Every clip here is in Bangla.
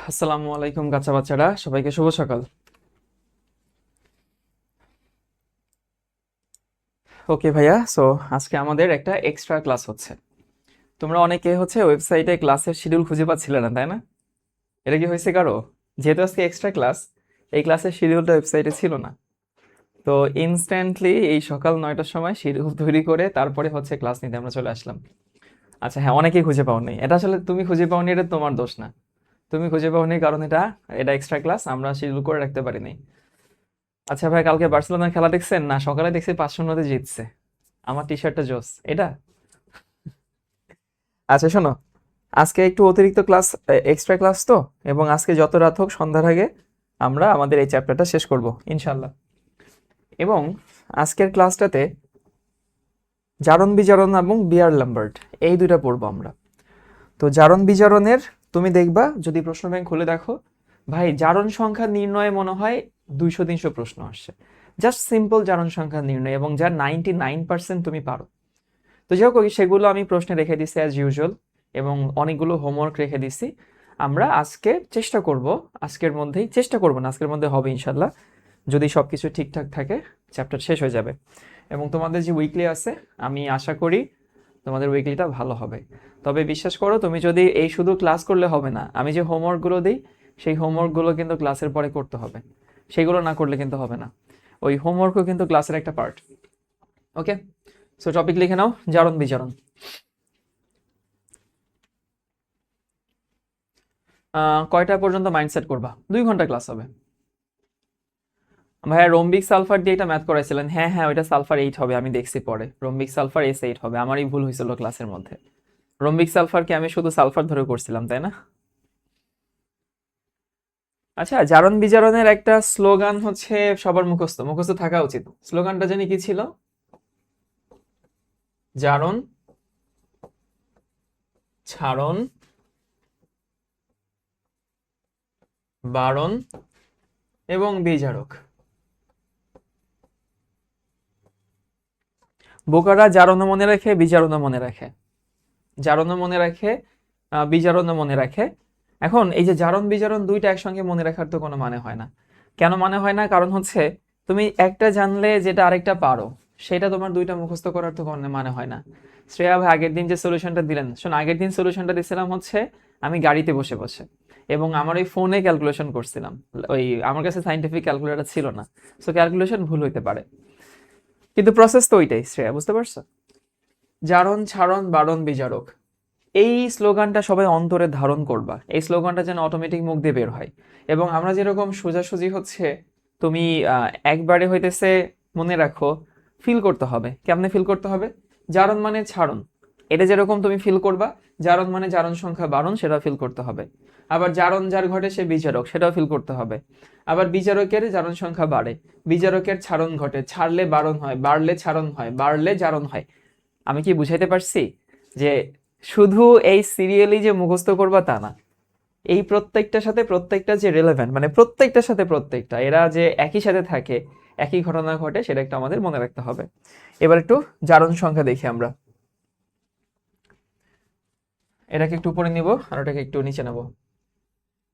আসসালামু আলাইকুম কাঁচা বাচ্চারা, সবাইকে শুভ সকাল। ওকে ভাইয়া, সো আজকে আমাদের একটা এক্সট্রা ক্লাস হচ্ছে। তোমরা অনেকে ওয়েবসাইটে ক্লাসের শিডিউল খুঁজে পাচ্ছিলে না, তাই না? এটা কি হয়েছে কারো? যেহেতু আজকে এক্সট্রা ক্লাস, এই ক্লাসের শিডিউলটা ওয়েবসাইটে ছিল না। তো ইনস্ট্যান্টলি এই সকাল 9টার সময় শিডিউল তৈরি করে তারপরে ক্লাস নিতে আমরা চলে আসলাম। আচ্ছা হ্যাঁ, অনেকেই খুঁজে পাওনি। এটা আসলে তুমি খুঁজে পাওনি, এটা তোমার দোষ না। তুমি খুঁজে পাওনি কারণ এটা এটা এক্সট্রা ক্লাস, আমরা শিডিউল করে রাখতে পারিনি। আচ্ছা ভাই, কালকে বার্সেলোনার খেলা দেখছেন না? সকালে দেখছি 5-0 জিতছে। আমার টি শার্টটা জোস এটা। আচ্ছা শোনো, আজকে একটু অতিরিক্ত ক্লাস, এক্সট্রা ক্লাস তো, এবং আজকে যত রাত হোক সন্ধ্যার আগে আমরা আমাদের এই চ্যাপ্টারটা শেষ করব ইনশাল্লাহ। এবং আজকের ক্লাসটাতে জারণ বিজারণ এবং বিয়ার ল্যাম্বার্ট এই দুইটা পড়বো আমরা। তো জারণ বিজারণের তুমি দেখবা, যদি প্রশ্ন ব্যাংক খুলে দেখো, ভাই জারণ সংখ্যা নির্ণয়ে মনে হয় 200-300 প্রশ্ন আসছে। জাস্ট সিম্পল জারণ সংখ্যা নির্ণয়, এবং যার 99% তুমি পারো। তো যাই হোক, সেগুলো আমি প্রশ্নে রেখে দিছি অ্যাজ ইউজুয়াল, এবং অনেকগুলো হোমওয়ার্ক রেখে দিছি। আমরা আজকে চেষ্টা করব, আজকের মধ্যেই চেষ্টা করব না, আজকের মধ্যে হবে ইনশাল্লাহ। যদি সব কিছু ঠিকঠাক থাকে চ্যাপ্টার শেষ হয়ে যাবে। এবং তোমাদের যে উইকলি আছে, আমি আশা করি তোমাদের উইকলিটা ভালো হবে। তবে বিশ্বাস করো, তুমি যদি এই শুধু ক্লাস করলে হবে না, আমি যে হোমওয়ার্কগুলো দিই সেই হোমওয়ার্কগুলো কিন্তু ক্লাসের পরে করতে হবে। সেগুলো না করলে কিন্তু হবে না। ওই হোমওয়ার্কও কিন্তু ক্লাসের একটা পার্ট। ওকে, সো টপিক লিখে নাও, জারণ বিজারণ। কয়টা পর্যন্ত মাইন্ডসেট করবা? 2 ঘন্টা ক্লাস হবে। ভাইয়া রোম্বিক সালফার দিয়ে এটা ম্যাথ করাইছিলেন? হ্যাঁ হ্যাঁ, ওইটা সালফার 8 হবে, আমি দেখছি পরে রোম্বিক সালফার S8 হবে। আমারই ভুল হয়েছিল ক্লাসের মধ্যে। রোম্বিক সালফারকে আমি শুধু সালফার ধরে করছিলাম, তাই না? আচ্ছা, জারণ বিজারণের একটা স্লোগান সবার মুখস্থ মুখস্থ থাকা উচিত। স্লোগানটা জানি কি ছিল? জারণ, ছাড়ন, বারণ এবং বিজারক। বোকারা জারণও মনে রাখে, বিজারণও মনে রাখে। জারণও মনে রাখে, বিজারণও মনে রাখে। এখন এই যে জারণ বিজারণ দুইটা একসঙ্গে মনে রাখার তো কোনো মানে হয় না। কেন মানে হয় না? কারণ তুমি একটা জানলে যেটা আরেকটা পারো, সেটা তোমার দুইটা মুখস্থ করার তো কোনো মানে হয় না। শ্রেয়া ভাই আগের দিন যে সলিউশনটা দিলেন, শোন, আগের দিন সলিউশনটা দিছিলাম আমি গাড়িতে বসে বসে, এবং আমার ওই ফোনে ক্যালকুলেশন করছিলাম। ওই আমার কাছে সাইন্টিফিক ক্যালকুলেটর ছিল না, সো ক্যালকুলেশন ভুল হইতে পারে, কিন্তু প্রসেস তো ওইটাই। শ্রেয়া, বুঝতে পারছো? জারণ, ছাড়ন, বারণ, বিজারক, এই স্লোগানটা সবাই অন্তরে ধারণ করবা। এই স্লোগানটা যেন অটোমেটিক মুখ দিয়ে বের হয়। এবং আমরা যেরকম সোজাসুজি তুমি একবারে মনে রাখো, ফিল করতে হবে। কেমনে ফিল করতে হবে? জারণ মানে ছাড়ন, এটা যেরকম তুমি ফিল করবা। জারণ মানে জারণ সংখ্যা বারণ, সেটা ফিল করতে হবে। আবার জারণ যার ঘটে সে বিচারক, সেটাও ফিল করতে হবে। আবার বিচারকের জারণ সংখ্যা বাড়ে, বিচারকের ছাড়ন ঘটে, ছাড়লে বারণ হয়, বাড়লে ছাড়ন হয়, বাড়লে জারণ হয়। আমি কি বুঝাইতে পারছি? যে শুধু এই সিরিয়ালি যে মুখস্থ করবা তা না, এই প্রত্যেকটার সাথে প্রত্যেকটা যে রেলেভেন্ট, মানে প্রত্যেকটার সাথে প্রত্যেকটা এরা যে একই সাথে থাকে, একই ঘটনা ঘটে, সেটা একটু আমাদের মনে রাখতে হবে। এবার একটু জারণ সংখ্যা দেখি আমরা। এটাকে একটু উপরে নিব আর ওটাকে একটু নিচে নেব।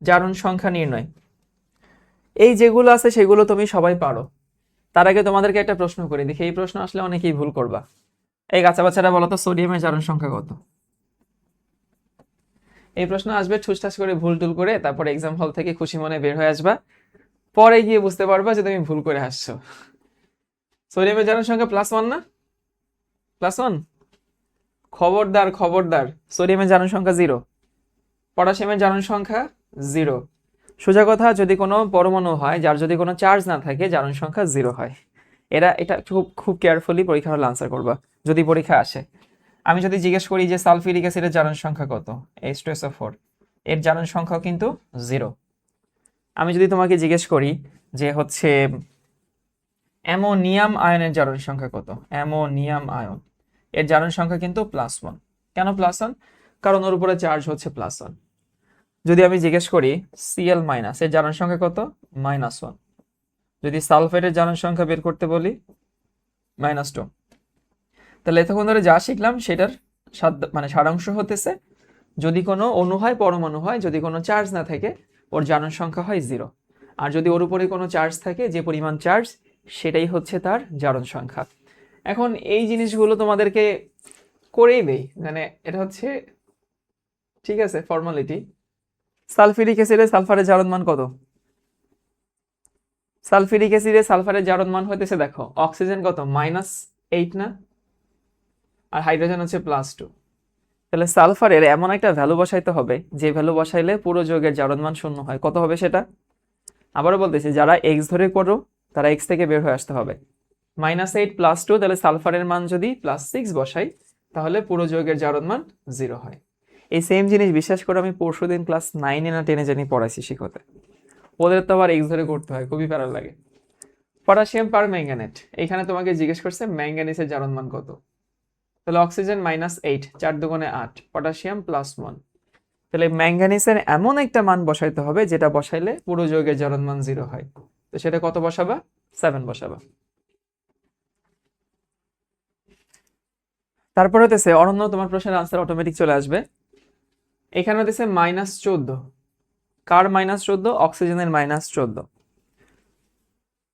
জারণ সংখ্যা নির্ণয়, এই যেগুলো আছে সেগুলো তুমি সবাই পারো। তার আগে তোমাদেরকে একটা প্রশ্ন করি, দেখি এই প্রশ্ন আসলে অনেকেই ভুল করবা। এই গাছা বাচ্চারা বলো তো, সোডিয়ামের জারণ সংখ্যা কত? এই প্রশ্ন আসবে ঠুসঠাস করে ভুল টুল করে, তারপর এক্সাম হল থেকে খুশি মনে বের হয়ে আসবা। পরে গিয়ে বুঝতে পারবা যে তুমি ভুল করে আসছো। সোডিয়ামের জারণ সংখ্যা +1 না? +1? খবরদার খবরদার, সোডিয়ামের জারণ সংখ্যা 0। পটাশিয়ামের জারণ সংখ্যা 0। সোজা কথা, যদি কোনো পরমাণু হয় যার যদি কোনো চার্জ না থাকে, জারণ সংখ্যা 0 হয়। এটা খুব খুব কেয়ারফুলি পরীক্ষা হলে আনসার করবা, যদি পরীক্ষা আসে। আমি যদি জিজ্ঞেস করি যে সালফিউরিক অ্যাসিডের জারণ সংখ্যা কত, H2SO4, এর জারণ সংখ্যা কিন্তু 0। আমি যদি তোমাকে জিজ্ঞেস করি যে অ্যামোনিয়াম আয়নের জারণ সংখ্যা কত, অ্যামোনিয়াম আয়ন, এর জারণ সংখ্যা কিন্তু +1। কেন +1? কারণ ওর উপরে চার্জ +1। যদি আমি জিজ্ঞেস করি Cl- এর জারণ সংখ্যা কত, -1। যদি সালফেটের জারণ সংখ্যা বের করতে বলি, -2। তাহলে এতক্ষণ ধরে যা শিখলাম সেটার সারাংশ যদি কোনো অণু হয়, পরমাণু হয়, যদি কোনো চার্জ না থাকে, ওর জারণ সংখ্যা হয় 0। আর যদি ওর উপরে কোনো চার্জ থাকে, যে পরিমাণ চার্জ, সেটাই হচ্ছে তার জারণ সংখ্যা। এখন এই জিনিসগুলো তোমাদেরকে করেই দেই, মানে এটা হচ্ছে ঠিক আছে ফর্মালিটি। সালফিউরিক অ্যাসিডে সালফারের জারণ মান কত? সালফিউরিক অ্যাসিডে সালফারের জারণ মান হইতেছে, দেখো অক্সিজেন কত -8 না, আর হাইড্রোজেন হচ্ছে +2। তাহলে সালফারের এমন একটা ভ্যালু বসাইতে হবে যে ভ্যালু বসাইলে পুরো যৌগের জারণ মান 0 হয়। কত হবে সেটা? আবারও বলতেছি, যারা এক্স ধরে করো তারা এক্স থেকে বের হয়ে আসতে হবে। -8 +2, তাহলে সালফারের মান যদি +6 বসাই তাহলে পুরো যৌগের জারণ মান 0 হয়। এই সেম জিনিস বিশ্বাস করে আমি পরশুদিন ক্লাস 9 না 10 জানি পড়াইছি শিখতে। ওদের তো আবার এক্স ধরে করতে হয়, খুবই প্যারা লাগে। পটাশিয়াম পার ম্যাঙ্গানেট, এখানে তোমাকে জিজ্ঞেস করছে ম্যাঙ্গানিজের জারণ মান কত। তাহলে অক্সিজেন -8, 4 দুগুণে 8, পটাশিয়াম +1। তাহলে ম্যাঙ্গানিজের এমন একটা মান বসাইতে হবে যেটা বসাইলে পুরো যৌগের জারণ মান 0 হয়। তো সেটা কত বসাবা? 7 বসাবা। তারপর হতেছে অরণ্য, তোমার প্রশ্নের আনসার অটোমেটিক চলে আসবে। এখানে হতেছে -14। কার -14? অক্সিজেনের -14।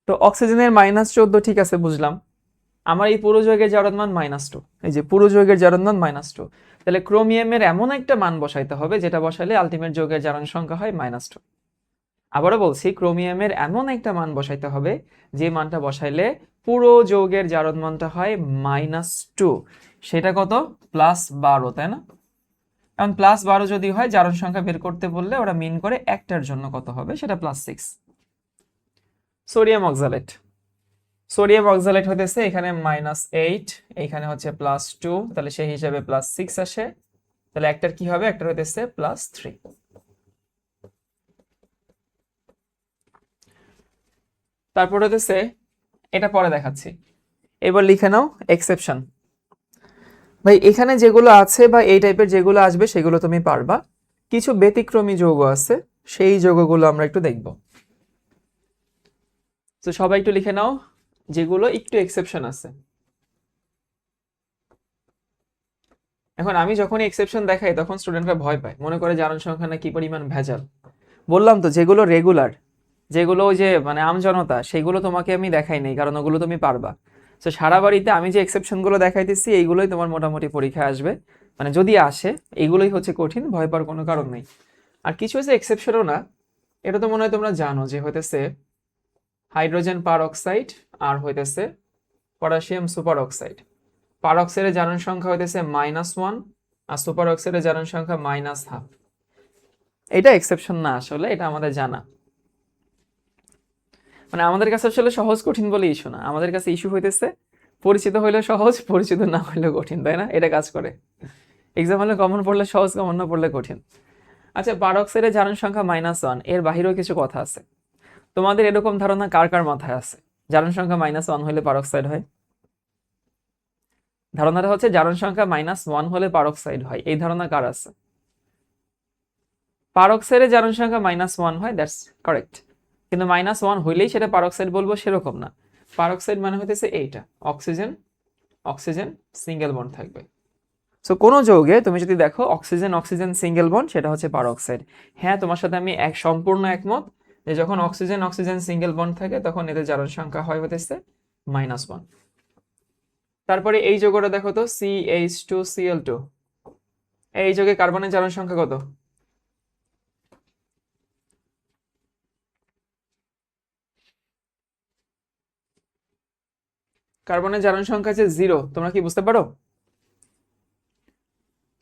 তো অক্সিজেনের -14 ঠিক আছে, বুঝলাম। আমার এই পুরো যৌগের জারণ মান -2, এই যে পুরো যৌগের জারণ মান -2। তাহলে ক্রোমিয়ামের এমন একটা মান বসাইতে হবে যেটা বসাইলে আলটিমেট যৌগের জারণ সংখ্যা হয় -2। আবারও বলছি, ক্রোমিয়ামের এমন একটা মান বসাইতে হবে যে মানটা বসাইলে পুরো যৌগের জারণ মানটা হয় -2। সেটা কত? +12, তাই না? এখন +12 যদি হয়, জারণ সংখ্যা বের করতে বললে ওরা মিন করে একটার জন্য কত হবে, সেটা +6। সোডিয়াম অক্সালেট, সোডিয়াম অক্সালেট হতেছে এখানে -8, এখানে হচ্ছে +2, তাহলে সেই হিসাবে +6 আসে। তাহলে একটার কি হবে? একটার হতেছে +3। তারপর হতেছে, এটা পরে দেখাচ্ছি, এবার লিখে নাও এক্সেপশন। ভাই এখানে যেগুলো আছে বা এই টাইপের যেগুলো আসবে সেগুলো তুমি পারবা, কিছু ব্যতিক্রমী যৌগ আছে, সেই যৌগগুলো আমরা একটু দেখব। তো সবাই একটু লিখে নাও যেগুলো একটু এক্সেপশন আছে। এখন আমি যখনই এক্সেপশন দেখাই তখন স্টুডেন্টরা ভয় পায়, মনে করে জারণ সংখ্যা না কি পরিমাণ ভেজাল। বললাম তো, যেগুলো রেগুলার, যেগুলো ওই যে মানে আমজনতা, সেগুলো তোমাকে আমি দেখাই নাই, কারণ ওগুলো তুমি পারবা। তো সারা বাড়িতে আমি যে এক্সেপশনগুলো দেখাইতেছি এইগুলোই তোমার মোটামুটি পরীক্ষায় আসবে, মানে যদি আসে এইগুলোই হচ্ছে কঠিন, ভয় পাওয়ার কোনো কারণ নেই। আর কিছু হচ্ছে এক্সেপশনও না, এটা তো মনে হয় তোমরা জানো, যে হইতেছে হাইড্রোজেন পার অক্সাইড আর হইতেছে পটাশিয়াম সুপার অক্সাইড। পার অক্সাইডের জারণ সংখ্যা হইতেছে -1 আর সুপার অক্সাইডের জারণ সংখ্যা -1/2। এটা এক্সেপশন না, আসলে এটা আমাদের জানা। মানে আমাদের কাছে আসলে সহজ কঠিন বলে ইস্যু না, আমাদের কাছে ইস্যু হইতেছে পরিচিত হইলে সহজ, পরিচিত না হইলে কঠিন, তাই না? এটা কাজ করে। এক্সাম হলে কমন পড়লে সহজ, কমন না পড়লে কঠিন। আচ্ছা, পার অক্সাইডের জারণ সংখ্যা -1, এর বাহিরেও কিছু কথা আছে। তোমাদের এরকম ধারণা কার কার মাথায় আছে জারণ সংখ্যা -1 হলে পার অক্সাইড হয়? ধারণাটা হচ্ছে জারণ সংখ্যা -1 হলে পার অক্সাইড হয়, এই ধারণা কার আছে? পার অক্সাইডের জারণ সংখ্যা -1 হয়, দ্যাটস কারেক্ট। কিন্তু -1 হইলেই সেটা পার অক্সাইড বলবো সেরকম না। পার অক্সাইড মানে হইতেছে এইটা, অক্সিজেন, অক্সিজেন সিঙ্গেল বন্ড থাকবে। সো কোনো যৌগে তুমি যদি দেখো অক্সিজেন অক্সিজেন সিঙ্গেল বন্ড, সেটা হচ্ছে পার অক্সাইড। হ্যাঁ, তোমার সাথে আমি সম্পূর্ণ একমত যে যখন অক্সিজেন অক্সিজেন সিঙ্গেল বন্ড থাকে তখন এদের জারণ সংখ্যা হয় হতেছে -1। তারপরে এই যৌগটা দেখো তো, CH2Cl2, এই যৌগে কার্বনের জারণ সংখ্যা কত? কার্বনের জারণ সংখ্যা আছে 0, তোমরা কি বুঝতে পারো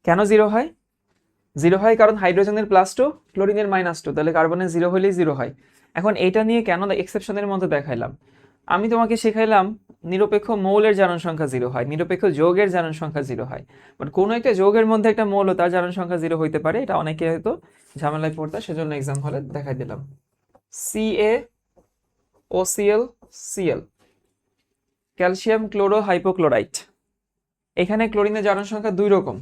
কেন 0 হয়? 0 হয় কারণ হাইড্রোজেনের +2, ক্লোরিনের -2, তাহলে কার্বনের 0 হলেই 0 হয়। এখন এইটা নিয়ে কেন এক্সেপশনের মধ্যে দেখাইলাম? আমি তোমাকে শেখাইলাম নিরপেক্ষ মৌলের জারণ সংখ্যা 0 হয়, নিরপেক্ষ যৌগের জারণ সংখ্যা 0 হয়। বাট কোনো একটা যৌগের মধ্যে একটা মৌল, তার জারণ সংখ্যা 0 হইতে পারে, এটা অনেকে হয়তো ঝামেলায় পড়তা, সেজন্য এক্সাম হলে দেখাই দিলাম। CaOCl, ক্যালসিয়াম ক্লোরো হাইপোক্লোরাইট, এখানে ক্লোরিনের জারণ সংখ্যা 2 রকম।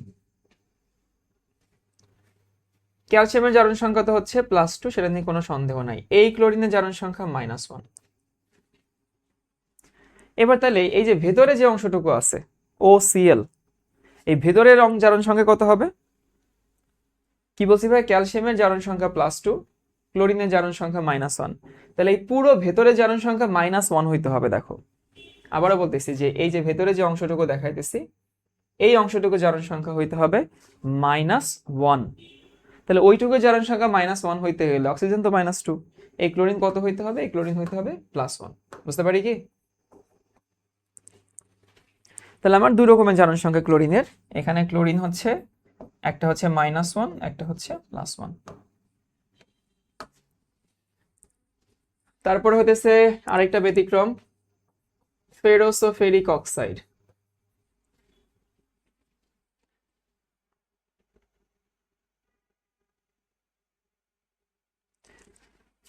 ক্যালসিয়ামের জারণ সংখ্যা তো হচ্ছে +2, সেটা নিয়ে কোনো সন্দেহ নাই। এই ক্লোরিনের জারণ সংখ্যা -1। এবার তাহলে এই যে ভেতরে যে অংশটুকু আছে OCl, এই ভেতরের জারণ সংখ্যা কত হবে? কি বলছি ভাই? ক্যালসিয়ামের জারণ সংখ্যা +2, ক্লোরিনের জারণ সংখ্যা -1। তাহলে এই পুরো ভেতরে জারণ সংখ্যা -1 হইতে হবে। দেখো আবারও বলতেছি যে এই যে ভেতরে যে অংশটুকু দেখাইতেছি এই অংশটুকু জারণ সংখ্যা হইতে হবে -1। তাহলে ওইটুকু জারণ সংখ্যা -1 হইতে গেলে অক্সিজেন তো -2, এই ক্লোরিন কত হইতে হবে? এই ক্লোরিন হইতে হবে +1। বুঝতে পারি কি? তাহলে আমার দুই রকমের জারণ সংখ্যা ক্লোরিনের। এখানে ক্লোরিন হচ্ছে একটা হচ্ছে -1, একটা হচ্ছে +1। তারপরে হইতেছে আরেকটা ব্যতিক্রম, ফেরোসোফেরিক অক্সাইড।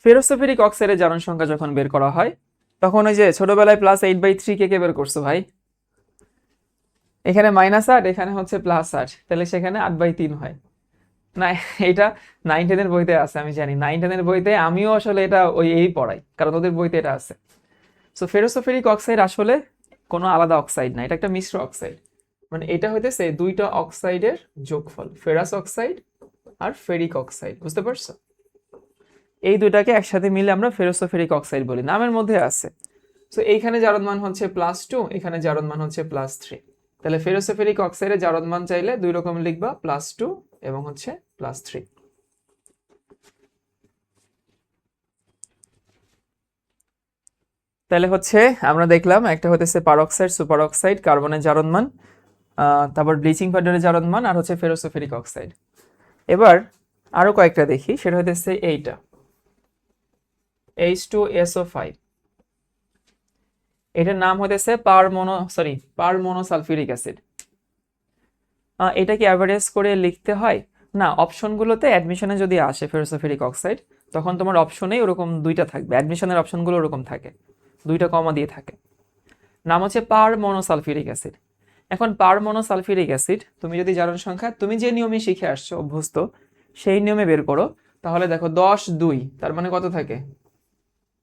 ফেরোসোফেরিক অক্সাইডের জারণ সংখ্যা যখন বের করা হয় তখন ওই যে ছোটবেলায় +8/3 কে বের করছো ভাই, এখানে -8, এখানে হচ্ছে +8, তাহলে সেখানে 8/3 হয় না। এটা 9-10 এর বইতে আছে, আমি জানি 9-10 এর বইতে, আমিও আসলে এটা এই পড়াই, কারণ ওদের বইতে এটা আছে। সো ফেরোসোফেরিক অক্সাইড আসলে কোনো আলাদা অক্সাইড না, এটা একটা মিশ্র অক্সাইড। মানে এটা হইতেছে দুইটা অক্সাইডের যোগফল, ফেরাস অক্সাইড আর ফেরিক অক্সাইড। বুঝতে পারছো? এই দুইটাকে একসাথে মিলে আমরা ফেরোসোফেরিক অক্সাইড বলি, নামের মধ্যে আছে। সো এইখানে জারণ মান হচ্ছে +2, এখানে জারণ মান হচ্ছে +3। তাহলে ফেরোসোফেরিক অক্সাইডের জারণ মান চাইলে দুই রকম লিখবা, +2 এবং হচ্ছে +3। তাহলে হচ্ছে আমরা দেখলাম একটা হতেছে পারঅক্সাইড, সুপার অক্সাইড, কার্বনের জারণ মান, তারপর ব্লিচিং পাউডারের জারণ মান, আর হচ্ছে ফেরোসোফেরিক অক্সাইড। এবার আরো কয়েকটা দেখি, সেটা হতেছে এইটা H2SO5, এটার নাম হতেছে পারমোনোসালফিউরিক অ্যাসিড। এটা কি অ্যাভারেজ করে লিখতে হয় না? অপশনগুলোতে অ্যাডমিশনে যদি আসে ফেরোসোফেরিক অক্সাইড, তখন তোমার অপশনেই ওরকম দুইটা থাকবে, অ্যাডমিশনের অপশনগুলো ওরকম থাকে, দুইটা কমা দিয়ে থাকে। নাম হচ্ছে পারমোনোসালফিউরিক অ্যাসিড। এখন পারমোনোসালফিউরিক অ্যাসিড তুমি যদি জারণ সংখ্যা তুমি যে নিয়মে শিখে আসছো অভ্যস্ত, সেই নিয়মে বের করো, তাহলে দেখো 10-2, তার মানে কত থাকে?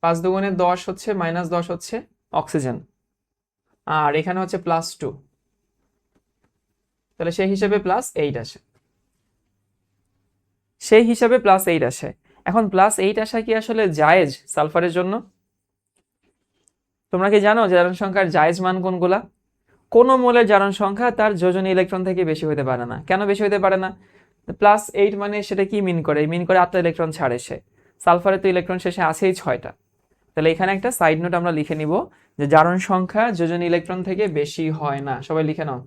5 দুগুণে 10 হচ্ছে, -10 হচ্ছে অক্সিজেন, আর এখানে হচ্ছে +2, তাহলে সেই হিসাবে +8 আসে, সেই হিসাবে +8 আসে। এখন +8 আসা কি আসলে জায়েজ সালফারের জন্য? তোমরা কি জানো জারণ সংখ্যার জায়েজ মান কোনগুলা? কোন মোলের জারণ সংখ্যা তার যোজনী ইলেকট্রন থেকে বেশি হতে পারে না। কেন বেশি হতে পারে না? +8 মানে সেটা কি মিন করে? মিন করে 8টা ইলেকট্রন ছাড়ে সে। সালফারে তো ইলেকট্রন শেষে আছেই 6টা। তাহলে এখানে একটা সাইড নোট আমরা লিখে নিব যে জারণ সংখ্যা যোজনী ইলেকট্রন থেকে বেশি হয় না। সবাই লিখে নাও,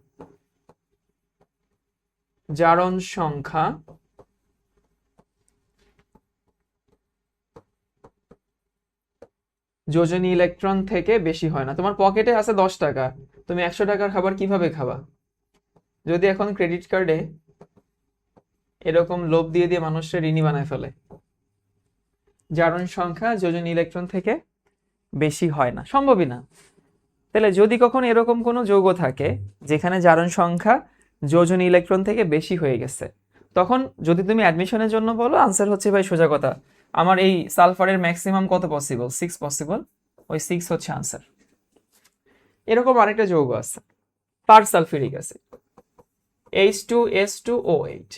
জারণ সংখ্যা যোজনী ইলেকট্রন থেকে বেশি হয় না। তোমার পকেটে আছে 10 টাকা, তুমি 100 টাকার খাবার কিভাবে খাবা? যদি এখন ক্রেডিট কার্ডে এরকম লোভ দিয়ে দিয়ে মানুষের ঋণী বানায় ফেলে। জারণ সংখ্যা যোজনী ইলেকট্রন থেকে বেশি হয় না, সম্ভবই না। তাহলে যদি কখনো এরকম কোনো যৌগ থাকে যেখানে জারণ সংখ্যা যোজনী ইলেকট্রন থেকে বেশি হয়ে গেছে, তখন যদি তুমি অ্যাডমিশনের জন্য বলো, আনসার হচ্ছে ভাই সোজা কথা, আমার এই সালফারের ম্যাক্সিমাম কত পসিবল? 6 পসিবল, ওই 6 হচ্ছে আনসার। এরকম আরেকটা যৌগ আছে পারসালফিউরিক অ্যাসিড, H2S2O8।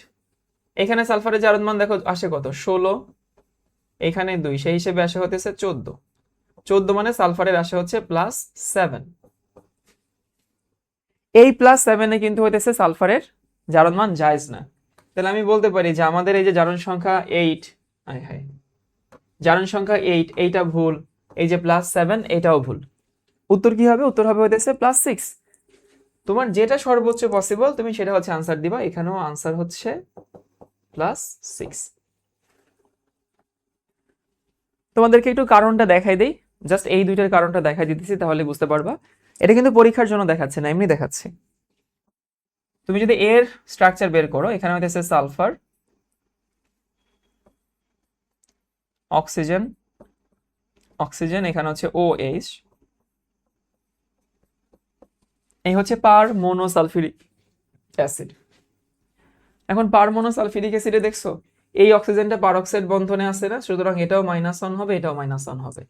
এখানে সালফারের জারণ মান দেখো আসে কত? 16, এখানে 2, সেই হিসেবে আসে হতেছে 14। 14 মানে সালফারের আসে হচ্ছে +7। এই +7 কিন্তু হইতেছে সালফারের জারণ মান জায়েজ না। তাহলে আমি বলতে পারি যে আমাদের এই যে জারণ সংখ্যা 8, জারণ সংখ্যা 8 এইটা ভুল, এই যে +7 এটাও ভুল। উত্তর কি হবে? উত্তর হবে হইতেছে +6। তোমার যেটা সর্বোচ্চ পসিবল তুমি সেটা হচ্ছে আনসার দিবা। এখানেও আনসার হচ্ছে +6। তোমাদেরকে একটু কারণটা দেখাই দেই, জাস্ট এই দুইটার কারণটা দেখাই দিতেছি, তাহলে বুঝতে পারবা। এটা কিন্তু পরীক্ষার জন্য দেখাচ্ছে না, এমনি দেখাচ্ছে। তুমি যদি এর স্ট্রাকচার বের করো, এখানে হইতেছে সালফার, অক্সিজেন, অক্সিজেন, এখানে হচ্ছে OH, এই হচ্ছে পারমোনোসালফিউরিক অ্যাসিড। এখন পারমোনোসালফিউরিক অ্যাসিডে দেখছো এই অক্সিজেনটা পারঅক্সাইড বন্ধনে আছে না, সুতরাং এটাও -1 হবে, এটাও -1 হবে।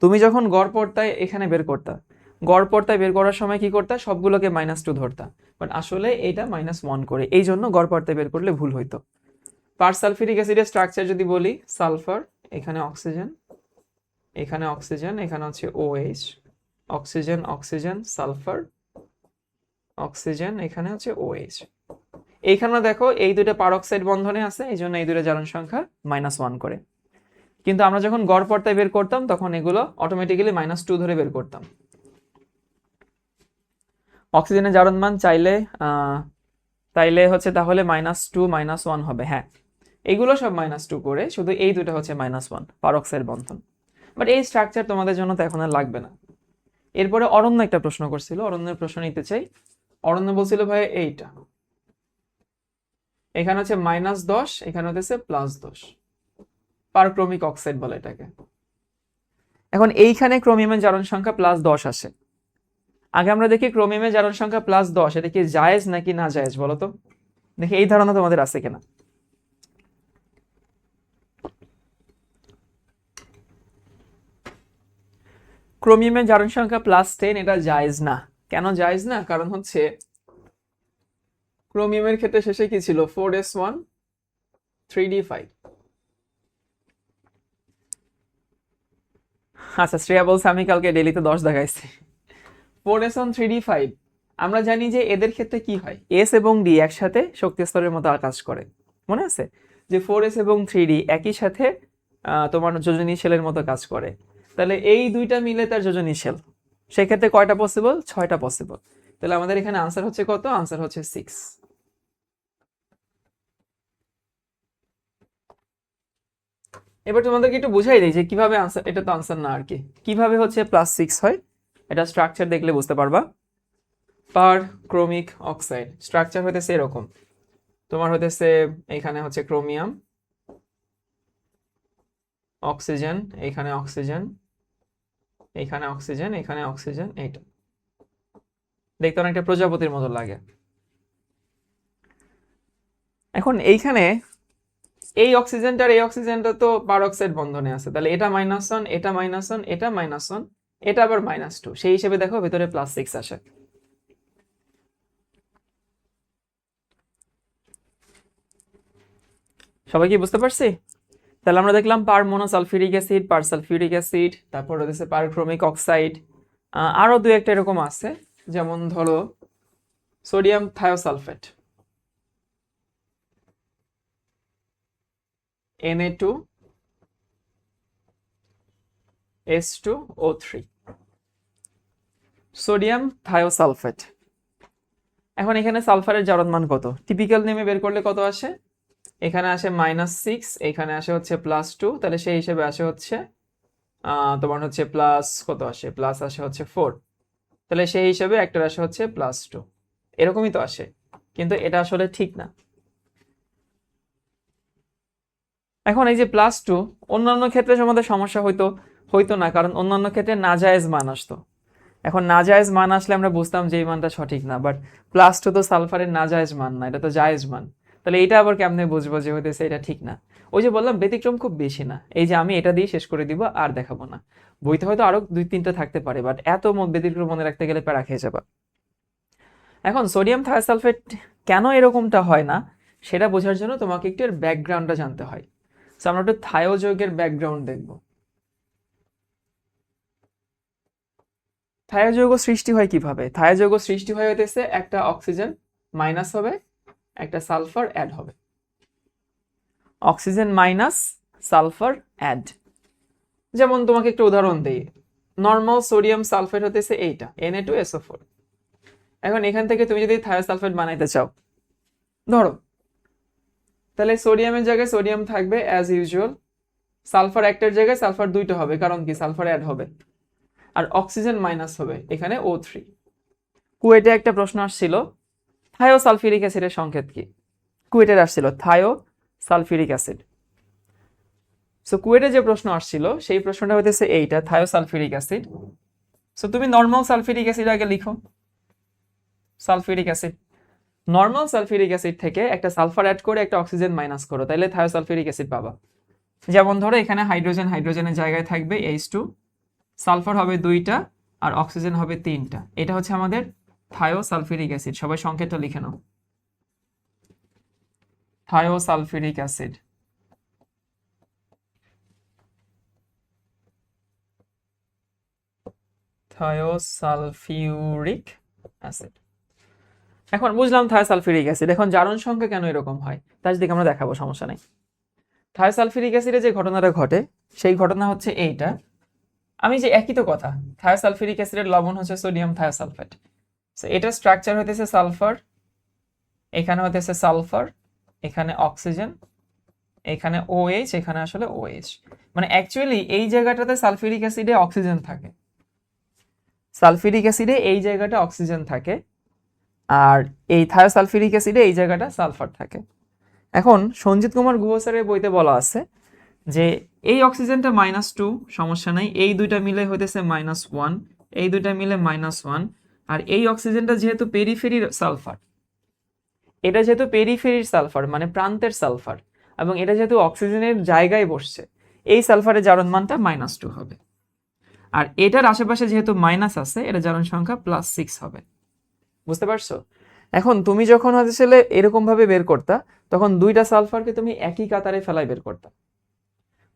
তুমি যখন গড় পর্দায় এখানে বের করতা, গড় পর্দায় বের করার সময় কি করতা? সবগুলোকে -2 ধরতা, বাট আসলে এটা -1 করে, এই জন্য গড় পর্দায় বের করলে ভুল হইতো। পারসালফিউরিক অ্যাসিডের স্ট্রাকচার যদি বলি, সালফার, এখানে অক্সিজেন, এখানে অক্সিজেন, এখানে হচ্ছে OH, oxygen oxygen sulphur, oxygen, এখানে হচ্ছে OH। এইখানে দেখো এই দুটো পারঅক্সাইড বন্ধনে আছে, এই জন্য এই দুটো জারণ সংখ্যা -1 করে। কিন্তু আমরা যখন গড় পর্তায় বের করতাম তখন এগুলো অটোমেটিক্যালি -2 ধরে বের করতাম। অক্সিজেনের জারণ মান তাইলে হচ্ছে তাহলে -2 -1 হবে। হ্যাঁ, এইগুলো সব -2 করে, শুধু এই দুটো হচ্ছে -1 পারঅক্সাইড বন্ধন। বাট এই স্ট্রাকচার তোমাদের জন্য তো এখন আর লাগবে না। এরপরে অরণ্য একটা প্রশ্ন করছিল, অরণ্যের প্রশ্ন নিতে চাই। অরণ্য বলছিল ভাই এইটা, এখানে হচ্ছে -10, এখানে হচ্ছে +10, পারক্রমিক অক্সাইড বলে এটাকে। এখন এইখানে ক্রোমিয়ামের জারণ সংখ্যা +10 আসে। আগে আমরা দেখি ক্রোমিয়ামের জারণ সংখ্যা +10, এটা কি জায়েজ নাকি না জায়েজ বলো তো? দেখি এই ধারণা তোমাদের আছে কিনা। ক্রোমিয়ামের জারণ সংখ্যা +10, এটা জায়েজ না। কেন জায়েজ না? কারণ হচ্ছে ক্রোমিয়ামের ক্ষেত্রে শেষে কি ছিল? 4s1 3d5। আচ্ছা, শ্রেয়া বলছে আমি কালকে ডেলিতে 10 দেখাইছি। 4s1 3d5, আমরা জানি যে এদের ক্ষেত্রে কি হয়, S এবং D একসাথে শক্তি স্তরের মতো কাজ করে। মনে আছে যে 4s এবং 3d একই সাথে তোমার যোজনী শেলের মতো কাজ করে। তাহলে এই দুইটা মিলে তার যোজনী শেল। সেক্ষেত্রে কয়টা পসিবল? 6টা পসিবল। তাহলে আমাদের এখানে আনসার হচ্ছে কত? আনসার হচ্ছে 6। এবার তোমাদেরকে একটু বুঝাই দিই যে কিভাবে আনসার, এটা তো আনসার না আর কি, কিভাবে হচ্ছে +6 হয়। এটা স্ট্রাকচার দেখলে বুঝতে পারবা। পার ক্রোমিক অক্সাইড স্ট্রাকচার হইতেছে এরকম, তোমার হইতেছে এখানে হচ্ছে ক্রোমিয়াম, অক্সিজেন, এখানে অক্সিজেন, এখানে অক্সিজেন, এখানে অক্সিজেন, এইটা দেখতে অনেকটা প্রজাপতির মতো লাগে। এখন এইখানে এই অক্সিজেনটার এই অক্সিজেনটা তো পারঅক্সাইড বন্ধনে আছে, তাহলে এটা -1, এটা -1, এটা -1, এটা আবার -2, সেই হিসেবে দেখো ভেতরে +6 আসে। সবাই কি বুঝতে পারছি? তাহলে আমরা দেখলাম পার মনোসালফিউরিক অ্যাসিড, পার সালফিউরিক অ্যাসিড, তারপর হচ্ছে পার ক্রোমিক অক্সাইড, আরো দু একটা এরকম আছে, যেমন ধরো sodium thiosulphate, Na2S2O3, sodium thiosulphate. এখন এখানে সালফারের জারণ মান কত? টিপিক্যাল নেমে বের করলে কত আসে? এখানে আসে -6, এখানে আসে হচ্ছে +2, তাহলে সেই হিসেবে আসে হচ্ছে তোমার হচ্ছে প্লাস কত আসে? প্লাস আসে হচ্ছে 4, তাহলে সেই হিসেবে একটা আসে হচ্ছে +2, এরকমই তো আসে, কিন্তু এটা আসলে ঠিক না। এখন এই যে +2, অন্যান্য ক্ষেত্রে আমাদের সমস্যা হইতো না, কারণ অন্যান্য ক্ষেত্রে নাজায়েজ মান আসতো। এখন নাজায়েজ মান আসলে আমরা বুঝতাম যে এই মানটা সঠিক না, বাট +2 তো সালফারের নাজায়েজ মান না, এটা তো জায়েজ মান। তাহলে এটা আবার কেমনে বুঝবো যে হইতেছে এটা ঠিক না? ওই যে বললাম ব্যতিক্রম খুব বেশি না, এই যে আমি এটা দিয়ে শেষ করে দিব আর দেখাবো না। বইতে হয়তো আরো 2-3টা থাকতে পারে, বাট এত ব্যতিক্রম মনে রাখতে গেলে প্যারা খেয়ে যাবা। এখন সোডিয়াম থায়োসালফেট কেন এরকমটা হয় না সেটা বোঝার জন্য তোমাকে একটু এর ব্যাকগ্রাউন্ডটা জানতে হয়। সো আমরা একটু থায়ো যৌগের ব্যাকগ্রাউন্ড দেখব। থায়ো যৌগ সৃষ্টি হয় কিভাবে? থায়ো যৌগ সৃষ্টি হয় হইতেছে একটা অক্সিজেন মাইনাস হবে, একটা সালফার অ্যাড হবে। Oxygen minus sulphur add. যেমন তোমাকে একটা উদাহরণ দেই, নর্মাল সোডিয়াম সালফেট হতেছে এইটা Na2SO4। এখন এখান থেকে তুমি যদি থায়োসালফেট বানাইতে চাও ধরো, তাহলে সোডিয়ামের জায়গায় সোডিয়াম থাকবে অ্যাজ ইউজুয়াল, সালফার একটার জায়গায় সালফার দুইটা হবে, কারণ কি সালফার অ্যাড হবে, আর অক্সিজেন মাইনাস হবে এখানে O3। কুয়েটে একটা প্রশ্ন আসছিল থায়োসালফিউরিক অ্যাসিডের সংকেত কি? কুয়েটের আসছিল থায়োসালফিউরিক অ্যাসিড। সো কুয়েটে যে প্রশ্ন আসছিল সেই প্রশ্নটা হইতেছে এইটা, থায়োসালফিউরিক অ্যাসিড। সো তুমি নর্মাল সালফিউরিক অ্যাসিড আগে লিখো, sulphuric acid. Normal sulphuric acid থেকে একটা সালফার অ্যাড করে একটা অক্সিজেন মাইনাস করো, তাহলে থায়োসালফিউরিক অ্যাসিড পাবা। যেমন ধরো এখানে হাইড্রোজেন হাইড্রোজেনের জায়গায় থাকবে H2, সালফার হবে 2টা আর অক্সিজেন হবে 3টা, এটা হচ্ছে আমাদের থায়োসালফিউরিক অ্যাসিড। সবাই সংকেতটা লিখে নাও, থায়োসালফিউরিক অ্যাসিড। Thiosulphuric acid. এখন বুঝলাম থায়োসালফিউরিক অ্যাসিড। এখন জারণ সংখ্যা কেন এরকম হয় তার দিকে আমরা দেখাবো, সমস্যা নেই। থায়োসালফিউরিক অ্যাসিডে যে ঘটনাটা ঘটে সেই ঘটনা হচ্ছে এইটা। আমি যে একই তো কথা, থায়োসালফিউরিক অ্যাসিডের লবণ হচ্ছে সোডিয়াম থায়োসালফেট। সো এটার স্ট্রাকচার হইতেছে সালফার, এখানে হইতেছে সালফার, এখানে অক্সিজেন, এখানে OH, এখানে আসলে OH। মানে অ্যাকচুয়ালি এই জায়গাটাতে সালফিউরিক অ্যাসিডে অক্সিজেন থাকে, সালফিউরিক অ্যাসিডে এই জায়গাটা অক্সিজেন থাকে, আর এই থায়োসালফিউরিক অ্যাসিডে এই জায়গাটা সালফার থাকে। এখন সঞ্জিত কুমার গুহ স্যারের বইতে বলা আছে যে এই অক্সিজেনটা -2, সমস্যা নাই, এই দুইটা মিলে হইতেছে -1, এই দুইটা মিলে -1, আর এই অক্সিজেনটা যেহেতু পেরিফেরির সালফার, এটা যেহেতু পেরিফেরির সালফার মানে প্রান্তের সালফার, এবং এটা যেহেতু অক্সিজেনের জায়গায় বসছে, এই সালফারের জারণ মানটা -2 হবে। আর এটার আশেপাশে যেহেতু মাইনাস আছে, এটা জারণ সংখ্যা +6 হবে। বুঝতে পারছো? এখন তুমি যখন আসলে এরকম ভাবে বের করতা, তখন দুইটা সালফারকে তুমি একই কাতারে ফেলাই বের করতা,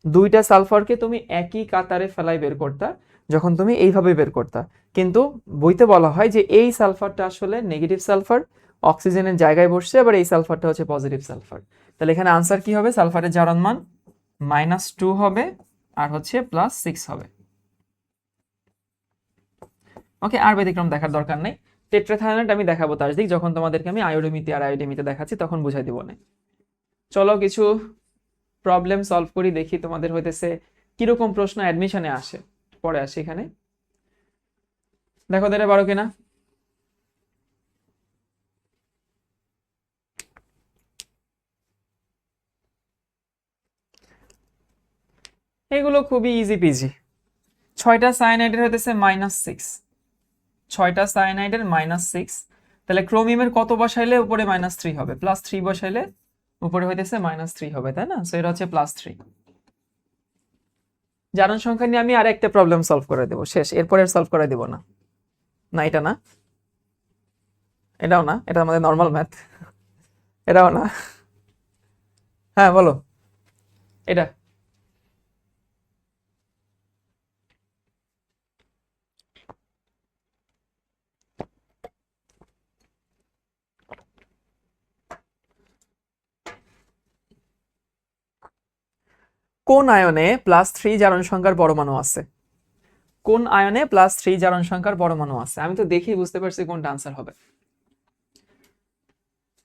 দুইটা সালফারকে তুমি একই কাতারে ফেলাই বের করতা যখন তুমি এইভাবে বের করতা। কিন্তু বইতে বলা হয় যে এই সালফারটা আসলে নেগেটিভ সালফার, অক্সিজেনের জায়গায় বসছে, আবার এই সালফারটা হচ্ছে পজিটিভ সালফার। তাহলে এখানে আনসার কি হবে? সালফারের জারণ মান -2 হবে আর হচ্ছে +6 হবে। ওকে, আর ব্যতিক্রম দেখার দরকার নেই। টেট্রাথায়োনাইড আমি দেখাবো তাজদিক, যখন তোমাদেরকে আমি আয়োডোমিতি আর আয়োডিমিতে দেখাচ্ছি তখন বুঝাই দিব না। চলো কিছু প্রবলেম সলভ করি, দেখি তোমাদের হইতেছে কিরকম প্রশ্ন অ্যাডমিশনে আসে। পরে আসি এখানে, দেখো দিতে পারো কিনা। এগুলো খুবই ইজি পিজি। 6টা সায়ানাইডের হইতেছে -6, 6টা সায়ানাইডের -6। তাহলে ক্রোমিয়ামের কত বসাইলে উপরে -3 হবে? +3 বসাইলে উপরে হইতেছে -3 হবে, তাই না? সো এটা হচ্ছে +3। জারণ সংখ্যা নিয়ে আমি আরেকটা প্রবলেম সলভ করে দেবো, শেষ। এরপরে সলভ করে দেব না। না এটা না, এটাও না, এটা আমাদের নর্মাল ম্যাথ। এটাও না। হ্যাঁ বলো, এটা কোন আয়নে +3 জারণ সংখ্যার পরমাণু আছে? কোন আয়নে +3 জারণ সংখ্যার পরমাণু আছে? আমি তো দেখেই বুঝতে পারছি কোনটা আনসার হবে।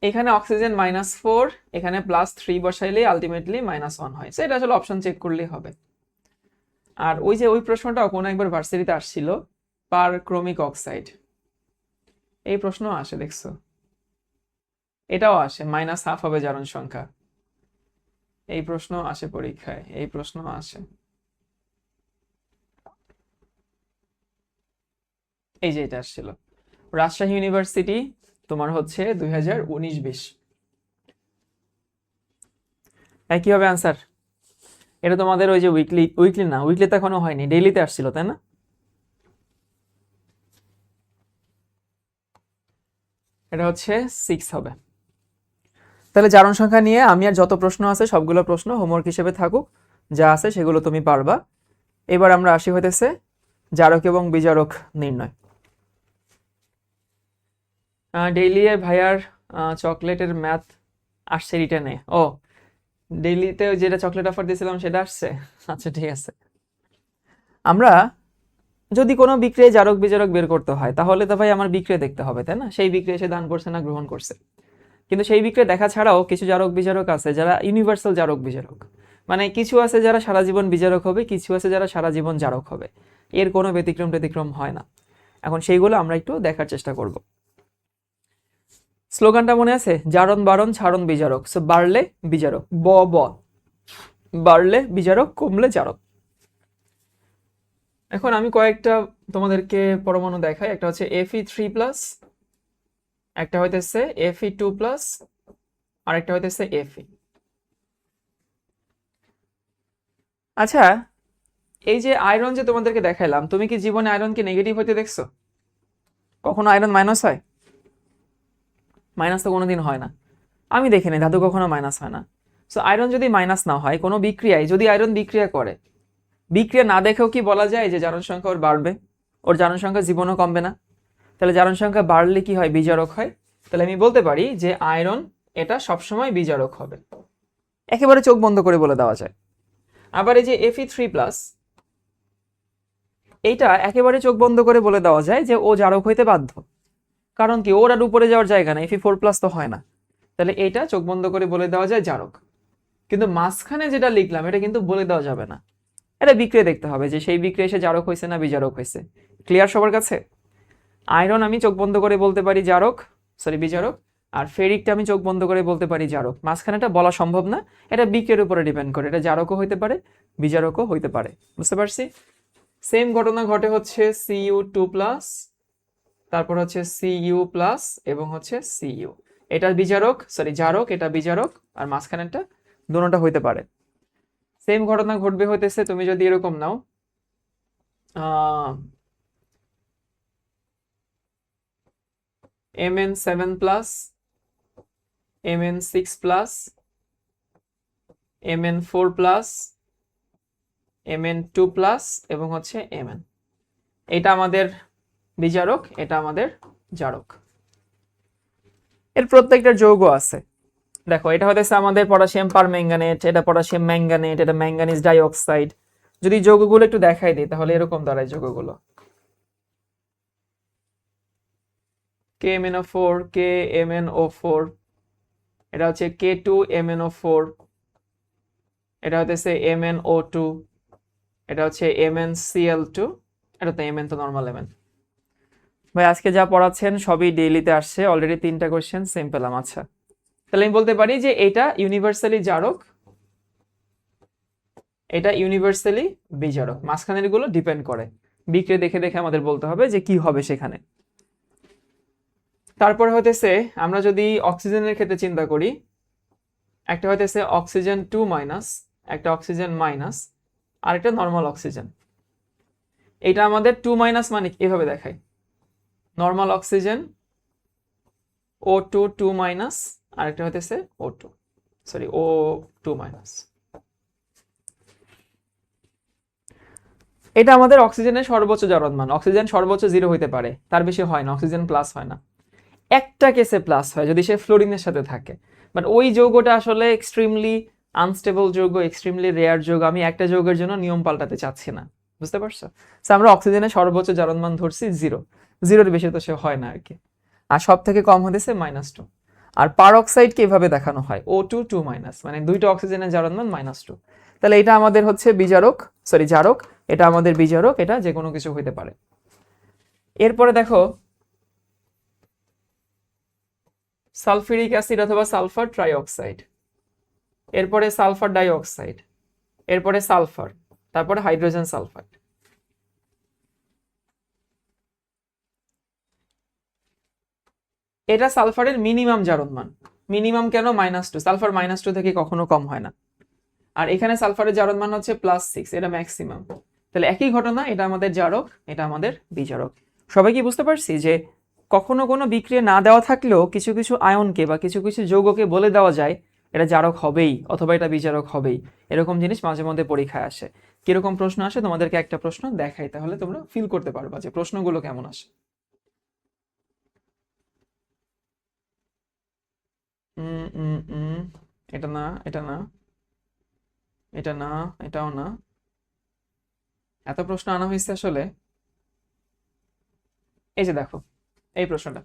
এখানে অক্সিজেন -4, এখানে +3 বসাইলে আলটিমেটলি -1 হয়। সেটা আসলে অপশন চেক করলেই হবে। আর ওই যে ওই প্রশ্নটাও কোনো একবার ভার্সিটিতে আসছিল, পার ক্রোমিক অক্সাইড, এই প্রশ্ন আসে, দেখছো? এটাও আসে, -1/2 হবে জারণ সংখ্যা। এই প্রশ্ন আসে পরীক্ষায়, এই প্রশ্ন আসে। এই যে এটা আসছিল রাজশাহী ইউনিভার্সিটি, তোমার হচ্ছে 2019-20। কি হবে আনসার? এটা তোমাদের ওই যে উইকলি না, উইকলিতে এখনো হয়নি, ডেইলিতে আসছিল, তাই না? এটা হচ্ছে 6 হবে। তাহলে জারণ সংখ্যা নিয়ে আমি আর যত প্রশ্ন আছে সবগুলো প্রশ্ন হোমওয়ার্ক হিসেবে থাকুক, যা আছে সেগুলো তুমি পারবা। এবার আমরা আসি হইতেছে জারক এবং বিজারক নির্ণয়। ডেইলি এর ভাইয়ার চকলেটের ম্যাথ আসছে রিটার্নে। ও, ডেইলিতে যেটা চকলেট অফার দিয়েছিলাম সেটা আসছে। আচ্ছা ঠিক আছে। আমরা যদি কোনো বিক্রিয়ায় জারক বিজারক বের করতে হয়, তাহলে তো ভাই আমার বিক্রিয়া দেখতে হবে, তাই না? সেই বিক্রিয়া সে দান করছে না গ্রহণ করছে। কিন্তু সেই বিক্রিয়া দেখা ছাড়াও কিছু জারক বিজারক আছে যারা ইউনিভার্সাল জারক বিজারক, মানে কিছু আছে যারা সারা জীবন বিজারক হবে, কিছু আছে যারা সারা জীবন জারক হবে, এর কোনো ব্যতিক্রম হয় না। এখন সেইগুলো আমরা একটু দেখার চেষ্টা করব। স্লোগানটা মনে আছে? জারণ বারণ ছাড়ন বিজারক। সো বাড়লে বিজারক, বাড়লে বিজারক, কমলে জারক। এখন আমি কয়েকটা তোমাদেরকে পরমাণু দেখাই। একটা হচ্ছে Fe3+, একটা হইতেছে Fe2+, আর একটা হইতেছে Fe। আচ্ছা, এই যে আয়রন যে তোমাদেরকে দেখাইলাম, তুমি কি জীবনে আয়রনকে নেগেটিভ হইতে দেখছো? কখনো আয়রন মাইনাস হয়? মাইনাস তো কোনোদিন হয় না, আমি দেখিনি ধাতু কখনো মাইনাস হয় না। সো আয়রন যদি মাইনাস না হয়, কোনো বিক্রিয়ায় যদি আয়রন বিক্রিয়া করে, বিক্রিয়া না দেখেও কি বলা যায় যে জারণ সংখ্যা ওর বাড়বে? ওর জারণ সংখ্যা জীবনও কমবে না। তাহলে জারণ সংখ্যা বাড়লে কি হয়? বিজারক হয়। তাহলে আমি বলতে পারি যে আয়রন এটা সবসময় বিজারক হবে, একেবারে চোখ বন্ধ করে বলে দেওয়া যায়। আবার এই যে Fe3+, এইটা একেবারে চোখ বন্ধ করে বলে দেওয়া যায় যে ও জারক হইতে বাধ্য, কারণ কি ওর আর উপরে যাওয়ার জায়গা না, Fe4+ তো হয় না। তাহলে এটা চোখ বন্ধ করে বলে দেওয়া যায় জারক। কিন্তু মাঝখানে যেটা লিখলাম এটা কিন্তু বলে দেওয়া যাবে না, এটা বিক্রিয়া দেখতে হবে যে সেই বিক্রিয়া এসে জারক হয়েছে না বিজারক হয়েছে। ক্লিয়ার সবার কাছে? আয়রন আমি চোখ বন্ধ করে বলতে পারি জারক, সরি বিজারক, আর ফেরিকটা আমি চোখ বন্ধ করে বলতে পারি জারক। মাঝখানেটা বলা সম্ভব না, এটা বিক্রিয়ার উপরে ডিপেন্ড করে, এটা জারকও হইতে পারে বিজারকও হইতে পারে। বুঝতে পারছি? সেম ঘটনা ঘটে হচ্ছে Cu2+, তারপর হচ্ছে Cu+ এবং হচ্ছে Cu। এটা বিজারক, সরি জারক, এটা বিজারক, আর মাঝখানেরটা দুটোটা হইতে পারে। সেম ঘটনা ঘটবে হইতেছে তুমি যদি এরকম নাও, Mn7+, Mn6+, Mn4+, Mn2+ এবং হচ্ছে Mn। এটা আমাদের বিজারক, এটা আমাদের জারক। এর প্রত্যেকটা যৌগ আছে। দেখো এটা হতেছে আমাদের পটাশিয়াম পারম্যাঙ্গানেট, এটা পটাশিয়াম ম্যাঙ্গানেট, এটা ম্যাঙ্গানিজ ডাইঅক্সাইড। যদি যৌগগুলো একটু দেখাই দিই তাহলে এরকম দাঁড়ায় যৌগগুলো। KMnO4, KMnO4, এটা হচ্ছে K2MnO4, এটা হতেছে MnO2, এটা হচ্ছে MnCl2, এটা তো Mn তো নরমাল Mn। ভাই আজকে যা পড়াচ্ছেন সবই ডেইলিতে আসছে, অলরেডি 3টা কোশ্চেন সেম পেলাম। আচ্ছা, তাহলে আমি বলতে পারি যে এটা ইউনিভার্সালি জারক, এটা ইউনিভার্সালি বিজারক। মাঝখানের গুলো ডিপেন্ড করে, বিক্রিয়া দেখে দেখে আমাদের বলতে হবে যে কি হবে সেখানে। তারপরে হতেছে আমরা যদি অক্সিজেনের ক্ষেত্রে চিন্তা করি, একটা হতেছে অক্সিজেন 2-, একটা অক্সিজেন মাইনাস, আর একটা নর্মাল অক্সিজেন। এটা আমাদের 2- মানে এভাবে দেখাই, নর্মাল অক্সিজেন O2 2-, আর একটা হতেছে O2, সরি O2-। এটা আমাদের অক্সিজেনের সর্বোচ্চ জারণ মান। অক্সিজেন সর্বোচ্চ 0 হইতে পারে, তার বেশি হয় না। অক্সিজেন প্লাস হয় না, একটা কেসে প্লাস হয় যদি সে ফ্লোরিনের সাথে থাকে, বাট ওই যৌগটা আসলে এক্সট্রিমলি আনস্টেবল যৌগ, এক্সট্রিমলি রেয়ার যৌগ। আমি একটা যৌগের জন্য নিয়ম পাল্টাতে চাচ্ছি না, বুঝতে পারছো? সো আমরা অক্সিজেনের সর্বোচ্চ জারণ মান ধরছি 0, 0-এর বেশি তো সে হয় না আর কি। আর সব থেকে কম হতেছে -2। আর পারঅক্সাইডকে এভাবে দেখানো হয় O2 2-, মানে দুইটা অক্সিজেনের জারণ মান -2। তাহলে এটা আমাদের হচ্ছে বিজারক, সরি জারক, এটা আমাদের বিজারক, এটা যে কোনো কিছু হইতে পারে। এরপরে দেখো সালফিউরিক অ্যাসিড অথবা সালফার ট্রাইঅক্সাইড, এরপরে সালফার ডাইঅক্সাইড, এরপরে সালফার, তারপরে হাইড্রোজেন সালফাইড। এটা সালফারের মিনিমাম জারণ মান। মিনিমাম কেন? -2, সালফার -2 থেকে কখনো কম হয় না। আর এখানে সালফারের জারণ মান হচ্ছে +6, এটা ম্যাক্সিমাম। তাহলে একই ঘটনা, এটা আমাদের জারক, এটা আমাদের বিজারক। সবাই কি বুঝতে পারছি যে কখনো কোনো বিক্রিয়া না দেওয়া থাকলেও কিছু কিছু আয়নকে বা কিছু কিছু যৌগকে বলে দেওয়া যায় এটা জারক হবেই অথবা এটা বিজারক হবেই। এরকম জিনিস মাঝে মধ্যে পরীক্ষায় আসে। কিরকম প্রশ্ন আসে তোমাদেরকে একটা প্রশ্ন দেখাই, তাহলে তোমরা ফিল করতে পারবা যে প্রশ্নগুলো কেমন আসে। এটা না, এটা না, এটা না, এটাও না। এত প্রশ্ন আনা হয়েছে আসলে। এই যে দেখো এই প্রশ্নটা,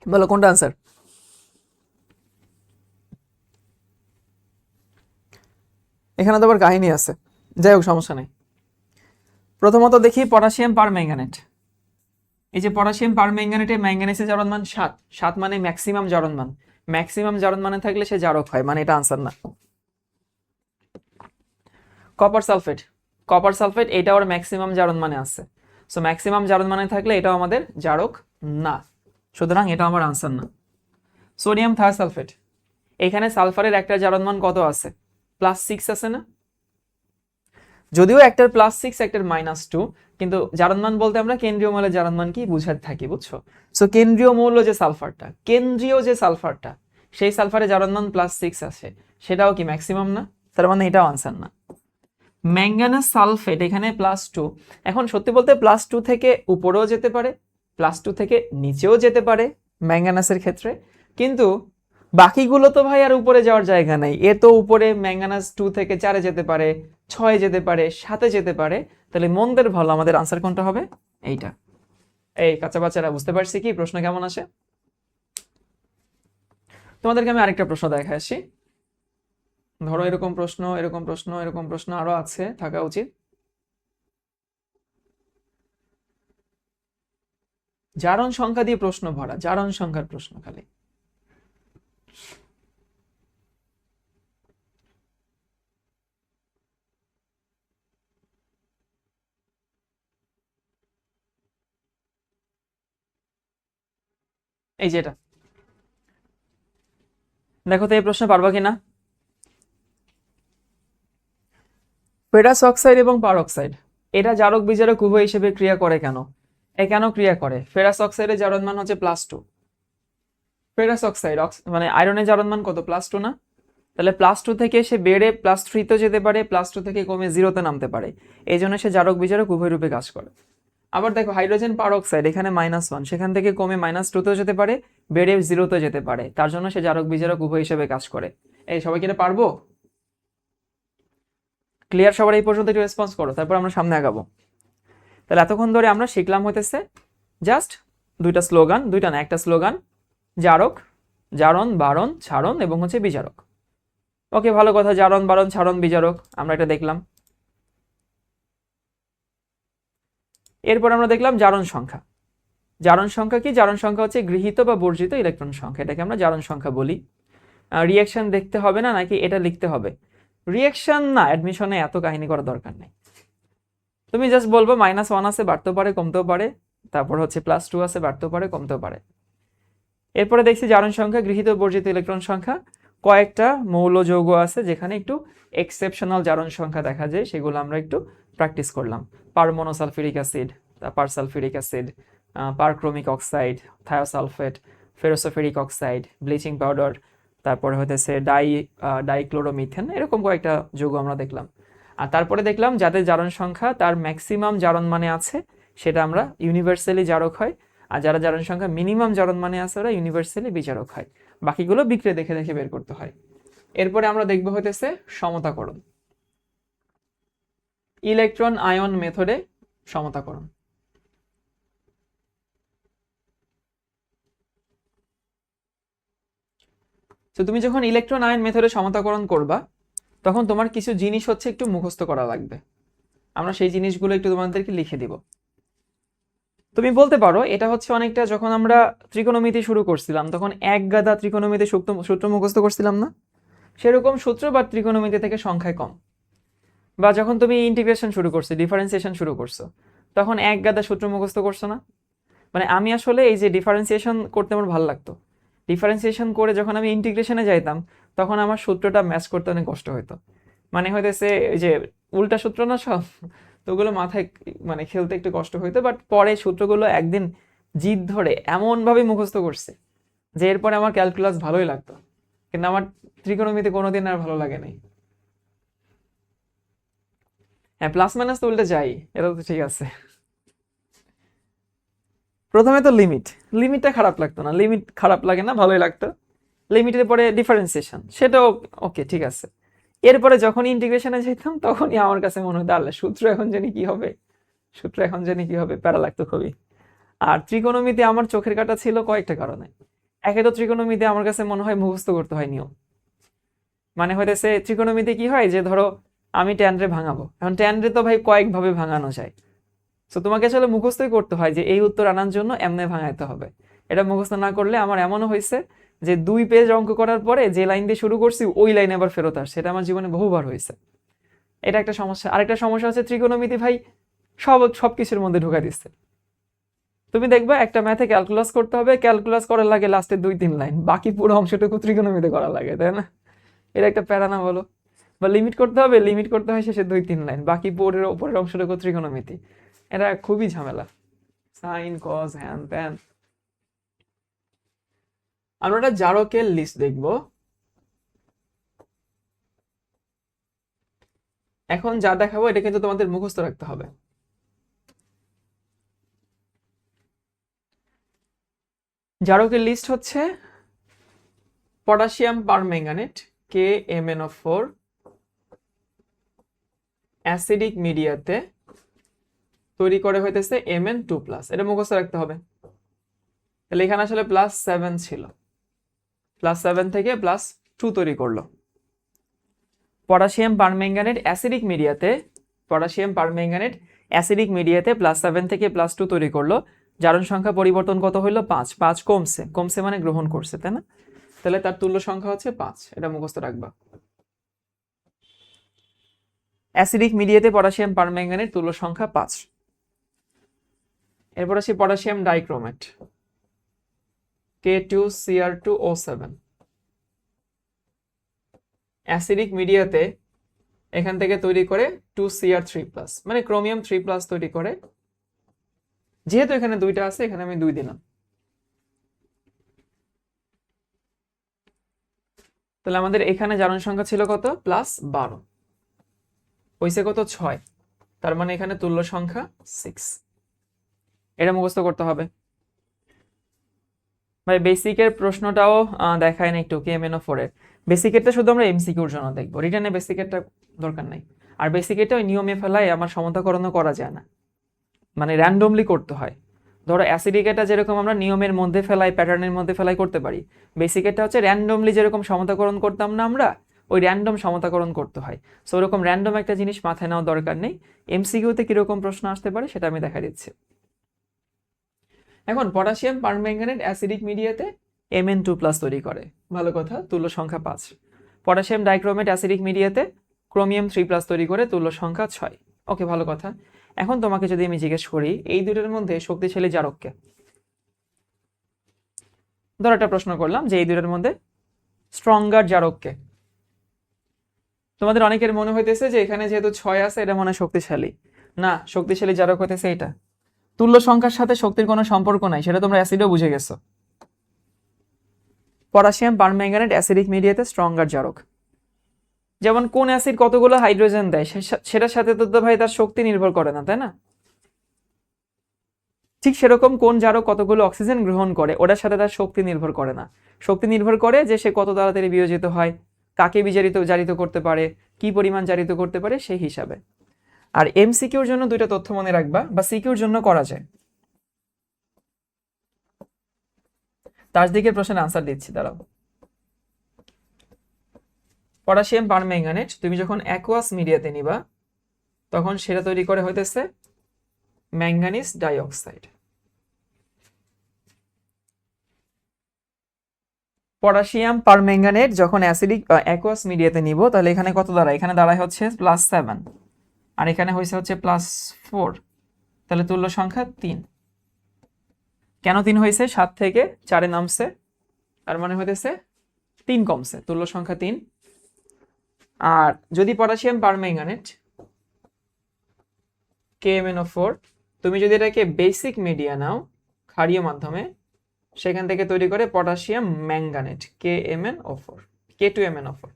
বলো কোনটা আনসার? এখানে তো আবার কাহিনী আছে, যাই হোক সমস্যা নেই। প্রথমত দেখি পটাশিয়াম পারম্যাঙ্গানেট। এই যে পটাশিয়াম পারম্যাঙ্গানেটে ম্যাঙ্গানিজের জারণ মান 7, 7 মানে ম্যাক্সিমাম জারণ মান। ম্যাক্সিমাম জারণ মানে থাকলে সে জারক হয়, মানে এটা আনসার না। কপার সালফেট, কপার সালফেট এটা ওর ম্যাক্সিমাম জারণ মানে আছে। সো ম্যাক্সিমাম জারণ মানে থাকলে এটাও আমাদের জারক না, সুতরাং এটা আমার আনসার না। সোডিয়াম থায়োসালফেট, এখানে সালফারের একটা জারণ মান কত আছে? +6 আছে না? যদিও একটার +6 একটার -2, কিন্তু জারণ মান বলতে আমরা কেন্দ্রীয় মৌলের জারণ মান কি বুঝাতে থাকি, বুঝছো? সো কেন্দ্রীয় মৌল যে সালফারটা, কেন্দ্রীয় যে সালফারটা, সেই সালফারে জারণ মান +6 আছে, সেটাও কি ম্যাক্সিমাম না? তার মানে এটাও আনসার না। ম্যাঙ্গানাস সালফেট এখানে +2। এখন সত্যি বলতে +2 থেকে উপরেও যেতে পারে, +2 থেকে নিচেও যেতে পারে ম্যাঙ্গানাসের ক্ষেত্রে, কিন্তু বাকিগুলো তো ভাই আর উপরে যাওয়ার জায়গা নাই। এ তো উপরে ম্যাঙ্গানাস 2 থেকে 4-এ যেতে পারে, 6-এ যেতে পারে, 7-এ যেতে পারে। তাহলে মন্দের ভালো আমাদের আনসার কোনটা হবে? এইটা। এই কাঁচা বাচ্চারা বুঝতে পারছি কি প্রশ্ন কেমন আসে? তোমাদেরকে আমি আরেকটা প্রশ্ন দেখাই আসি। ধরো এরকম প্রশ্ন, এরকম প্রশ্ন, এরকম প্রশ্ন আরো আছে, থাকা উচিত। জারণ সংখ্যা দিয়ে প্রশ্ন ভরা, জারণ সংখ্যার প্রশ্ন খালি। এই যে এটা দেখো তো, এই প্রশ্ন পারবা কিনা? ফেরাস অক্সাইড এবং পারঅক্সাইড এটা জারক বিজারক উভয় হিসেবে ক্রিয়া করে কেন? কেন ক্রিয়া করে? ফেরাস অক্সাইডের জারণ মান হচ্ছে +2। ফেরাস অক্সাইড মানে আয়রনের জারণ মান কত? +2 না? তাহলে +2 থেকে সে বেড়ে +3 তে যেতে পারে, +2 থেকে কমে 0-তে নামতে পারে। এই জন্য সে জারক বিজারক উভয় রূপে কাজ করে। আবার দেখো হাইড্রোজেন পারঅক্সাইড এখানে -1, সেখান থেকে কমে -2-তেও যেতে পারে, বেড়ে 0-তে যেতে পারে, তার জন্য সে জারক বিজারক উভয় হিসেবে কাজ করে। এই সবাই কি এটা পারবো? ক্লিয়ার সবার? এই পর্যন্ত একটু রেসপন্স করো, তারপর আমরা সামনে আগাবো। তাহলে এতক্ষণ ধরে আমরা শিখলাম হইতেছে জাস্ট দুইটা স্লোগান, দুইটা না একটা স্লোগান, জারক, জারণ, বারণ, ছাড়ন এবং হচ্ছে বিজারক। ওকে, ভালো কথা, জারণ, বারণ, ছাড়ন, বিজারক আমরা এটা দেখলাম। এরপর আমরা দেখলাম জারণ সংখ্যা। জারণ সংখ্যা কি? জারণ সংখ্যা হচ্ছে গৃহীত বা বর্জিত ইলেকট্রন সংখ্যা, এটাকে আমরা জারণ সংখ্যা বলি। রিয়াকশন দেখতে হবে না নাকি এটা লিখতে হবে? রিয়াকশন না, অ্যাডমিশনে এত কাহিনী করার দরকার নেই। তুমি জাস্ট বলবো -1 আছে, বাড়তেও পারে কমতেও পারে, তারপর হচ্ছে +2 আছে, বাড়তেও পারে কমতেও পারে। এরপরে দেখছি জারণ সংখ্যা গৃহীত বর্জিত ইলেকট্রন সংখ্যা। কয়েকটা মৌল যৌগ আছে যেখানে একটু এক্সেপশনাল জারণ সংখ্যা দেখা যায়, সেগুলো আমরা একটু প্র্যাকটিস করলাম। Permonosulphuric acid, persulphuric acid, perchromic oxide, thiosulphate, ferrosoferric oxide, bleaching powder, তারপরে হতেছে ডাইক্লোরোমিথেন, এরকম কয়েকটা যৌগ আমরা দেখলাম। আর তারপরে দেখলাম যাদের জারণ সংখ্যা তার ম্যাক্সিমাম জারণ মানে আছে সেটা আমরা ইউনিভার্সালি জারক হয়, আর যারা জারণ সংখ্যা মিনিমাম জারণ মানে আছে ওরা ইউনিভার্সালি বিজারক হয়। বাকিগুলো বিক্রিয়া দেখে দেখে বের করতে হয়। এরপরে আমরা দেখব হইতেছে সমতাকরণ, ইলেকট্রন আয়ন মেথডে সমতাকরণ। তো তুমি যখন ইলেকট্রন আয়ন মেথডে সমতাকরণ করবা তখন তোমার কিছু জিনিস হচ্ছে একটু মুখস্থ করা লাগবে। আমরা সেই জিনিসগুলো একটু তোমাদেরকে লিখে দিব। তুমি বলতে পারো এটা হচ্ছে অনেকটা যখন আমরা ত্রিকোণমিতি শুরু করছিলাম তখন এক গাদা ত্রিকোণমিতি সূত্র মুখস্থ করছিলাম না, সেরকম সূত্র বা ত্রিকোণমিতি থেকে সংখ্যায় কম। বা যখন তুমি ইন্টিগ্রেশন শুরু করছো, ডিফারেন্সিয়েশন শুরু করছো, তখন এক গাদা সূত্র মুখস্থ করছো না? মানে আমি আসলে এই যে ডিফারেন্সিয়েশন করতে আমার ভালো লাগতো, ডিফারেন্সিয়েশন করে যখন আমি ইন্টিগ্রেশনে যাইতাম তখন আমার সূত্রটা ম্যাচ করতে অনেক কষ্ট হতো। মানে হইতেছে এই যে উল্টা সূত্র না সব, তো ওগুলো মাথায় মানে খেলতে একটু কষ্ট হইতো, বাট পরে সূত্রগুলো একদিন জিদ ধরে এমনভাবে মুখস্থ করছে যে এরপরে আমার ক্যালকুলাস ভালোই লাগতো, কিন্তু আমার ত্রিকোণমিতি কোনোদিন আর ভালো লাগে নাই। হ্যাঁ, প্লাস মাইনাস তো উল্টে যাই, এটা তো ঠিক আছে। প্রথমে তো লিমিটটা খারাপ লাগতো না, লিমিট খারাপ লাগে না, ভালোই লাগতো। লিমিটের পরে ডিফারেন্সিয়েশন, সেটাও ওকে ঠিক আছে। এরপরে যখন ইন্টিগ্রেশনে যেতাম তখনই আমার কাছে মনে হতো আল্লাহ সূত্র এখন জানি কি হবে, সূত্র এখন জানি কি হবে, প্যারা লাগতো খুবই। আর ত্রিকোণমিতি আমার চোখের কাটা ছিল কয়েকটা কারণে। একে তো ত্রিকোণমিতি আমার কাছে মনে হয় মুখস্থ করতে হয় নিয়ম। মানে হইতেছে ত্রিকোণমিতি কি হয় যে ধরো আমি ট্যান রে ভাঙাবো, এখন ট্যান রে তো ভাই কয়েকভাবে ভাঙানো যায়। তো তোমাকে আসলে মুখস্থই করতে হয় যে এই উত্তর আনার জন্য এমনে ভাঙাইতে হবে। এটা মুখস্থ না করলে আমার এমনও হয়েছে যে 2 পেজ অঙ্ক করার পরে যে লাইন দিয়ে শুরু করছি ওই লাইনে আবার ফেরত আসছে, এটা আমার জীবনে বহুবার হয়েছে। এটা একটা সমস্যা। আরেকটা সমস্যা হচ্ছে ত্রিকোণমিতি ভাই সবকিছুর মধ্যে ঢুকাই দিচ্ছে। তুমি দেখবা একটা ম্যাথে ক্যালকুলাস করতে হবে, ক্যালকুলাস করার লাগে লাস্টে 2-3 লাইন, বাকি পুরো অংশটুকু ত্রিকোণমিতি করা লাগে, তাই না? এটা একটা প্যারা না বলো? বা লিমিট করতে হবে, লিমিট করতে হয় শেষে 2-3 লাইন, বাকি উপরের অংশটুকু ত্রিকোণমিতি। এটা খুবই ঝামেলা, সাইন কজ হ্যান ত্যান। আমরা একটা জারকের লিস্ট দেখব। এখন যা দেখাবো এটা কিন্তু তোমাদের মুখস্থ রাখতে হবে। জারকের লিস্ট হচ্ছে পটাশিয়াম পারম্যাঙ্গানেট KMnO4 অ্যাসিডিক মিডিয়াতে তৈরি করে হইতেছে Mn2+, এটা মুখস্থ রাখতে হবে। তাহলে এখানে আসলে +7 ছিল, +7 থেকে +2 তৈরি করলো। পটাশিয়াম পারম্যাঙ্গানেট অ্যাসিডিক মিডিয়াতে +7 থেকে +2 তৈরি করলো। জারণ সংখ্যা পরিবর্তন কত হইলো? 5 5 কমছে মানে গ্রহণ করছে, তাই না? তাহলে তার তুল্য সংখ্যা হচ্ছে 5, এটা মুখস্থ রাখবা। অ্যাসিডিক মিডিয়াতে পটাশিয়াম পারম্যাঙ্গানেট তুল্য সংখ্যা 5। এরপর আসি পটাশিয়াম ডাইক্রোমেট K2Cr2O7 অ্যাসিডিক মিডিয়াতে এখান থেকে তৈরি করে 2Cr3+, মানে ক্রোমিয়াম 3+ তৈরি করে। যেহেতু এখানে দুইটা আছে, এখানে আমি 2 দিলাম। তাহলে আমাদের এখানে জারণ সংখ্যা ছিল কত? +12, হইছে কত? 6, তার মানে এখানে তুল্য সংখ্যা 6। এটা মুখস্থ করতে হবে ভাই। বেসিকের প্রশ্নটাও দেখায় না একটু KMnO4 এর। বেসিকেরটা শুধু আমরা এমসিকিউর জন্য দেখবো, রিটেনে বেসিকেরটা দরকার নাই। আর বেসিকেরটা ওই নিয়মে ফেলায় আমার সমতাকরণও করা যায় না, মানে র্যান্ডমলি করতে হয়। ধরো অ্যাসিডিকেটা যেরকম আমরা নিয়মের মধ্যে ফেলাই, প্যাটার্নের মধ্যে ফেলাই করতে পারি, বেসিকেরটা হচ্ছে র্যান্ডমলি যেরকম সমতাকরণ করতাম না আমরা, ওই র্যান্ডম সমতাকরণ করতে হয়। সো ওরকম র্যান্ডম একটা জিনিস মাথায় নেওয়ার দরকার নেই। এমসিকিউতে কিরকম প্রশ্ন আসতে পারে সেটা আমি দেখা দিচ্ছি। এখন পটাশিয়াম পারম্যাঙ্গানেট অ্যাসিডিক মিডিয়াতে Mn2+ তৈরি করে, ভালো কথা, তুল্য সংখ্যা 5। পটাশিয়াম ডাইক্রোমেট অ্যাসিডিক মিডিয়াতে ক্রোমিয়াম 3+ তৈরি করে, তুল্য সংখ্যা 6। ওকে, ভালো কথা। এখন তোমাকে যদি আমি জিজ্ঞেস করি এই দুটোর মধ্যে শক্তিশালী জারককে, ধর একটা প্রশ্ন করলাম যে এই দুটোর মধ্যে স্ট্রঙ্গার জারককে, তোমাদের অনেকের মনে হইতেছে যে এখানে যেহেতু 6 আছে এটা মনে হয় শক্তিশালী। না, শক্তিশালী জারক হইতেছে এটা। তুল্য সংখ্যার সাথে শক্তির কোনো সম্পর্ক নাই, সেটা তোমরা অ্যাসিডেও বুঝে গেছো। পটাশিয়াম পারম্যাঙ্গানেট অ্যাসিডিক মিডিয়াতে স্ট্রঙ্গার জারক। যেমন কোন অ্যাসিড কতগুলো হাইড্রোজেন দেয় সেটার সাথে তো ভাই তার শক্তি নির্ভর করে না, তাই না? ঠিক সেরকম কোন জারক কতগুলো অক্সিজেন গ্রহণ করে ওটার সাথে তার শক্তি নির্ভর করে না। শক্তি নির্ভর করে যে সে কত তাড়াতাড়ি বিয়োজিত হয়, কাকে জারিত করতে পারে, কি পরিমাণ জারিত করতে পারে সেই হিসাবে। আর এমসিকিউর জন্য দুইটা তথ্য মনে রাখবা, বা সিকিউর জন্য করা যায়। তার দিকে প্রশ্নের আনসার দিচ্ছি, দাঁড়াও। পটাশিয়াম পারম্যাঙ্গানেট তুমি যখন অ্যাকুয়াস মিডিয়াতে নিবা তখন সেটা তৈরি করে হইতেছে ম্যাঙ্গানিজ ডাইঅক্সাইড। পটাশিয়াম পারম্যাঙ্গানেট যখন অ্যাসিডিক অ্যাকুয়াস মিডিয়াতে নিব তাহলে এখানে কত দাঁড়ায়? এখানে দাঁড়ায় হচ্ছে +7, আর এখানে হয়েছে হচ্ছে +4, তাহলে তুল্য সংখ্যা 3। কেন 3 হয়েছে? 7 থেকে 4-এ নামছে, তার মানে হইতেছে 3 কমছে, তুল্য সংখ্যা 3। আর যদি পটাশিয়াম পারম্যাঙ্গানেট KMnO4 তুমি যদি এটাকে বেসিক মিডিয়া নাও ক্ষারীয় মাধ্যমে, সেখান থেকে তৈরি করে পটাশিয়াম ম্যাঙ্গানেট K2MnO4।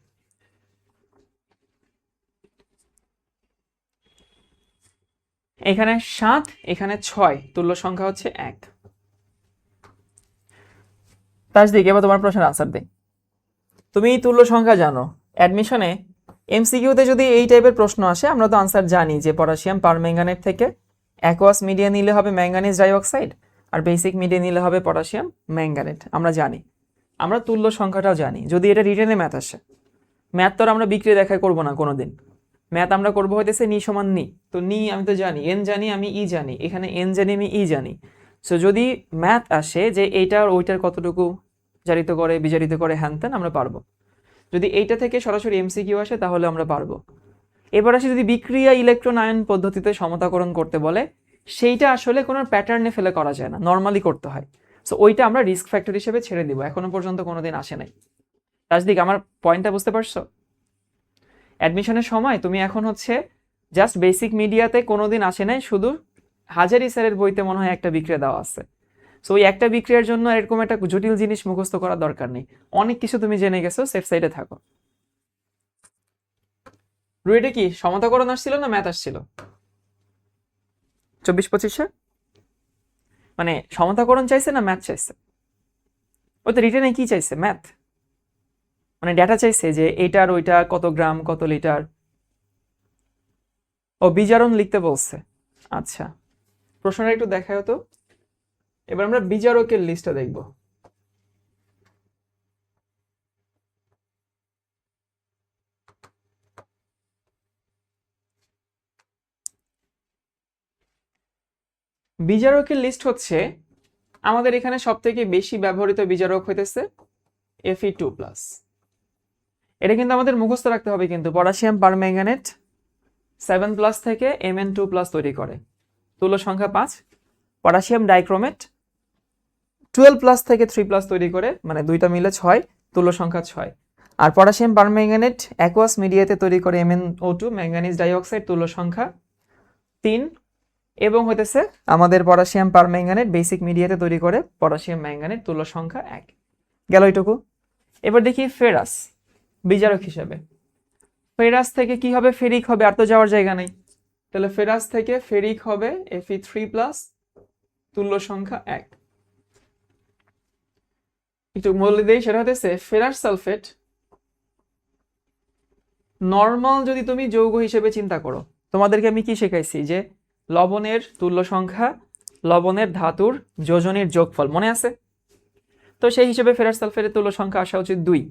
এখানে 7, এখানে 6, তুল্য সংখ্যা হচ্ছে 1। তাজদিক, এবার তোমার প্রশ্নের আনসার দেই। তুমি তুল্য সংখ্যা জানো, অ্যাডমিশনে এমসিকিউতে যদি এই টাইপের প্রশ্ন আসে আমরা তো আনসার জানি যে পটাশিয়াম পারম্যাঙ্গানেট থেকে অ্যাকুয়াস মিডিয়া নিলে হবে ম্যাঙ্গানিজ ডাইঅক্সাইড, আর বেসিক মিডিয়া নিলে হবে পটাশিয়াম ম্যাঙ্গানেট। আমরা জানি, আমরা তুল্য সংখ্যাটাও জানি। যদি এটা রিটেনে ম্যাথ আসে, ম্যাথ তো আমরা বিক্রিয়া দেখায় করবো না কোনোদিন, ম্যাথ আমরা করবো হইতেছে নি সমান নি। তো নি আমি তো জানি, এন জানি, আমি ই জানি, এখানে এন জানি, আমি ই জানি। সো যদি ম্যাথ আসে যে এইটার ওইটার কতটুকু জারিত করে বিজারিত করে হ্যান ত্যান, আমরা পারবো। যদি এইটা থেকে সরাসরি এমসিকিউ আসে তাহলে আমরা পারবো। এবার আসে যদি বিক্রিয়া ইলেকট্রন আয়ন পদ্ধতিতে সমতাকরণ করতে বলে, সেইটা আসলে কোনো প্যাটার্নে ফেলে করা যায় না, নর্মালি করতে হয়। সো ওইটা আমরা রিস্ক ফ্যাক্টর হিসেবে ছেড়ে দিব, এখনো পর্যন্ত কোনোদিন আসে নাই। রাজদিক, আমার পয়েন্টটা বুঝতে পারছো? অ্যাডমিশনের সময় তুমি এখন হচ্ছে জাস্ট বেসিক মিডিয়াতে কোনোদিন আসে নাই, শুধু হাজারি স্যারের বইতে মনে হয় একটা বিক্রিয়া দেওয়া আছে। সো ওই একটা বিক্রিয়ার জন্য এরকম একটা জটিল জিনিস মুখস্থ করার দরকার নেই, অনেক কিছু তুমি জেনে গেছো, সেফ সাইডে থাকো। রুয়েটে কি সমতাকরণ আসছিল না ম্যাথ আসছিল 24-25-এ? মানে সমতাকরণ চাইছে না ম্যাথ চাইছে? ও তো রিটেনে কি চাইছে? ম্যাথ, মানে ডেটা চাইছে যে এইটার ওইটা কত গ্রাম কত লিটার। ও বিজারণ লিখতে বলছে। আচ্ছা, প্রশ্নটা একটু দেখাও তো। এবার আমরা বিজারকের লিস্টটা দেখব। বিজারকের লিস্ট হচ্ছে, আমাদের এখানে সব থেকে বেশি ব্যবহৃত বিজারক হইতেছে Fe2+। এটা কিন্তু আমাদের মুখস্থ রাখতে হবে, কিন্তু পটাশিয়াম পারম্যাঙ্গানেট 7+ থেকে Mn2+ তৈরি করে, তুল্য সংখ্যা 5। পটাশিয়াম ডাইক্রোমেট 12+ থেকে 3+ তৈরি করে, মানে দুইটা মিলে 6, তুল্য সংখ্যা 6। আর পটাশিয়াম পারম্যাঙ্গানেট অ্যাকুয়াস মিডিয়াতে তৈরি করে MnO2 ম্যাঙ্গানিজ ডাইঅক্সাইড, তুল্য সংখ্যা 3। এবং হইতেছে আমাদের পটাশিয়াম পারম্যাঙ্গানেট বেসিক মিডিয়াতে তৈরি করে পটাশিয়াম ম্যাঙ্গানেট, তুল্য সংখ্যা 1। গেল এইটুকু। এবার দেখি ফেরাস বিজারক হিসেবে। ফেরাস থেকে কি হবে? ফেরিক হবে, আর তো যাওয়ার জায়গা নেই। তাহলে ফেরাস থেকে ফেরিক হবে Fe3+, তুল্য সংখ্যা 1। একটু বলে দেই, সেটা হতেছে ফেরাস সালফেট নর্মাল যদি তুমি যৌগ হিসেবে চিন্তা করো, তোমাদেরকে আমি কি শেখাইছি যে লবণের তুল্য সংখ্যা লবণের ধাতুর যোজনের যোগফল, মনে আছে? তো সেই হিসেবে ফেরাস সালফেটের তুল্য সংখ্যা আসা উচিত 2।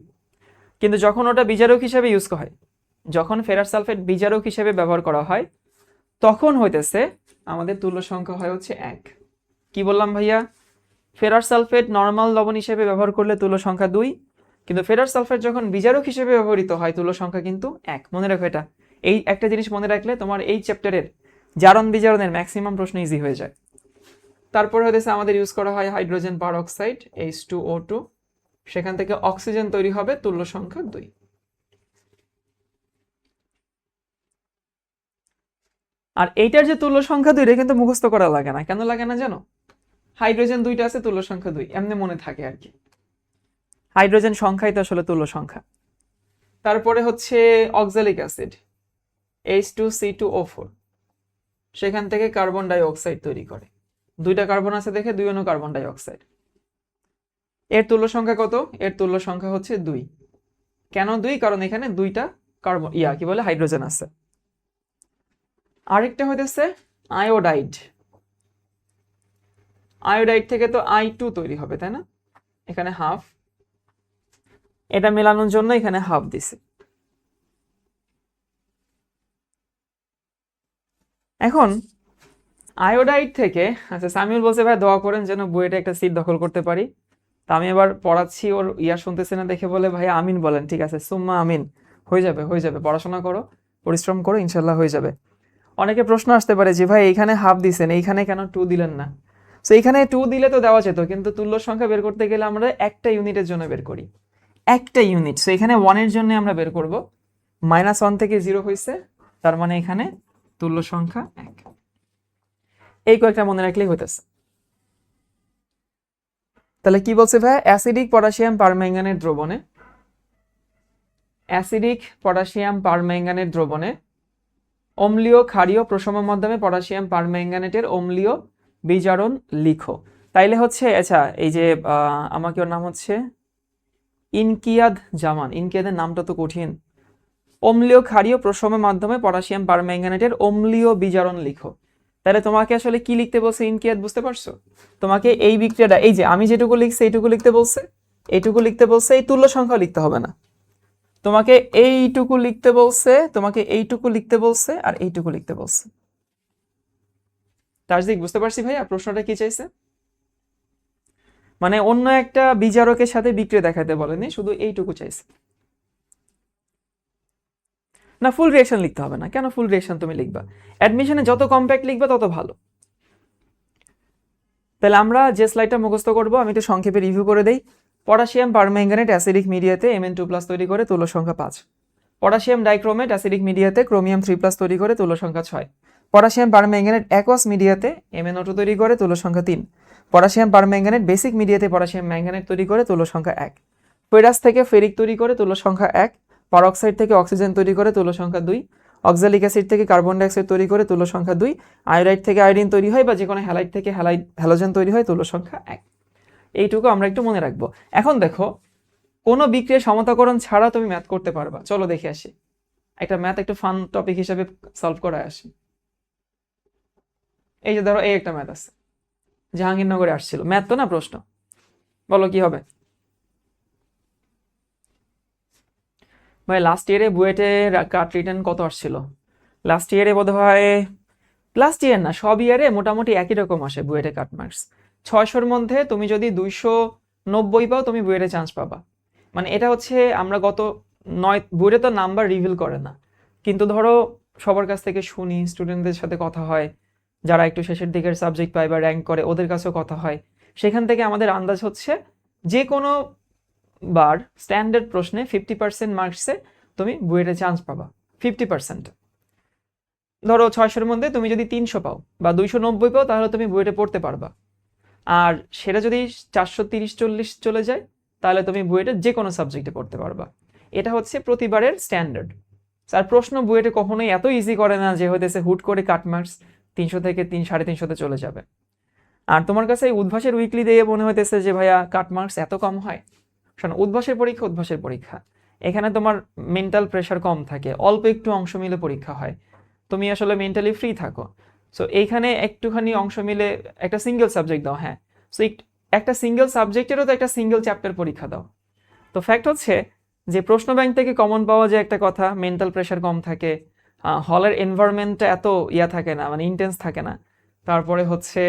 কিন্তু যখন ওটা বিজারক হিসেবে ইউজ করা হয়, যখন ফেরাস সালফেট বিজারক হিসেবে ব্যবহার করা হয়, তখন হইতেছে আমাদের তুল্য সংখ্যা হয় হচ্ছে 1। কি বললাম ভাইয়া? ফেরাস সালফেট নর্মাল লবণ হিসেবে ব্যবহার করলে তুল্য সংখ্যা 2, কিন্তু ফেরাস সালফেট যখন বিজারক হিসেবে ব্যবহৃত হয় তুল্য সংখ্যা কিন্তু 1। মনে রাখো এটা। এই একটা জিনিস মনে রাখলে তোমার এই চ্যাপ্টারের জারণ বিজারণের ম্যাক্সিমাম প্রশ্ন ইজি হয়ে যায়। তারপরে হইতেছে আমাদের ইউজ করা হয় হাইড্রোজেন পারঅক্সাইড H2O2, সেখান থেকে অক্সিজেন তৈরি হবে, তুল্য সংখ্যা 2। আর এইটার যে তুল্য সংখ্যা 2 এটা কিন্তু মুখস্থ করা লাগে না। কেন লাগে না জানো? হাইড্রোজেন 2টা আছে, তুল্য সংখ্যা 2, এমনি মনে থাকে আর কি। হাইড্রোজেন সংখ্যাই তো আসলে তুল্য সংখ্যা। তারপরে হচ্ছে অক্সালিক অ্যাসিড H2C2O4, সেখান থেকে কার্বন ডাই অক্সাইড তৈরি করে। 2টা কার্বন আছে দেখে 2 অণু কার্বন ডাই অক্সাইড। এর তুল্য সংখ্যা কত? এর তুল্য সংখ্যা হচ্ছে 2। কেন 2? কারণ এখানে 2টা কার্বন কি বলে হাইড্রোজেন আছে। আরেকটা হইতেছে আয়োডাইড। আয়োডাইড থেকে তো I2 তৈরি হবে, তাই না? এখানে হাফ, এটা মেলানোর জন্য এখানে হাফ দিছে। এখন আয়োডাইড থেকে, আচ্ছা সামিউল বলছে ভাই দোয়া করেন যেন বইটা একটা সিট দখল করতে পারি। তা আমি এবার পড়াচ্ছি, ওর শুনতেছে না দেখে বলে ভাই আমিন বলেন। ঠিক আছে, সুম্মা আমিন। হয়ে যাবে হয়ে যাবে, পড়াশোনা করো, পরিশ্রম করো, ইনশাল্লাহ হয়ে যাবে। অনেকে প্রশ্ন আসতে পারে যে ভাই এইখানে হাফ দিছেন, এইখানে কেন 2 দিলেন না? সো এইখানে 2 দিলে তো দেওয়া যেত, কিন্তু তুল্য সংখ্যা বের করতে গেলে আমরা একটা ইউনিটের জন্য বের করি, একটা ইউনিট। সো এখানে 1 এর জন্য আমরা বের করব। -1 থেকে 0 হয়েছে, তার মানে এখানে তুল্য সংখ্যা 1। এই কয়েকটা মনে রাখলেই হইতেছে। তাহলে কি বলছে ভাই? অ্যাসিডিক পটাশিয়াম পারম্যাঙ্গানেট দ্রবণে, অ্যাসিডিক পটাশিয়াম পারম্যাঙ্গানেট দ্রবণে অম্লীয় ক্ষারীয় প্রশম মাধ্যমে পটাশিয়াম পারম্যাঙ্গানেটের অম্লীয় বিজারণ লিখো। তাইলে হচ্ছে, আচ্ছা এই যে আমাকে ওর নাম হচ্ছে ইনকিয়াদ জামান, ইনকিয়াদের নামটা তো কঠিন। অম্লীয় ক্ষারীয় প্রশমের মাধ্যমে পটাশিয়াম পারম্যাঙ্গানেটের অম্লীয় বিজারণ লিখো। তাহলে তোমাকে আসলে কি লিখতে বলছে ইনকিয়াদ, বুঝতে পারছো? তোমাকে এই বিক্রিয়াটা, এই যে আমি যেটুকু লিখছি এইটুকু লিখতে বলছে, এইটুকু লিখতে বলছে, এই তুল্য সংখ্যা লিখতে হবে না। তোমাকে এইটুকু লিখতে বলছে, তোমাকে এইটুকু লিখতে বলছে, আর এইটুকু লিখতে বলছে। তাজদিক বুঝতে পারছি ভাইয়া প্রশ্নটা কি চাইছে? মানে অন্য একটা বিজারকের সাথে বিক্রিয়া দেখাতে বলেনি, শুধু এইটুকু চাইছে। না ফুল রিঅ্যাকশন লিখতে হবে না। কেন ফুল রিঅ্যাকশন তুমি লিখবা? অ্যাডমিশনে যত কম্প্যাক্ট লিখবা তত ভালো। তাহলে আমরা যে স্লাইডটা মুখস্থ করব আমি একটু সংক্ষেপে রিভিউ করে দেই। পটাশিয়াম পারম্যাঙ্গানেট অ্যাসিডিক মিডিয়াতে Mn2+ তৈরি করে, তুল্য সংখ্যা 5। পটাশিয়াম ডাইক্রোমেট অ্যাসিডিক মিডিয়াতে ক্রোমিয়াম 3+ তৈরি করে, তুল্য সংখ্যা 6। পটাশিয়াম পারম্যাঙ্গানেট অ্যাকোয়াস মিডিয়াতে MnO2 তৈরি করে, তুল্য সংখ্যা 3। পটাশিয়াম পারম্যাঙ্গানেট বেসিক মিডিয়াতে পটাশিয়াম ম্যাঙ্গানেট তৈরি করে তুল্য সংখ্যা 1। ফেরাস থেকে ফেরিক তৈরি করে তুল্য সংখ্যা 1। পারক্সাইড থেকে অক্সিজেন তৈরি করে তুল্য সংখ্যা 2। অক্সালিক অ্যাসিড থেকে কার্বন ডাইঅক্সাইড তৈরি করে তুল্য সংখ্যা 2। আয়োডাইড থেকে আয়োডিন তৈরি হয় বা যে কোনো হ্যালাইড থেকে হ্যালোজেন তৈরি হয় তুল্য সংখ্যা 1। এইটুকু আমরা একটু মনে রাখবো। এখন দেখো কোনো বিক্রিয়া সমতাকরণ ছাড়া তুমি ম্যাথ করতে পারবা। চলো দেখে আসি, একটা ম্যাথ একটু ফান টপিক হিসেবে সলভ করে আসি। এই যে ধরো এই একটা ম্যাথ আছে, জাহাঙ্গীরনগরে আসছিল, ম্যাথ তো না প্রশ্ন, বলো কি হবে? ভাই লাস্ট ইয়ারে বুয়েটে কাট রিটার্ন কত আসছিল? লাস্ট ইয়ারে বোধ হয়, লাস্ট ইয়ার না সব ইয়ারে মোটামুটি একই রকম আসে বুয়েটে কাট মার্কস। 600-র মধ্যে তুমি যদি 290 পাও তুমি বুয়েটে চান্স পাবা। মানে এটা হচ্ছে আমরা গত 9 বুয়েটে তো নাম্বার রিভিল করে না, কিন্তু ধরো সবার কাছ থেকে শুনি, স্টুডেন্টদের সাথে কথা হয়, যারা একটু শেষের দিকের সাবজেক্ট পায় বা র্যাঙ্ক করে ওদের কাছেও কথা হয়, সেখান থেকে আমাদের আন্দাজ হচ্ছে যে কোনো বার স্ট্যান্ডার্ড প্রশ্নে 50% মার্কসে তুমি বুয়েটে চান্স পাবা। 50%। ধরো 600-র মধ্যে তুমি যদি 300 পাও বা 290 পাও তাহলে তুমি বুয়েটে পড়তে পারবা। আর সেটা যদি 430-40 চলে যায় তাহলে তুমি বুয়েটে যে কোনো সাবজেক্টে পড়তে পারবা। এটা হচ্ছে প্রতিবারের স্ট্যান্ডার্ড। আর প্রশ্ন বুয়েটে কখনোই এত ইজি করে না যে হইতেছে হুট করে কাট মার্কস 300 থেকে 300-350-তে চলে যাবে। আর তোমার কাছে এই উদ্ভাসের উইকলি দিয়ে মনে হইতেছে যে ভাইয়া কাট মার্কস এত কম হয়। শোনো, উদ্ভাসের পরীক্ষা এখানে তোমার মেন্টাল প্রেশার কম থাকে, অল্প একটু অংশ মিলে পরীক্ষা হয়, তুমি আসলে মেন্টালি ফ্রি থাকো। সো এইখানে একটুখানি অংশ মিলে একটা সিঙ্গেল সাবজেক্ট দাও। হ্যাঁ, সো একটা সিঙ্গেল সাবজেক্টেরও তো একটা সিঙ্গেল চ্যাপ্টার পরীক্ষা দাও। তো ফ্যাক্ট হচ্ছে যে প্রশ্ন ব্যাংক থেকে কমন পাওয়া যায় একটা কথা, মেন্টাল প্রেশার কম থাকে, হলের এনভায়রনমেন্টটা এত থাকে না, মানে ইন্টেন্স থাকে না। তারপরে হচ্ছে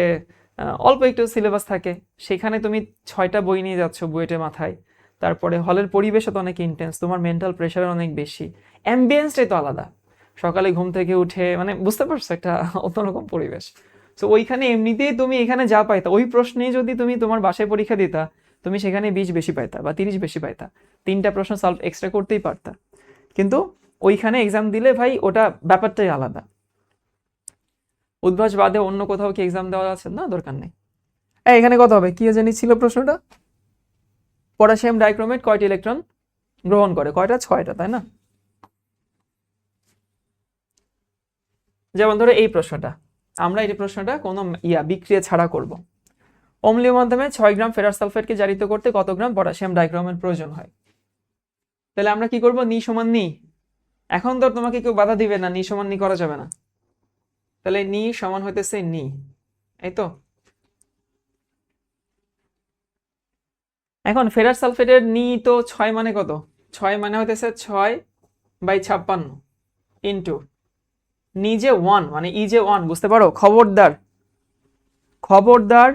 অল্প একটু সিলেবাস থাকে, সেখানে তুমি 6টা বই নিয়ে যাচ্ছ বুয়েটে মাথায়। তারপরে হলের পরিবেশও তো অনেক ইন্টেন্স, তোমার মেন্টাল প্রেশার অনেক বেশি, অ্যাম্বিয়েন্সটাই তো আলাদা। সকালে ঘুম থেকে উঠে মানে বুঝতে পারছো একটা অন্যরকম পরিবেশ। তো ওইখানে এমনিতেই তুমি এখানে যা পাইতা ওই প্রশ্নেই যদি তুমি তোমার বাসায় পরীক্ষা দিতা তুমি সেখানে 20 বেশি পাইতা বা 30 বেশি পাইতা, 3টা প্রশ্ন সলভ এক্সট্রা করতেই পারতা। কিন্তু ওইখানে এক্সাম দিলে ভাই ওটা ব্যাপারটাই আলাদা। উদ্ভাস বাদে অন্য কোথাও কি এক্সাম দেওয়া আছে? না, দরকার নেই। এখানে কত হবে কি জানি ছিল প্রশ্নটা? পটাশিয়াম ডাইক্রোমেট কয়টি ইলেকট্রন গ্রহণ করে? কয়টা? 6টা, তাই না? যেমন ধরো এই প্রশ্নটা, আমরা এই প্রশ্নটা কোনো বিক্রিয়া ছাড়া করব। অম্লীয় মাধ্যমে 6 গ্রাম ফেরাস সালফেটকে জারিত করতে কত গ্রাম পটাশিয়াম ডাইক্রোমেট প্রয়োজন হয়? তাহলে আমরা কি করব? নি সমান নি। এখন তো তোমাকে কেউ বাধা দিবে না, নি সমান নি করা যাবে না। তাহলে নি সমান হইতেছে নি, এই তো। এখন ফেরাস সালফেটের নি তো 6 মানে কত? 6 মানে হইতেছে 6/56 ইন্টু নি যে 1 মানে ই যে 1, বুঝতে পারো? খবরদার খবরদার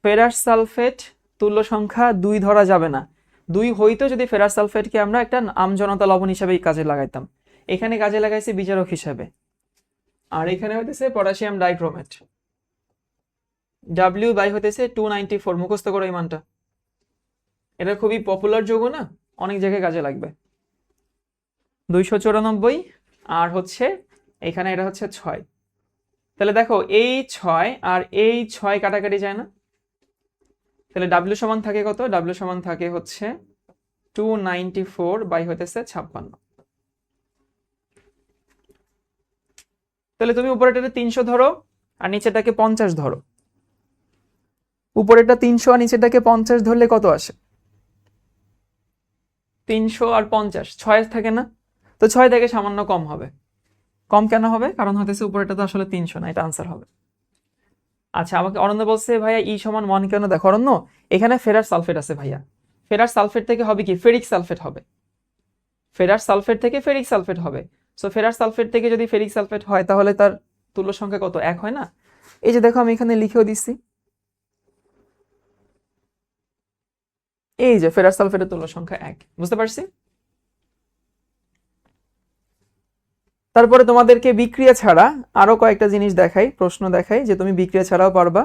ফেরাস সালফেট তুল্য সংখ্যা 2 ধরা যাবে না। 2 হইতো যদি ফেরাস সালফেটকে আমরা একটা আমজনতা লবণ হিসেবে কাজে লাগাইতাম। এখানে কাজে লাগাইছি বিচারক হিসেবে। আর এখানে হইতেছে পটাশিয়াম ডাইক্রোমেট, ডাব্লিউ বাই হইতেছে 294, মুখস্থ করো এই মানটা। এটা খুবই পপুলার যৌগ না, অনেক জায়গায় কাজে লাগবে। 294 আর হচ্ছে এখানে এটা হচ্ছে 6। তাহলে দেখো এই 6 আর এই 6 কাটাকাটি যায় না, তাহলে ডাব্লিউ সমান থাকে কত? ডাব্লিউ সমান থাকে হচ্ছে 294 বাই হইতেছে 56। তাহলে তুমি উপরেটাতে 300 ধরো আর নিচেটাকে 50 ধরো। উপরেটা 300 আর নিচেটাকে 50 ধরলে কত আসে? 300 আর 50 6 থাকে না? তো 6 থেকে সামান্য কম হবে। কম কেন হবে? কারণ হতেছে উপরেটা তো আসলে 300 না, এটা আনসার হবে। আচ্ছা, আমাকে অরণ্য বলছে ভাইয়া ই সমান 1 কেন? দেখো অরণ্য, এখানে ফেরাস সালফেট আছে ভাইয়া, ফেরাস সালফেট থেকে হবে কি? ফেরিক সালফেট হবে। ফেরাস সালফেট থেকে ফেরিক সালফেট হবে। সো ফেরাস সালফেট থেকে যদি ফেরিক সালফেট হয় তাহলে তার তুল্য সংখ্যা কত? 1 হয় না? এই যে দেখো আমি এখানে লিখেও দিচ্ছি, এই যে ফেরাস সালফেটের তুল্য সংখ্যা 1, বুঝতে পারছি? তারপরে তোমাদেরকে বিক্রিয়া ছাড়া আরো কয়েকটা জিনিস দেখাই, প্রশ্ন দেখাই যে তুমি বিক্রিয়া ছাড়াও পারবা।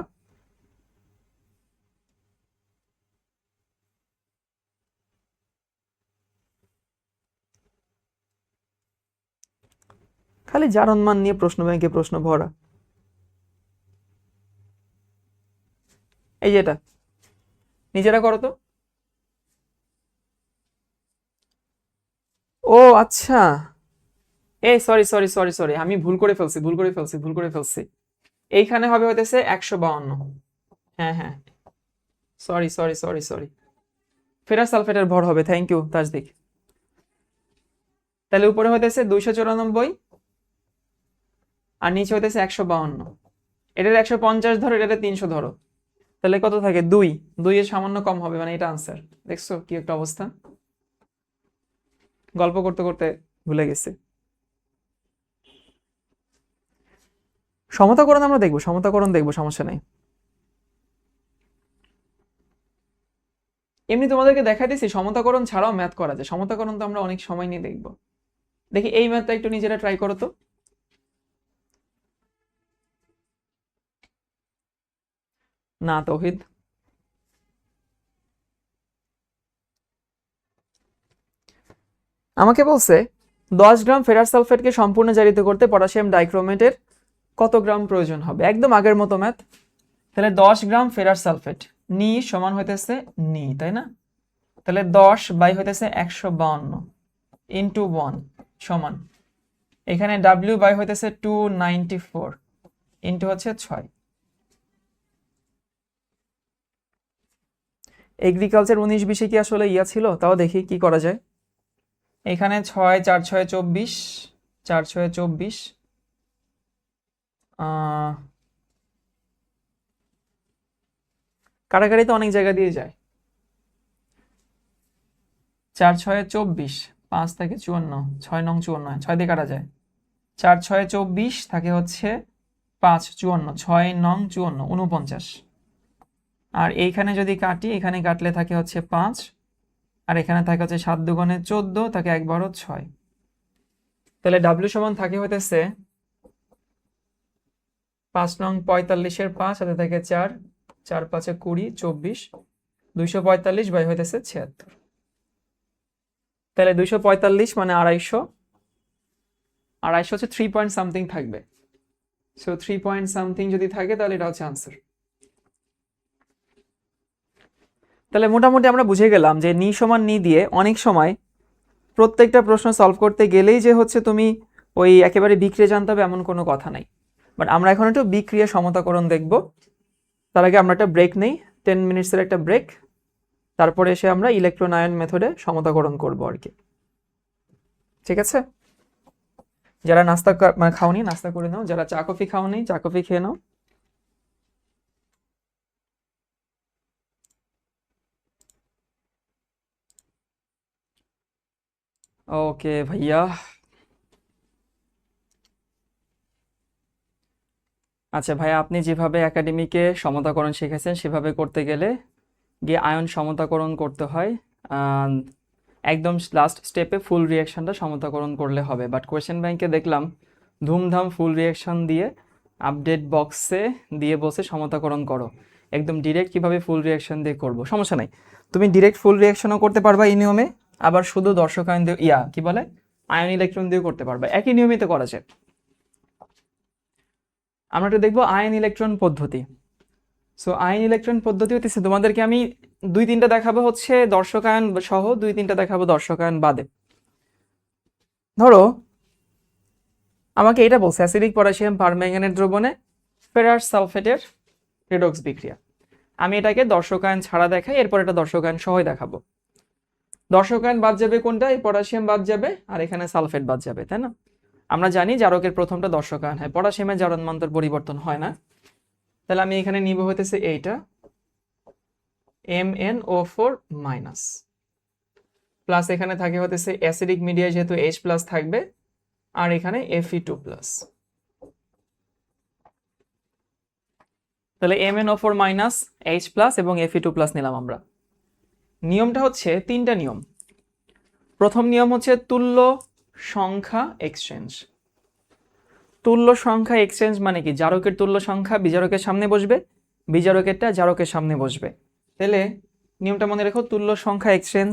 খালি জারণ মান নিয়ে প্রশ্ন ব্যাংকে প্রশ্ন ভরা। এই যে এটা নিজেরা করো তো। ও আচ্ছা, এই সরি সরি সরি সরি, আমি ভুল করে ফেলছি। এইখানে হবে হইতেছে 152। হ্যাঁ হ্যাঁ, sorry sorry sorry sorry, ferrous সালফেটের ভর হবে, থ্যাংক ইউ তাজদিক। তাহলে উপরে হইতেছে 294 আর নিচে হইতেছে 152। এটার 150 ধরো, এটাতে 300 ধরো, তাহলে কত থাকে? 2। 2 এর সামান্য কম হবে, মানে এটা আনসার। দেখছো কি একটা অবস্থা, গল্প করতে করতে ভুলে গেছে। সমতাকরণ আমরা দেখবো, সমতাকরণ দেখবো, সমস্যা নাই। এমনি তোমাদেরকে দেখাইতেছি সমতাকরণ ছাড়াও ম্যাথ করা যায়। সমতাকরণ তো আমরা অনেক সময় নিয়ে দেখবো। দেখি এই ম্যাথটা একটু নিজেরা ট্রাই করো তো। না তৌহিদ, আমাকে বলছে 10 গ্রাম ফেরাস সালফেটকে সম্পূর্ণ জারিত করতে পটাশিয়াম ডাইক্রোমেটের কত গ্রাম প্রয়োজন হবে। একদম আগের মতো ম্যাথ। তাহলে 10 গ্রাম ফেরাস সালফেট নি সমান হইতেছে নি, তাই না? তাহলে 10 বাই হইতেছে 152 ইন্টু 1 সমান, এখানে ডাব্লিউ বাই হইতেছে 294 ইন্টু হচ্ছে 6। এগ্রিকালচার 19-20 কি আসলে ইয়া ছিল? তাও দেখি কি করা যায়। এখানে 6 4 6 24, 4 6 24, কাটাকাটি তো অনেক জায়গা দিয়ে যায়। 4 6 24, 5 থেকে 54, 6 নং 54, 6 দিয়ে কাটা যায়। 4 6 24 থাকে হচ্ছে 5 54, 6 নং 54, 49। আর এইখানে যদি কাটি, এখানে কাটলে থাকে হচ্ছে 5, আর এখানে থাকে হচ্ছে 7 দুগুণে 14, থাকে 1 12 6। তাহলে ডাব্লিউ সমান থাকে হইতেছে 5 নং 45 এর 5 সাথে থাকে 4, 4 5 20, 24, 245 বাই হইতেছে 76। তাহলে 245 মানে 250, 250 হচ্ছে 3 পয়েন্ট সামথিং থাকবে। সো 3 পয়েন্ট সামথিং যদি থাকে তাহলে এটা হচ্ছে আনসার। তাহলে মোটামুটি আমরা বুঝে গেলাম যে নি সমান নি দিয়ে অনেক সময় প্রত্যেকটা প্রশ্ন সলভ করতে গেলেই যে হচ্ছে তুমি ওই একেবারে বিক্রিয়া জানতে হবে এমন কোনো কথা নাই। বাট আমরা এখন একটু বিক্রিয়া সমতাকরণ দেখব। তার আগে আমরা একটা ব্রেক নেই, 10 মিনিটসের একটা ব্রেক। তারপরে এসে আমরা ইলেকট্রন আয়ন মেথডে সমতাকরণ করব আর কি। ঠিক আছে, যারা নাস্তা মানে খাওনি নাস্তা করে নাও, যারা চা কফি খাওনি চা কফি খেয়ে নাও। ওকে ভাইয়া, আচ্ছা ভাইয়া, আপনি যেভাবে একাডেমিকে সমতাকরণ শিখেছেন সেভাবে করতে গেলে গিয়ে আয়ন সমতাকরণ করতে হয়। একদম লাস্ট স্টেপে ফুল রিয়াকশনটা সমতাকরণ করলে হবে। বাট কোয়েশ্চেন ব্যাংকে দেখলাম ধুমধাম ফুল রিয়াকশন দিয়ে আপডেট বক্সে দিয়ে বসে সমতাকরণ করো। একদম ডিরেক্ট কিভাবে ফুল রিয়াকশন দিয়ে করব, সমস্যা নাই, তুমি ডিরেক্ট ফুল রিয়াকশনও করতে পারবা এই নিয়মে, আবার শুধু দর্শক আয়ন দিয়ে কি বলে আয়ন ইলেকট্রন দিয়েও করতে পারবা, একই নিয়মিত করা যায়। আমরা একটু দেখবো আয়ন ইলেকট্রন পদ্ধতি। সো আয়ন ইলেকট্রন পদ্ধতি হচ্ছে, তোমাদেরকে আমি 2-3টা দেখাবো হচ্ছে দর্শকায়ন সহ, 2-3টা দেখাবো দর্শকায়ন বাদে। ধরো আমাকে এটা বলছে অ্যাসিডিক পটাশিয়াম পারম্যাঙ্গানেট দ্রবণে ফেরাস সালফেটের রেডক্স বিক্রিয়া। আমি এটাকে দর্শকায়ন ছাড়া দেখাই, এরপর এটা দর্শকায়ন সহই দেখাবো। দর্শকায়ন বাদ যাবে কোনটা? এই পটাশিয়াম বাদ যাবে আর এখানে সালফেট বাদ যাবে, তাই না? আমরা জানি জারকের প্রথমটা দর্শকায়ন হয়, পটাশিয়ামের জারণমান্তর পরিবর্তন হয় না। তাহলে আমি এখানে নিব হইতেছে এইটা MnO4 মাইনাস, প্লাস এখানে থাকে হতেছে অ্যাসিডিক মিডিয়া যেহেতু H প্লাস থাকবে, আর এখানে Fe2 প্লাস। তাহলে MnO4 মাইনাস H প্লাস এবং Fe2 প্লাস নিলাম আমরা। নিয়মটা হচ্ছে 3টা নিয়ম। প্রথম নিয়ম হচ্ছে তুল্য সংখ্যা এক্সচেঞ্জ। তুল্য সংখ্যা এক্সচেঞ্জ মানে কি? জারকের তুল্য সংখ্যা বিজারকের সামনে বসবে, বিজারকেরটা জারকের সামনে বসবে। তাহলে নিয়মটা মনে রেখো, তুল্য সংখ্যা এক্সচেঞ্জ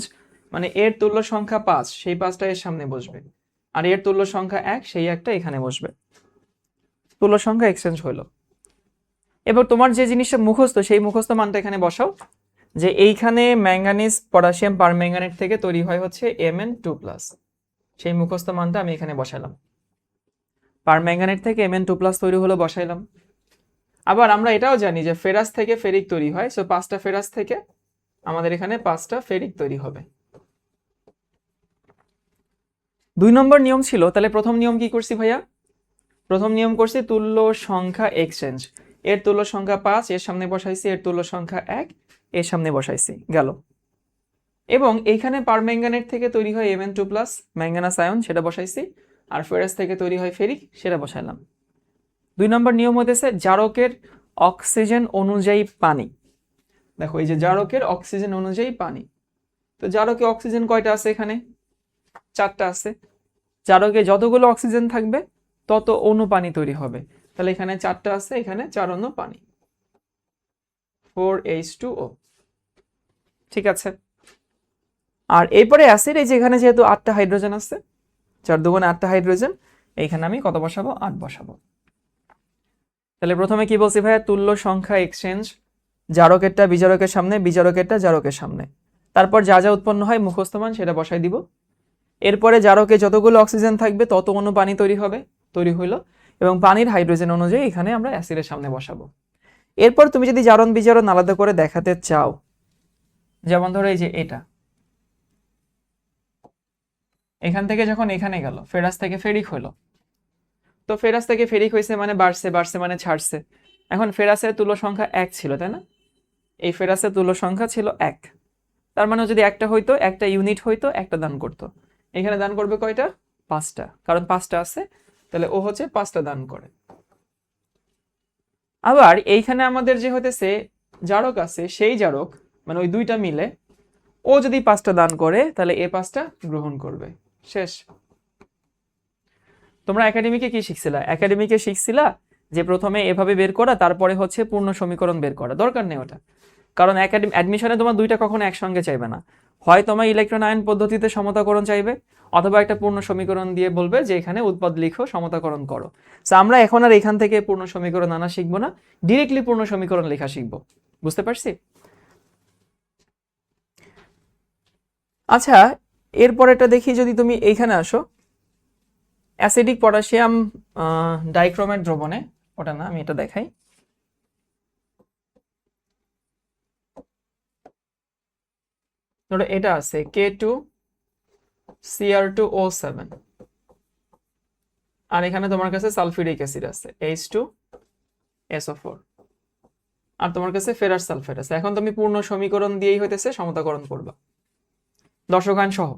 মানে এর তুল্য সংখ্যা 5, সেই 5টা এর সামনে বসবে, আর এর তুল্য সংখ্যা 1, সেই 1টা এখানে বসবে। তুল্য সংখ্যা এক্সচেঞ্জ হলো। এবার তোমার যে জিনিসটা মুখস্থ সেই মুখস্থ মানটা এখানে বসাও, যে এইখানে ম্যাঙ্গানিজ পটাশিয়াম পারম্যাঙ্গানেট থেকে তৈরি হয় হচ্ছে Mn2+, সেই মুখস্থ মানটা আমি এখানে বসালাম। পারম্যাঙ্গানেট থেকে Mn2+ তৈরি হলো, বসাইলাম। আবার আমরা এটাও জানি যে ফেরাস থেকে ফেরিক তৈরি হয়, সো 5টা ফেরাস থেকে আমাদের এখানে 5টা ফেরিক তৈরি হবে। 2 নম্বর নিয়ম ছিল, তাহলে প্রথম নিয়ম কি করছি ভাইয়া? প্রথম নিয়ম করছি তুল্য সংখ্যা এক্সচেঞ্জ। এর তুল্য সংখ্যা 5 এর সামনে বসাইছি, এর তুল্য সংখ্যা 1 এর সামনে বসাইছি, গেল। এবং এইখানে পারম্যাঙ্গানেট থেকে তৈরি হয় Mn2+, ম্যাঙ্গানাস আয়ন, সেটা বসাইছি। আর ফেরাস থেকে তৈরি হয় ফেরিক, সেটা বসাইলাম। 2 নম্বর নিয়ম হতেছে জারকের অক্সিজেন অনুযায়ী পানি। দেখো এই যে জারকের অক্সিজেন অনুযায়ী পানি, তো জারকে অক্সিজেন কয়টা আছে? এখানে 4টা আছে। জারকে যতগুলো অক্সিজেন থাকবে তত অণু পানি তৈরি হবে, তাহলে এখানে 4টা আছে, এখানে 4 অণু পানি, 4H2O। ঠিক আছে। আর এরপরে অ্যাসিড, এই যে এখানে যেহেতু 8টা হাইড্রোজেন আছে, 4 দুগুণে 8টা হাইড্রোজেন, এইখানে আমি কত বসাবো? 8 বসাবো। তাহলে প্রথমে কি বলছি ভাইয়া? তুল্য সংখ্যা এক্সচেঞ্জ, জারকেরটা বিজারকের সামনে, বিজারকেরটা জারকের সামনে। তারপর যা যা উৎপন্ন হয় মুখস্থ মান সেটা বসাই দিব। এরপরে জারকে যতগুলো অক্সিজেন থাকবে তত অণু পানি তৈরি হবে, তৈরি হইলো। এবং পানির হাইড্রোজেন অনুযায়ী এখানে আমরা অ্যাসিডের সামনে বসাবো। এরপর তুমি যদি জারণ বিজারণ আলাদা করে দেখাতে চাও, যেমন ধরো এই যে এটা, এখান থেকে যখন এখানে গেল, ফেরাস থেকে ফেরিক হলো, তো ফেরাস থেকে ফেরিক হয়েছে মানে বাড়ছে, বাড়ছে মানে ছাড়ছে। এখন ফেরাসের তুল্য সংখ্যা 1 ছিল, তাই না? এই ফেরাসের তুল্য সংখ্যা ছিল 1, তার মানে যদি একটা হইতো, একটা ইউনিট হইতো, একটা দান করতো। এখানে দান করবে কয়টা? 5টা, কারণ 5টা আছে, তাহলে ও হচ্ছে 5টা দান করে। আবার এইখানে আমাদের যে হতেছে জারক আছে, সেই জারক মানে ওই দুইটা মিলে ও যদি 5টা দান করে, তাহলে এ 5টা গ্রহণ করবে, শেষ। তোমরা একাডেমিকে কি শিখছিলা? একাডেমিকে শিখছিলা যে প্রথমে এভাবে বের করা, তারপরে হচ্ছে পূর্ণ সমীকরণ বের করা। দরকার নেই ওটা, কারণ অ্যাডমিশনে তোমার দুইটা কখনো একসঙ্গে চাইবে না। হয় তোমার ইলেকট্রন আয়ন পদ্ধতিতে সমতাকরণ চাইবে, অথবা একটা পূর্ণ সমীকরণ দিয়ে বলবে যে এখানে উৎপাদ লিখো, সমতাকরণ করো। সো আমরা এখন আর এখান থেকে পূর্ণ সমীকরণ আনা শিখবো না, ডিরেক্টলি পূর্ণ সমীকরণ লেখা শিখবো। বুঝতে পারছি? আচ্ছা, এরপরেটা দেখি, যদি তুমি এইখানে আসো, অ্যাসিডিক পটাশিয়াম ডাইক্রোমেট দ্রবণে, ওটা না, আমি এটা দেখাই। ধরো এটা আছে K2Cr2O7, আর এখানে তোমার কাছে সালফিউরিক অ্যাসিড আছে H2SO4, আর তোমার কাছে ফেরাস সালফেট আছে। এখন তুমি পূর্ণ সমীকরণ দিয়েই হইতেছে সমতাকরণ করবা, দর্শক আইন সহ।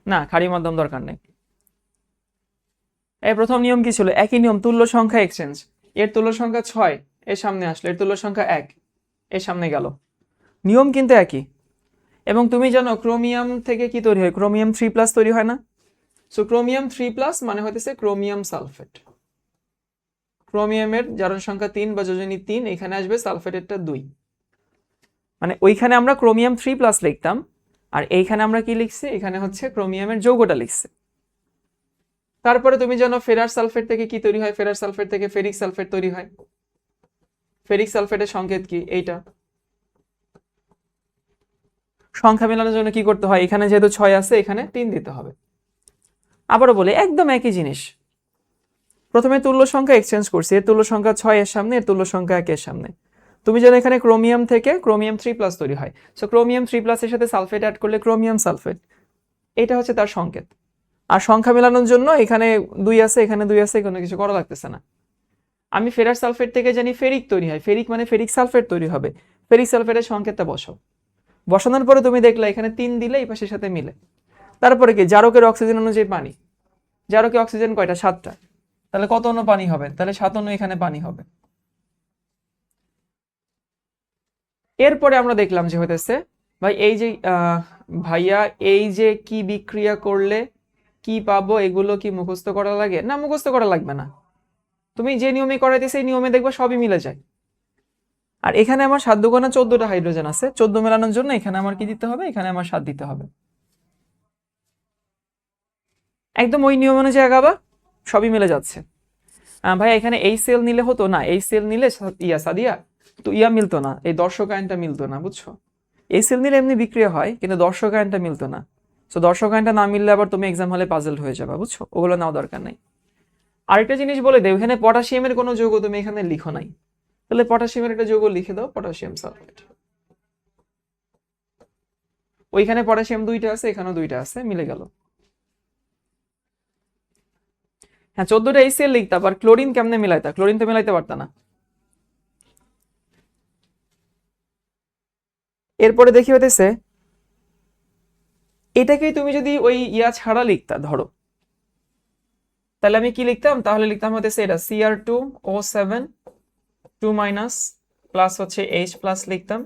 না, ক্ষারীয় মাধ্যম দরকার নেই। এই প্রথম নিয়ম কি ছিল? একই নিয়ম, তুল্য সংখ্যা এক্সচেঞ্জ। এর তুল্য সংখ্যা 6 এর সামনে আসলো, এর তুল্য সংখ্যা 1 এর সামনে গেল, নিয়ম কিন্তু একই। এবং তুমি জানো ক্রোমিয়াম থেকে কি তৈরি হয়? ক্রোমিয়াম 3+ তৈরি হয় না? সো ক্রোমিয়াম 3+ মানে হইতেছে ক্রোমিয়াম সালফেট। ক্রোমিয়ামের জারণ সংখ্যা 3 বা যোজনী 3, এখানে আসবে সালফেটেরটা 2। মানে ওইখানে আমরা ক্রোমিয়াম 3+ লিখতাম, আর এইখানে আমরা কি লিখছি? এখানে হচ্ছে ক্রোমিয়ামের যৌগটা লিখছি। তারপরে তুমি জানো ফেরাস সালফেট থেকে কি তৈরি হয়? ফেরাস সালফেট থেকে ফেরিক সালফেট তৈরি হয়। ফেরিক সালফেটের সংকেত কি? এইটা। সংখ্যা মেলানোর জন্য কি করতে হয়? এখানে যেহেতু 6 আছে, এখানে 3 দিতে হবে। আবারও বলি, একদম একই জিনিস। প্রথমে তুল্য সংখ্যা এক্সচেঞ্জ করছি, এর তুল্য সংখ্যা 6 এর সামনে, এর তুল্য সংখ্যা 1 এর সামনে। তুমি জানো এখানে ক্রোমিয়াম থেকে ক্রোমিয়াম 3+ তৈরি হয়, সো ক্রোমিয়াম 3+ এর সাথে সালফেট অ্যাড করলে ক্রোমিয়াম সালফেট, এটা হচ্ছে তার সংকেত। আর সংখ্যা মেলানোর জন্য এখানে 2 আছে, এখানে 2 আছে, কোনো কিছু করা লাগতেছে না। আমি ফেরাস সালফেট থেকে জানি ফেরিক তৈরি হয়, ফেরিক মানে ফেরিক সালফেট তৈরি হবে, ফেরিক সালফেটের সংকেতটা বসাও। বসানোর পরে তুমি দেখলা এখানে 3 দিলে এই পাশের সাথে মিলে। তারপরে কি? জারকের অক্সিজেন অনুযায়ী পানি। জারকে অক্সিজেন কয়টা? 7টা, তাহলে কত অণু পানি হবে? তাহলে 7 অণু এখানে পানি হবে। এরপরে আমরা দেখলাম যে হইতেছে ভাই এই যে ভাইয়া এই যে কি বিক্রিয়া করলে কি পাবো, এগুলো কি মুখস্থ করা লাগে? না, মুখস্থ করা লাগবে না। তুমি যে নিয়মে করাইতেছে এই নিয়মে দেখবা সবই মিলে যায়। আর এখানে আমার 7 দুগুণে 14টা হাইড্রোজেন আছে, 14 মেলানোর জন্য এখানে আমার কি দিতে হবে? এখানে আমার 7 দিতে হবে। একদম ওই নিয়ম অনুযায়ী আগাবা, সবই মিলে যাচ্ছে। ভাই এখানে এই সেল নিলে হতো না, এই সেল নিলে সাদিয়া তো মিলতো না, এই দর্শক আয়নটা মিলতো না, বুঝছো? এই সেল নিলে এমনি বিক্রিয়া হয়, কিন্তু দর্শক আয়নটা মিলতো না। তো দর্শক আয়নটা না মিললে আবার তুমি এক্সাম হলে পাজল হয়ে যাবে, বুঝছো? ওগুলো নেওয়া দরকার নাই। আরেকটা জিনিস বলে দেও, এখানে পটাশিয়ামের কোনো যৌগ তুমি এখানে লিখো নাই, তাহলে পটাশিয়ামের একটা যৌগ লিখে দাও, পটাশিয়াম সালফেট। ওইখানে পটাশিয়াম 2টা আছে, এখানেও 2টা আছে, মিলে গেল। হ্যাঁ 14টা HCl লিখতা, আর ক্লোরিন কেমনে মিলাইতা? ক্লোরিন তো মিলাইতে পারতা না। এরপরে দেখি হইতেছে এটাকেই তুমি যদি ওই ছাড়া লিখতা ধরো, তাহলে আমি কি লিখতাম? তাহলে লিখতাম হতেছে এটা Cr2O7 2- প্লাস হচ্ছে H+ লিখতাম,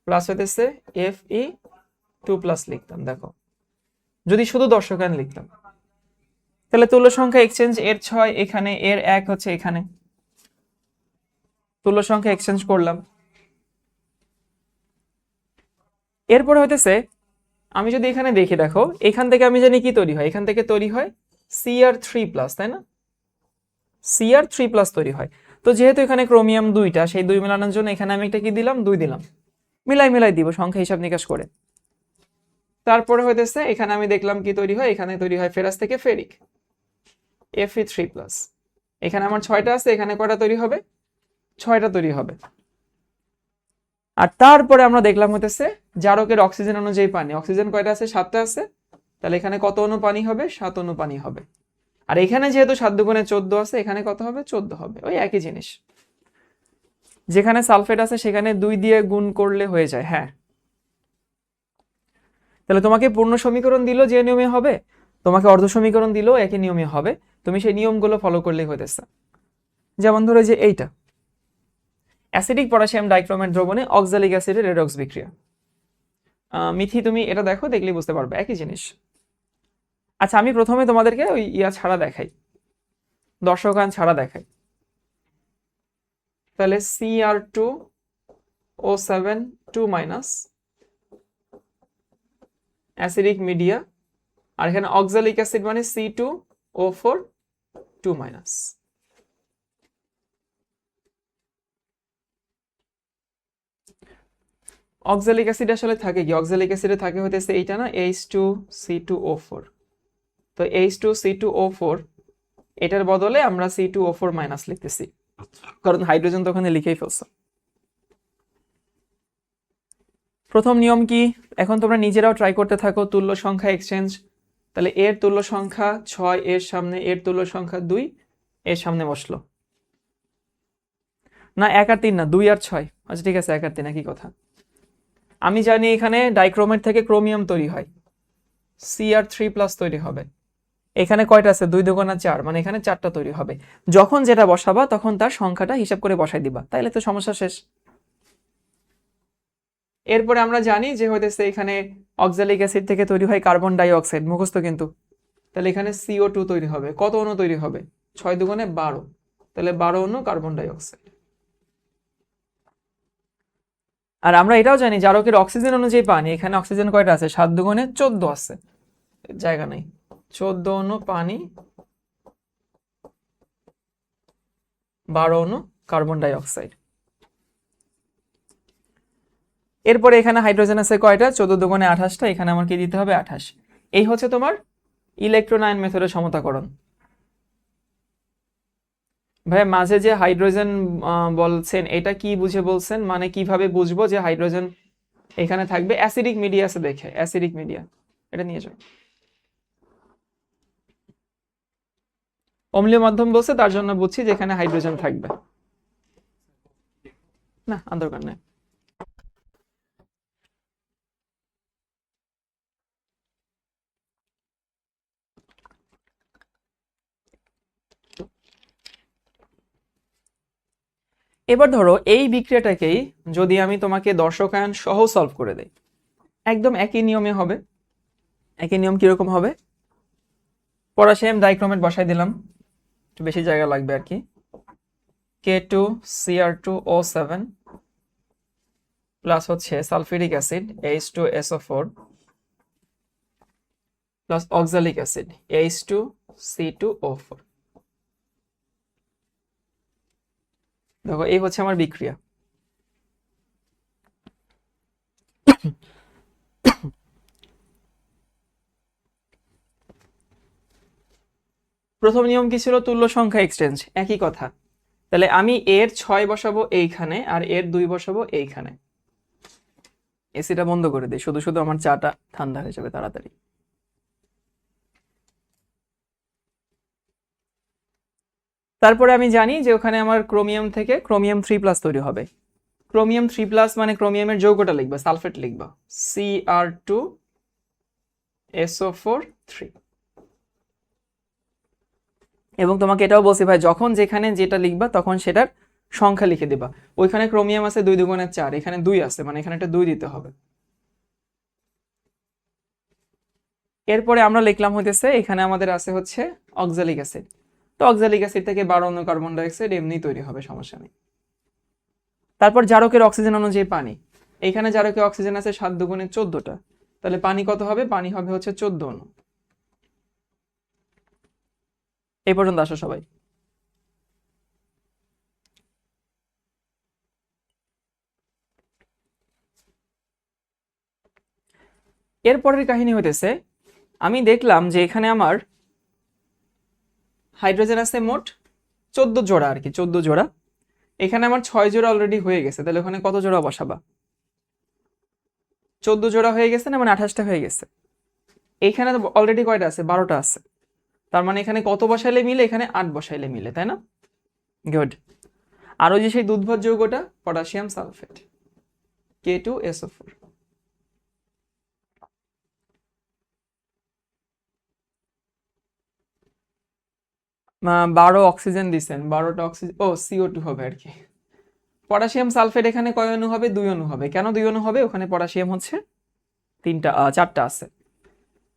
প্লাস হইতেছে Fe2+ লিখতাম। দেখো যদি শুধু দর্শক আয়ন লিখতাম, তাহলে তুল্য সংখ্যা এক্সচেঞ্জ, এর 6 এখানে, এর 1 হচ্ছে এখানে, তুল্য সংখ্যা এক্সচেঞ্জ করলাম। এরপর হইতেছে আমি যদি এখানে দেখি, দেখো এখান থেকে আমি জানি কি তৈরি হয়, এখান থেকে তৈরি হয় Cr3+, তাই না? Cr3+ তৈরি হয়। তো যেহেতু এখানে ক্রোমিয়াম 2টা, সেই 2 মেলানোর জন্য এখানে আমি একটা কি দিলাম? 2 দিলাম, মিলাই দিব সংখ্যা হিসাব নিকাশ করে। তারপরে হইতেছে এখানে আমি দেখলাম কি তৈরি হয়, এখানে তৈরি হয় ফেরাস থেকে ফেরিক, Fe3+। এখানে আমার 6টা আছে, এখানে কয়টা তৈরি হবে? 6টা তৈরি হবে। আর তারপরে আমরা দেখলাম হইতেছে জারকের অক্সিজেন অনুযায়ী পানি, অক্সিজেন কয়টা আছে? 7টা আছে, তাহলে এখানে কত অণু পানি হবে? 7 অণু পানি হবে। আর এখানে যেহেতু 7 দুগুণে 14 আছে, এখানে কত হবে? 14 হবে। ওই একই জিনিস, যেখানে সালফেট আছে সেখানে 2 দিয়ে গুণ করলে হয়ে যায়। হ্যাঁ, তাহলে তোমাকে পূর্ণ সমীকরণ দিল যে নিয়মে হবে, তোমাকে অর্ধ সমীকরণ দিল একই নিয়মে হবে, তুমি সেই নিয়মগুলো ফলো করলেই হইতেছে। যেমন ধরো যে এইটা অ্যাসিডিক পটাশিয়াম ডাইক্রোমেট দ্রবণে অক্সালিক অ্যাসিডের রেডক্স বিক্রিয়া। মিথি তুমি এটা দেখো, দেখলেই বুঝতে পারবে একই জিনিস। আচ্ছা আমি প্রথমে তোমাদেরকে ওই ছাড়া দেখাই, দর্শক আয়ন ছাড়া দেখাই। তাহলে Cr2O7 2- অ্যাসিডিক মিডিয়া, আর এখানে অক্সালিক অ্যাসিড মানে C2O4 2-। অক্সালিক অ্যাসিড আসলে থাকে কি? অক্সালিক অ্যাসিডে থাকে হইতেছে এইটা না, H2C2O4। তো H2C2O4 এটার বদলে আমরা C2O4- লিখতেছি, কারণ হাইড্রোজেন তো ওখানে লিখেই ফেলছে। প্রথম নিয়ম কি? এখন তোমরা নিজেরাও ট্রাই করতে থাকো, তুল্য সংখ্যা এক্সচেঞ্জ। তাহলে এর তুল্য সংখ্যা 6 এর সামনে, এর তুল্য সংখ্যা 2 এর সামনে বসলো না, 1 আর 3 না, 2 আর 6। আচ্ছা ঠিক আছে, 1 আর 3 একই কথা। আমি জানি এখানে ডাইক্রোমেট থেকে ক্রোমিয়াম তৈরি হয়, Cr3+ তৈরি হবে। এখানে কয়টা আছে? 2 2 4, মানে এখানে 4টা তৈরি হবে। যখন যেটা বসাবা তখন তার সংখ্যাটা হিসাব করে বসাই দিবা, তাইলে তো সমস্যা শেষ। এরপরে আমরা জানি যে হইতেছে এখানে অক্সালিক অ্যাসিড থেকে তৈরি হয় কার্বন ডাই অক্সাইড, মুখস্থ কিন্তু। তাহলে এখানে CO2 তৈরি হবে, কত অণু তৈরি হবে? 6 2 12, তাহলে 12 অণু কার্বন ডাই অক্সাইড। আর আমরা এটাও জানি জারকের অক্সিজেন অনুযায়ী পানি, এখানে অক্সিজেন কয়টা আছে? 7 2 14 আছে, জায়গা নেই, 14 অণু পানি, 12 অণু কার্বন ডাই অক্সাইড। এরপরে এখানে হাইড্রোজেন আছে কয়টা? 14 2 28টা, এখানে আমার কি দিতে হবে? 28। এই হচ্ছে তোমার ইলেকট্রন আয়ন মেথডের সমতাকরণ। ভাইয়া মাঝে যে হাইড্রোজেন বলছেন, এটা কি বুঝে বলছেন? মানে কিভাবে বুঝবো যে হাইড্রোজেন এখানে থাকবে? অ্যাসিডিক মিডিয়া আছে দেখে, অ্যাসিডিক মিডিয়া এটা নিয়ে যাও। অম্লীয় মাধ্যম বলছে, তার জন্য বুঝছি যে এখানে হাইড্রোজেন থাকবে না, দরকার নেই। এবার ধরো এই বিক্রিয়াটাকেই যদি আমি তোমাকে দর্শকায়ন সহ সলভ করে দেই, একদম একই নিয়মে হবে। একই নিয়ম কিরকম হবে? পটাশিয়াম ডাইক্রোমেট বসাই দিলাম, একটু বেশি জায়গা লাগবে আর কি। K2Cr2O7 প্লাস হচ্ছে sulphuric acid H2SO4 plus oxalic acid H2C2O4। দেখো এই হচ্ছে আমার বিক্রিয়া। প্রথম নিয়ম কি ছিল? তুল্য সংখ্যা এক্সচেঞ্জ, একই কথা। তাহলে আমি এর 6 বসাবো এইখানে আর এর 2 বসাবো এইখানে। এসিটা বন্ধ করে দিই, শুধু শুধু আমার চাটা ঠান্ডা হয়ে যাবে তাড়াতাড়ি। তারপরে আমি জানি যে ওখানে আমার ক্রোমিয়াম থেকে ক্রোমিয়াম 3+ তৈরি হবে। ক্রোমিয়াম 3+ মানে ক্রোমিয়ামের যৌগটা লিখবা, সালফেট লিখবা, Cr2SO4 3। এবং তোমাকে এটাও বলছি ভাই, যখন যেখানে যেটা লিখবা তখন সেটার সংখ্যা লিখে দিবা। ওইখানে ক্রোমিয়াম আছে 2 দুগুণে 4, এখানে 2 আছে, মানে এখানে একটা 2 দিতে হবে। এরপরে আমরা লিখলাম হইতেছে এখানে আমাদের আছে হচ্ছে অক্সালিক অ্যাসিড। তো অক্সালিক অ্যাসিড থেকে 12 অণু কার্বন ডাইঅক্সাইড এমনি তৈরি হবে, সমস্যা নেই। তারপর জারকের অক্সিজেন অনুযায়ী পানি, এখানে জারকে অক্সিজেন আছে 7 দুগুণে 14টা, তাহলে পানি কত হবে? পানি হবে হচ্ছে 14 অণু। এই পর্যন্ত আসো সবাই। এরপরের কাহিনী হইতেছে, আমি দেখলাম যে এখানে আমার হাইড্রোজেন আছে মোট 14 জোড়া, আর কি 14 জোড়া। এখানে আমার 6 জোড়া অলরেডি হয়ে গেছে, তাহলে ওখানে কত জোড়া বসাবা? 14 জোড়া হয়ে গেছে না, মানে 28টা হয়ে গেছে। এখানে অলরেডি কয়টা আছে? 12টা আছে। তার মানে এখানে কত বসাইলে মিলে? এখানে 8 বসাইলে মিলে, তাই না? গুড। আর ওই যে সেই দুধভাত যৌগটা পটাশিয়াম সালফেট, K2SO4। 12 অক্সিজেন দিচ্ছেন, 12টা অক্সিজেন, ও CO2 হবে আর কি। পটাশিয়াম সালফেট এখানে কয় অণু হবে? 2 অণু হবে। কেন 2 অণু হবে? ওখানে পটাশিয়াম হচ্ছে 4টা আছে।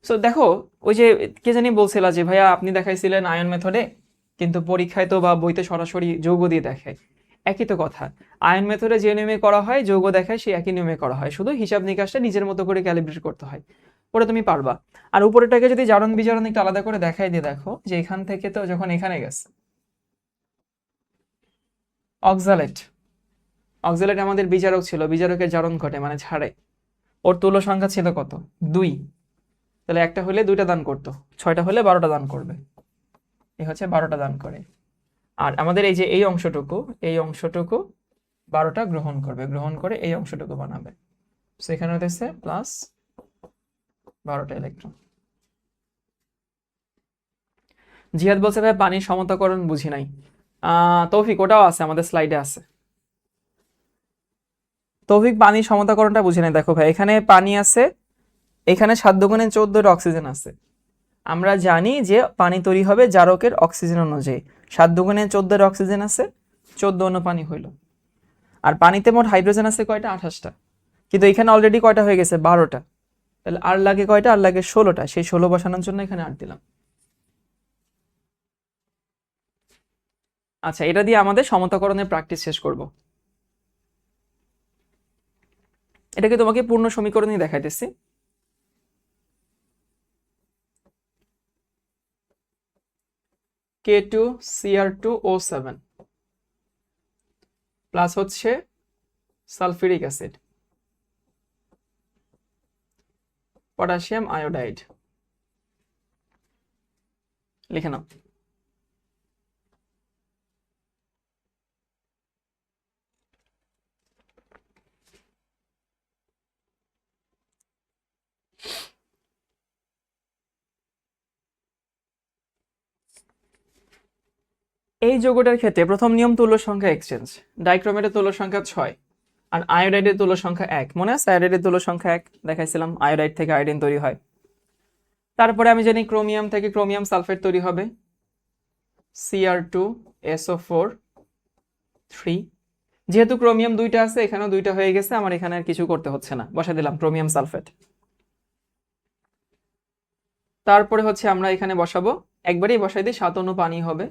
সো দেখো, ওই যে কে জানি বলছিলা যে ভাইয়া আপনি দেখাইছিলেন আয়ন মেথডে, কিন্তু পরীক্ষায় তো বা বইতে সরাসরি যৌগ দিয়ে দেখায়। একই তো কথা, আয়ন মেথডে যে নিয়মে করা হয় যৌগ দেখায় সেই একই নিয়মে করা হয়, শুধু হিসাব নিকাশটা নিজের মতো করে ক্যালিব্রেট করতে হয়, পরে তুমি পারবা। আর উপরেটাকে যদি জারণ বিজারণ একটু আলাদা করে দেখাই দিয়ে, দেখো যে এখান থেকে তো যখন এখানে গেছে অক্সালেট, অক্সালেট আমাদের বিজারক ছিল, বিজারকের জারণ ঘটে মানে ছাড়ে। ওর তুল্য সংখ্যা ছিল কত? 2। তাহলে একটা হলে 2টা দান করতো, 6টা হলে 12টা দান করবে। এই হচ্ছে 12টা দান করে। আর আমাদের এই যে এই অংশটুকু, এই অংশটুকু 12টা গ্রহণ করবে, গ্রহণ করে এই অংশটুকু বানাবে। সেখানে হতেছে প্লাস 12টা ইলেকট্রন। জিহাদ বলছে ভাই পানির সমতাকরণ বুঝি নাই। তৌফিক ওটাও আছে আমাদের স্লাইডে আছে। তৌফিক পানির সমতাকরণটা বুঝি নাই। দেখো ভাই এখানে পানি আছে, এখানে 7 দুগুণে 14টা অক্সিজেন আছে। আমরা জানি যে পানি তৈরি হবে জারকের অক্সিজেন অনুযায়ী। 7 দুগুণে 14 অক্সিজেন আছে, 14 অণু পানি হইল। আর পানিতে মোট হাইড্রোজেন আছে কয়টা? 28টা। কিন্তু এখানে অলরেডি কয়টা হয়ে গেছে? 12টা। তাহলে আর লাগে কয়টা? আর লাগে 16টা। সেই 16 বসানোর জন্য এখানে 8 দিলাম। আচ্ছা, এটা দিয়ে আমাদের সমতাকরণের প্র্যাকটিস শেষ করব। এটাকে তোমাকে পূর্ণ সমীকরণই দেখাইতেছি। K2Cr2O7 প্লাস হচ্ছে সালফিউরিক অ্যাসিড, পটাশিয়াম আয়োডাইড, লিখে নাও। এই যৌগটার ক্ষেত্রে প্রথম নিয়ম তুল্য সংখ্যা এক্সচেঞ্জ। ডাইক্রোমেটের তুল্য সংখ্যা 6 আর আয়োডাইডের তুল্য সংখ্যা 1। মনে আছে আয়োডাইডের তুল্য সংখ্যা 1 দেখাইছিলাম, আয়োডাইড থেকে আয়োডিন তৈরি হয়। তারপরে আমি জানি ক্রোমিয়াম থেকে ক্রোমিয়াম সালফেট তৈরি হবে, Cr2SO4 3। যেহেতু ক্রোমিয়াম 2টা আছে, এখানেও 2টা হয়ে গেছে, আমার এখানে আর কিছু করতে হচ্ছে না, বসাই দিলাম ক্রোমিয়াম সালফেট। তারপরে হচ্ছে আমরা এখানে বসাবো, একবারেই বসাই দিই, 7 অণু পানি হবে।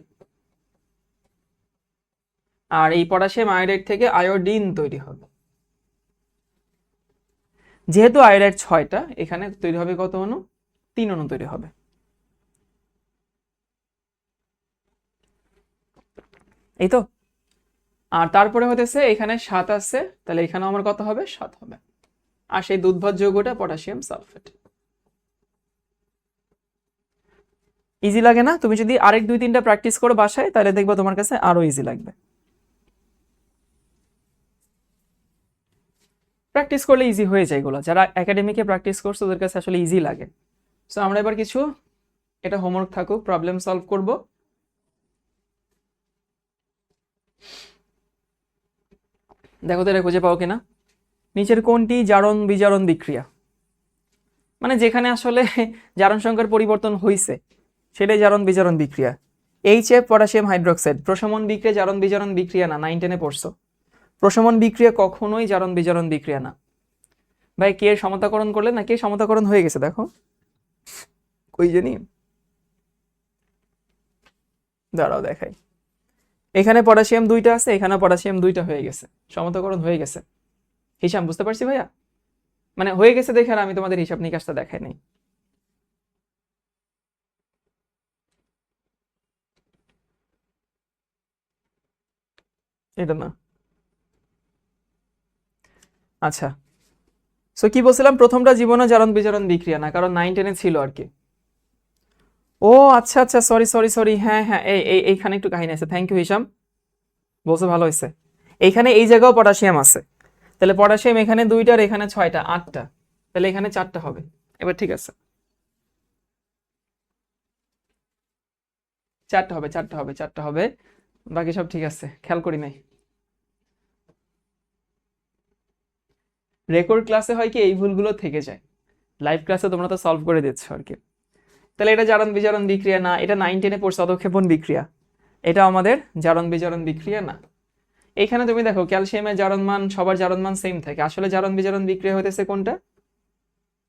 আর এই পটাশিয়াম আয়োডাইড থেকে আয়োডিন তৈরি হবে। যেহেতু আয়োডাইড 6টা, এখানে তৈরি হবে কত অণু? 3 অণু তৈরি হবে। এই তো আর তারপরে হতেছে এখানে 7 আছে, তাহলে এখানে আমার কত হবে? 7 হবে। আর সেই দুধভাত যৌগটা পটাশিয়াম সালফেট। ইজি লাগে না? তুমি যদি আরেক 2-3টা প্র্যাকটিস করো বাসায়, তাহলে দেখবা তোমার কাছে আরো ইজি লাগবে। প্র্যাকটিস করলে ইজি হয়ে যায় এগুলো। যারা একাডেমিকে প্র্যাকটিস করছে ওদের কাছে আসলে ইজি লাগে। সো আমরা এবার কিছু, এটা হোমওয়ার্ক থাকুক, প্রবলেম সলভ করব। দেখো তো এটা খুঁজে পাও কিনা। নিচের কোনটি জারণ বিজারণ বিক্রিয়া? মানে যেখানে আসলে জারণ সংখ্যার পরিবর্তন হয়েছে সেটাই জারণ বিজারণ বিক্রিয়া। HF পটাশিয়াম হাইড্রোক্সাইড প্রশমন বিক্রিয়া জারণ বিজারণ বিক্রিয়া না, 9-10-এ পড়ছো। প্রশমন বিক্রিয়া কখনোই জারণ বিজারণ বিক্রিয়া না। ভাই কে সমতাকরণ করলে না, কে সমতাকরণ হয়ে গেছে দেখো, কই জানি, দাঁড়াও দেখাই। এখানে পটাশিয়াম 2টা আছে, এখানে পটাশিয়াম 2টা হয়ে গেছে, সমতাকরণ হয়ে গেছে। হিসাব বুঝতে পারছি ভাইয়া? মানে হয়ে গেছে দেখে আর আমি তোমাদের হিসাব নিকাশটা দেখাই নাই। এটা না, আচ্ছা। সো কি বলছিলাম, প্রথমটা জীবন জারণ বিজারণ বিক্রিয়া না, কারণ 9-10-এ ছিল আর কি। ও আচ্ছা আচ্ছা, সরি সরি সরি, হ্যাঁ হ্যাঁ, এইখানে একটু কাহিনী আছে। থ্যাংক ইউ হিসাম, বলছো ভালো হয়েছে। এইখানে এই জায়গাও পটাশিয়াম আছে, তাহলে পটাশিয়াম এখানে 2টার এখানে 6টা 8টা, তাহলে এখানে 4টা হবে। এবার ঠিক আছে, 4টা হবে 4টা হবে 4টা হবে, বাকি সব ঠিক আছে, খেয়াল করি নাই। রেকর্ড ক্লাসে হয় কি এই ভুলগুলো থেকে যায়, লাইভ ক্লাসে তোমরা তো সলভ করে দিচ্ছ আর কি। তাহলে এটা জারণ বিজারণ বিক্রিয়া না, এটা 9-10-এ পড়ছে অধঃক্ষেপণ বিক্রিয়া, এটা আমাদের জারণ বিজারণ বিক্রিয়া না। এইখানে তুমি দেখো ক্যালসিয়ামের জারণ মান সবার জারণ মান সেম থাকে, আসলে জারণ বিজারণ বিক্রিয়া হইতেছে কোনটা?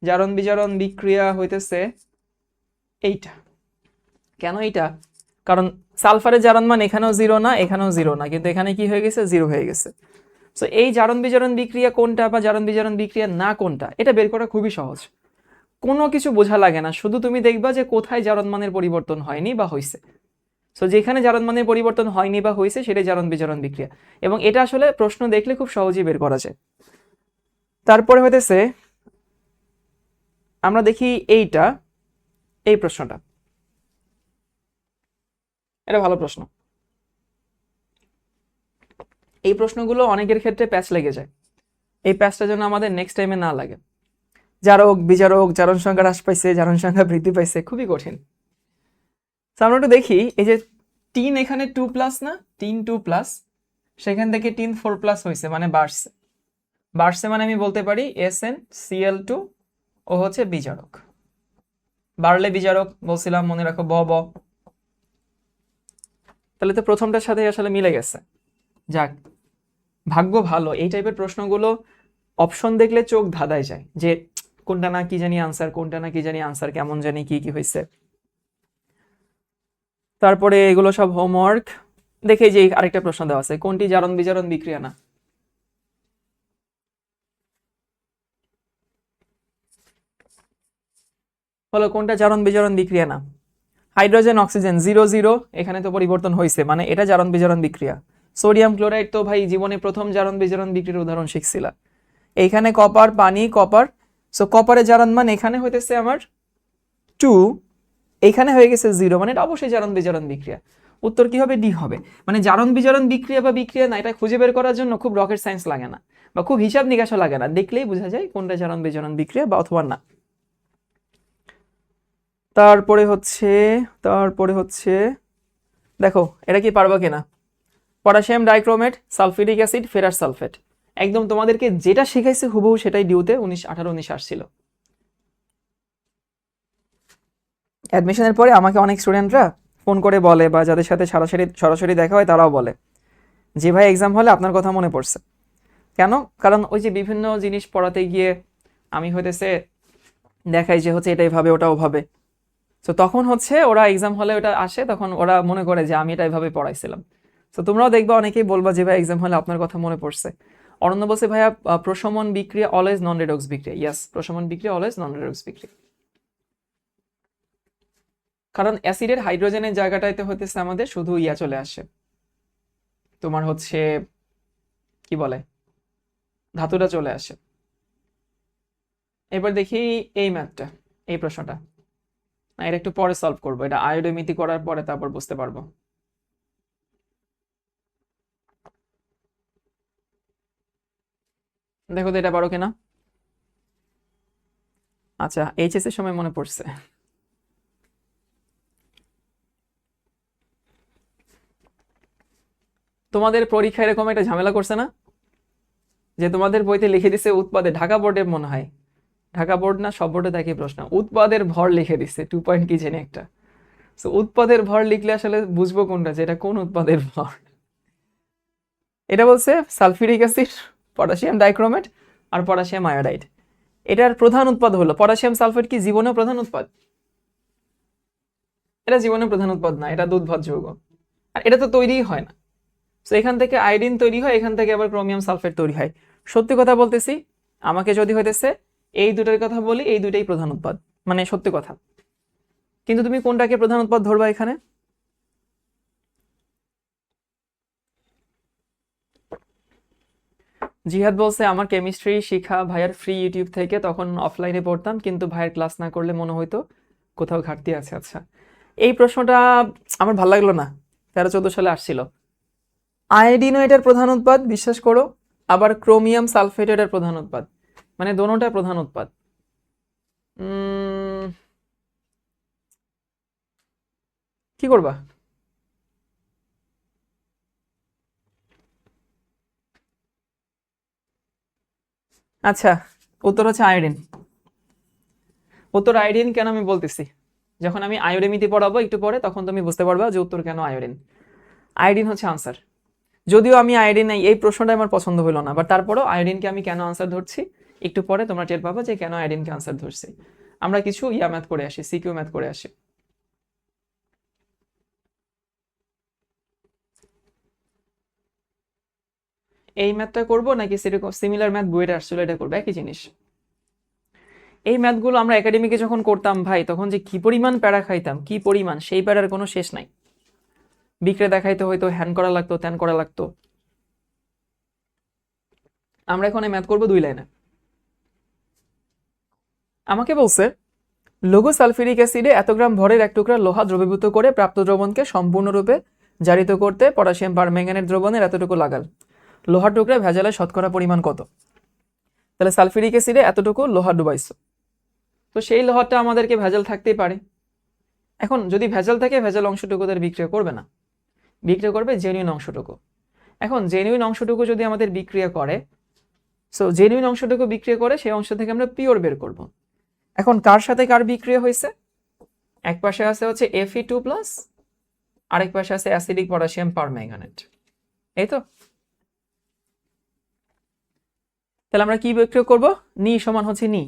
জারণ বিজারণ বিক্রিয়া হইতেছে এইটা। কেন এইটা? কারণ সালফারের জারণ মান এখানেও 0 না, এখানেও 0 না, কিন্তু এখানে কি হয়ে গেছে? 0 হয়ে গেছে। সো এই জারণ বিজারণ বিক্রিয়া কোনটা বা জারণ বিজারণ বিক্রিয়া না কোনটা, এটা বের করা খুবই সহজ। কোনো কিছু বোঝা লাগে না, শুধু তুমি দেখবা যে কোথায় জারণ মানের পরিবর্তন হয়নি বা হয়েছে। সো যেখানে জারণ মানের পরিবর্তন হয়নি বা হয়েছে সেটাই জারণ বিজারণ বিক্রিয়া, এবং এটা আসলে প্রশ্ন দেখলে খুব সহজেই বের করা যায়। তারপরে হইতেছে আমরা দেখি এইটা, এই প্রশ্নটা, এটা ভালো প্রশ্ন। এই প্রশ্নগুলো অনেকের ক্ষেত্রে প্যাচ লেগে যায়, এই প্যাচটা যেন আমাদের নেক্সট টাইমে না লাগে। জারক বিজারক, জারণ সংখ্যা হ্রাস পাইছে, জারণ সংখ্যা বৃদ্ধি পাইছে, খুবই কঠিন। তো আমরা একটু দেখি, এই যে টিন এখানে 2+ না, টিন 2+, সেখান থেকে টিন 4+ হয়েছে, মানে বাড়ছে। বাড়ছে মানে আমি বলতে পারি SnCl2 ও হচ্ছে বিজারক। বাড়লে বিজারক বলছিলাম, মনে রাখো ব ব। তাহলে তো প্রথমটার সাথে আসলে মিলে গেছে। যাক, ভাগ্য ভালো, এই টাইপের প্রশ্নগুলো অপশন দেখলে চোখ ধাঁধায় যায়, যে কোনটা না কি জানি আনসার, কোনটা না কি জানি আনসার, কেমন জানি কি কি হয়েছে। তারপরে এগুলো সব হোমওয়ার্ক। দেখে যে আরেকটা প্রশ্ন দেওয়া আছে, কোনটি জারণ বিজারণ বিক্রিয়া না? বলো কোনটা জারণ বিজারণ বিক্রিয়া না? হাইড্রোজেন অক্সিজেন 0 0, এখানে তো পরিবর্তন হয়েছে, মানে এটা জারণ বিজারণ বিক্রিয়া। সোডিয়াম ক্লোরাইড তো ভাই জীবনে প্রথম জারণ বিজারণ বিক্রিয়ার উদাহরণ শিখছিলা। এইখানে কপার, পানি, কপার, সো কপারের জারণ মান এখানে হইতেছে আমার 2, এইখানে হয়ে গেছে 0, মানে এটা অবশ্যই জারণ বিজারণ বিক্রিয়া। উত্তর কি হবে? ডি হবে। মানে জারণ বিজারণ বিক্রিয়া বা বিক্রিয়া না, এটা খুঁজে বের করার জন্য খুব রকেট সায়েন্স লাগে না, বা খুব হিসাব নিকাশও লাগে না, দেখলেই বোঝা যায় কোনটা জারণ বিজারণ বিক্রিয়া বা অথবা না। তারপরে হচ্ছে তারপরে হচ্ছে দেখো এটা কি পারবা কিনা। Potassium dichromate, sulphuric acid, ferrous sulphate, একদম তোমাদেরকে যেটা শিখাইছে হুবহু সেটাই ডিউতে 18-19 আসছিল। অ্যাডমিশনের পরে আমাকে অনেক স্টুডেন্টরা ফোন করে বলে, বা যাদের সাথে সরাসরি সরাসরি দেখা হয় তারাও বলে যে ভাই এক্সাম হলে আপনার কথা মনে পড়ছে। কেন? কারণ ওই যে বিভিন্ন জিনিস পড়াতে গিয়ে আমি হইতেছে দেখাই যে হচ্ছে এটাই ভাবে ওটা ওভাবে, তো তখন হচ্ছে ওরা এক্সাম হলে ওটা আসে, তখন ওরা মনে করে যে আমি এটা এইভাবে পড়াইছিলাম। তো তোমরাও দেখবা অনেকেই বলবা যে ভাই এক্সাম হলে আপনার কথা মনে পড়ছে। অরণ্য বলছে ভাইয়া প্রশমন বিক্রিয়া অলওয়েজ নন রেডক্স বিক্রিয়া। ইয়াস, প্রশমন বিক্রিয়া অলওয়েজ নন রেডক্স বিক্রিয়া, কারণ অ্যাসিডের হাইড্রোজেনের জায়গাটাতে হইতেছে আমাদের শুধু ইয়া চলে আসে, তোমার হচ্ছে কি বলে ধাতুটা চলে আসে। এবার দেখি এই ম্যাথটা, এই প্রশ্নটা। না, এটা একটু পরে সলভ করবো, এটা আয়োডোমিতি করার পরে তারপর বুঝতে পারবো। দেখো তো এটা পারো কিনা। আচ্ছা, এইচএস এর সময় মনে পড়ছে, তোমাদের পরীক্ষায় এরকম একটা ঝামেলা করছে না, যে তোমাদের বইতে লিখে দিছে উৎপাদে, ঢাকা বোর্ডের মনে হয়, ঢাকা বোর্ড না সব বোর্ডে একই প্রশ্ন, উৎপাদের ভর লিখে দিচ্ছে 2 পয়েন্ট কি জানি একটা। তো উৎপাদের ভর লিখলে আসলে বুঝবো কোনটা যে এটা কোন উৎপাদের ভর। এটা বলছে সালফিউরিক অ্যাসিড, পটাশিয়াম ডাইক্রোমেট আর পটাশিয়াম আয়োডাইড। এটার প্রধান উৎপাদ হলো পটাশিয়াম সালফেট। কি জীবনেও প্রধান উৎপাদ? এটা জীবনের প্রধান উৎপাদ না, এটা দুধভাত যৌগ, আর এটা তো তৈরিই হয় না। তো এখান থেকে আয়োডিন তৈরি হয়, এখান থেকে আবার ক্রোমিয়াম সালফেট তৈরি হয়। সত্যি কথা বলতেছি, আমাকে যদি হইতেছে এই দুটার কথা বলি, এই দুটাই প্রধান উৎপাদ, মানে সত্যি কথা। কিন্তু তুমি কোনটাকে প্রধান উৎপাদ ধরবা এখানে? জিহাদ বলছে আমার কেমিস্ট্রি শিখা ভাইয়ার ফ্রি ইউটিউব থেকে, তখন অফলাইনে পড়তাম, কিন্তু ভাইয়ের ক্লাস না করলে মনে হইতো কোথাও ঘাটতি আছে। আচ্ছা, এই প্রশ্নটা আমার ভালো লাগলো না, 13-14 সালে আসছিল। আয়োডিনও এটার প্রধান উৎপাদ, বিশ্বাস করো, আবার ক্রোমিয়াম সালফেট এটার প্রধান উৎপাদ, মানে দোনোটা প্রধান উৎপাদ। কি করবা? আচ্ছা, উত্তর হচ্ছে আয়োডিন। উত্তর আয়োডিন কেন আমি বলতেছি, যখন আমি আয়োডেমিতি পড়াবো একটু পরে, তখন তুমি বুঝতে পারবা যে উত্তর কেন আয়োডিন। আয়োডিন হচ্ছে আনসার। যদিও আমি আয়োডিন নাই, এই প্রশ্নটা আমার পছন্দ হলো না, বাট তারপরও আয়োডিনকে আমি কেন আনসার ধরছি একটু পরে তোমরা টের পাবো যে কেন আয়োডিনকে আনসার ধরছি। আমরা কিছু ম্যাথ করে আসি, সিকিউ ম্যাথ করে আসি। এই ম্যাথটা করবো নাকি সেরকম সিমিলার ম্যাথ বইটা আসলে এটা করবো, একই জিনিস। এই ম্যাথগুলো আমরা একাডেমিকে যখন করতাম ভাই, তখন যে কি পরিমাণ প্যারা খাইতাম, কি পরিমাণ, সেই প্যারার কোনো শেষ নাই। বিক্রে দেখাইতে হয়তো, হ্যান করা লাগতো, ত্যান করা লাগতো। আমরা এখন এই ম্যাথ করবো 2 লাইনে। আমাকে বলছে লঘু সালফিউরিক অ্যাসিডে এত গ্রাম ভরের এক টুকরা লোহা দ্রবীভূত করে প্রাপ্ত দ্রবণকে সম্পূর্ণরূপে জারিত করতে পটাশিয়াম পারম্যাঙ্গানেট দ্রবণের এতটুকু লাগাল। লোহার টুকরা ভেজালের শতকরা পরিমাণ কত? তাহলে সালফিউরিক অ্যাসিডে এতটুকু লোহা ডুবাইছো, তো সেই লোহাটা আমাদেরকে ভেজাল থাকতেই পারে। এখন যদি ভেজাল থাকে, ভেজাল অংশটুকু তাদের বিক্রিয়া করবে না, বিক্রিয়া করবে জেনুইন অংশটুকু। এখন জেনুইন অংশটুকু যদি আমাদের বিক্রিয়া করে, সো জেনুইন অংশটুকু বিক্রিয়া করে, সেই অংশ থেকে আমরা পিওর বের করব। এখন কার সাথে কার বিক্রিয়া হয়েছে? এক পাশে আছে হচ্ছে Fe2+, আরেক পাশে আছে অ্যাসিডিক পটাশিয়াম পারম্যাঙ্গানেট, এই তো। তাহলে আমরা কি বিক্রিয়া করব? নি সমান হচ্ছে নি।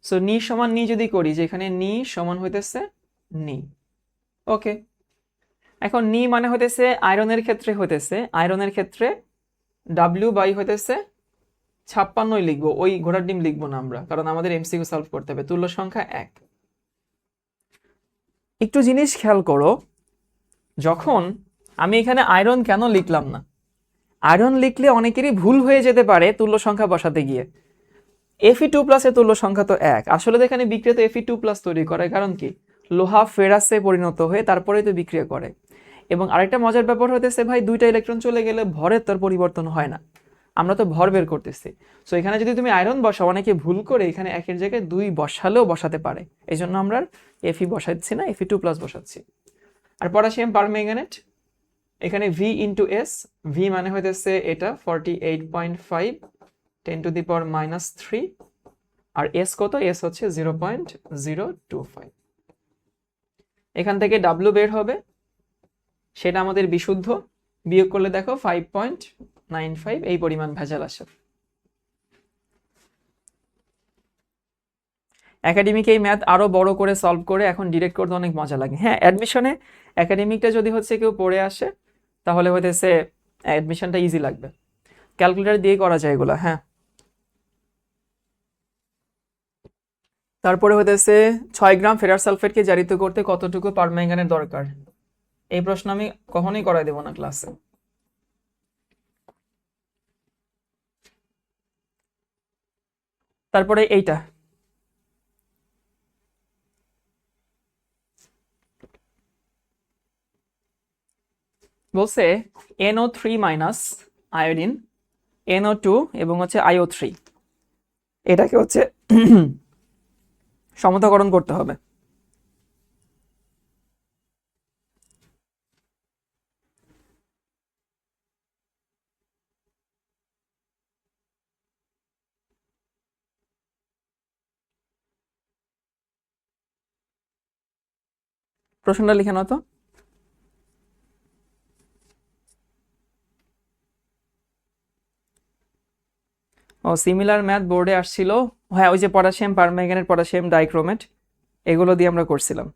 সো নি সমান নি যদি করি, যে এখানে নি সমান হইতেছে নি, ওকে। এখন নি মানে হইতেছে আয়রনের ক্ষেত্রে হইতেছে, আয়রনের ক্ষেত্রে ডাব্লিউ বাই হইতেছে 56 লিখবো, ওই ঘোড়ার ডিম লিখবো না আমরা, কারণ আমাদের এমসিকিউ সলভ করতে হবে। তুল্য সংখ্যা 1। একটু জিনিস খেয়াল করো, যখন আমি এখানে আয়রন কেন লিখলাম না, আয়রন লিখলে অনেকেরই ভুল হয়ে যেতে পারে তুল্য সংখ্যা বসাতে গিয়ে। Fe2+ এর তুল্য সংখ্যা তো 1, আসলে তো এখানে বিক্রিয়া তো Fe2+ তৈরি করে, কারণ কি লোহা ফেরাসে পরিণত হয়ে তারপরেই তো বিক্রিয়া করে। এবং আরেকটা মজার ব্যাপার হতেছে ভাই, 2টা ইলেকট্রন চলে গেলে ভরের তার পরিবর্তন হয় না, আমরা তো ভর বের করতেছি। সো এখানে যদি তুমি আয়রন বসাও, অনেকে ভুল করে এখানে 1-এর জায়গায় 2 বসালেও বসাতে পারে, এই জন্য আমরা Fe বসাচ্ছি না, Fe2+ বসাচ্ছি। আর পটাশিয়াম পারম্যাঙ্গানেট, এখানে V/S, V মানে হইতেছে এটা 48.5 10⁻³ আর S কত? S হচ্ছে 0.025। এখান থেকে W বের হবে, সেটা আমাদের বিশুদ্ধ, বিয়োগ করলে দেখো 5.95, এই পরিমাণ ভেজাল আসে। একাডেমিক এই ম্যাথ আরো বড় করে সলভ করে এখন ডিরেক্ট করতে অনেক মজা লাগে। হ্যাঁ, অ্যাডমিশনে একাডেমিকটা যদি হচ্ছে কেউ পড়ে আসে, তাহলে হইতেছে অ্যাডমিশনটা ইজি লাগবে, ক্যালকুলেটর দিয়ে করা যায় এগুলো। হ্যাঁ, তারপরে হইতেছে 6 গ্রাম ফেরাস সালফেটকে জারিত করতে কতটুকু পারম্যাঙ্গানের দরকার? এই প্রশ্ন আমি কখনোই করাই দেবো না ক্লাসে। তারপরে এইটা বলছে NO3 মাইনাস আয়োডিন NO2 এবং হচ্ছে IO3, এটাকে হচ্ছে সমতাকরণ করতে হবে। প্রশ্নটা লিখে নাও তো। ও সিমিলার ম্যাথ বোর্ডে আসছিল, হ্যাঁ ওই যে পটাশিয়াম পারম্যাঙ্গানেট পটাশিয়াম ডাইক্রোমেট এগুলো দিয়ে আমরা করছিলাম।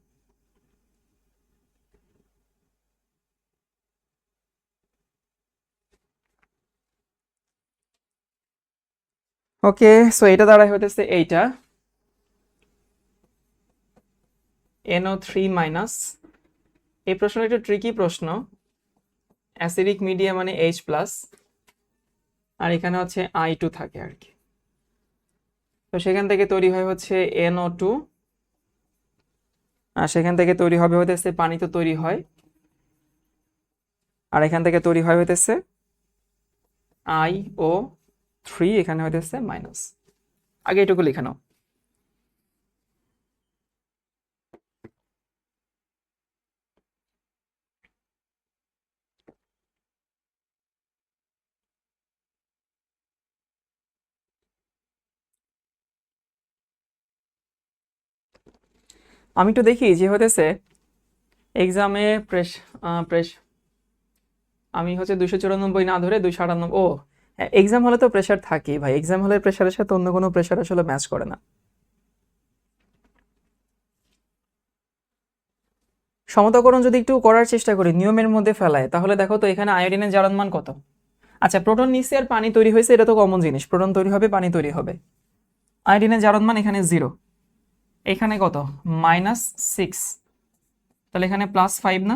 ওকে, সো এটা দ্বারা হইতেছে এইটা NO3 মাইনাস। এই প্রশ্নটা একটু ট্রিকি প্রশ্ন, অ্যাসিডিক মিডিয়া মানে H প্লাস, আর এখানে হচ্ছে I2 থাকে আর কি। তো সেখান থেকে তৈরি হয় হচ্ছে NO2, আর সেখান থেকে তৈরি হবে হইতেছে পানি তো তৈরি হয়, আর এখান থেকে তৈরি হয় হইতেছে IO3, এখানে হইতেছে মাইনাস। আগে এটুকু লিখে নাও। আমি একটু দেখি যে হইতেছে এক্সামে আমি হচ্ছে 294 না ধরে 298। ও এক্সাম হলে তো প্রেশার থাকেই ভাই, এক্সাম হলে প্রেশারের সাথে অন্য কোনো প্রেশার আসলে ম্যাচ করে না। সমতাকরণ যদি একটু করার চেষ্টা করি নিয়মের মধ্যে ফেলায়, তাহলে দেখো তো এখানে আয়োডিনের জারণ মান কত। আচ্ছা প্রোটন নিচে আর পানি তৈরি হয়েছে, এটা তো কমন জিনিস, প্রোটন তৈরি হবে পানি তৈরি হবে। আয়োডিনের জারণ মান এখানে 0, এখানে কত -6, তাহলে এখানে +5 না,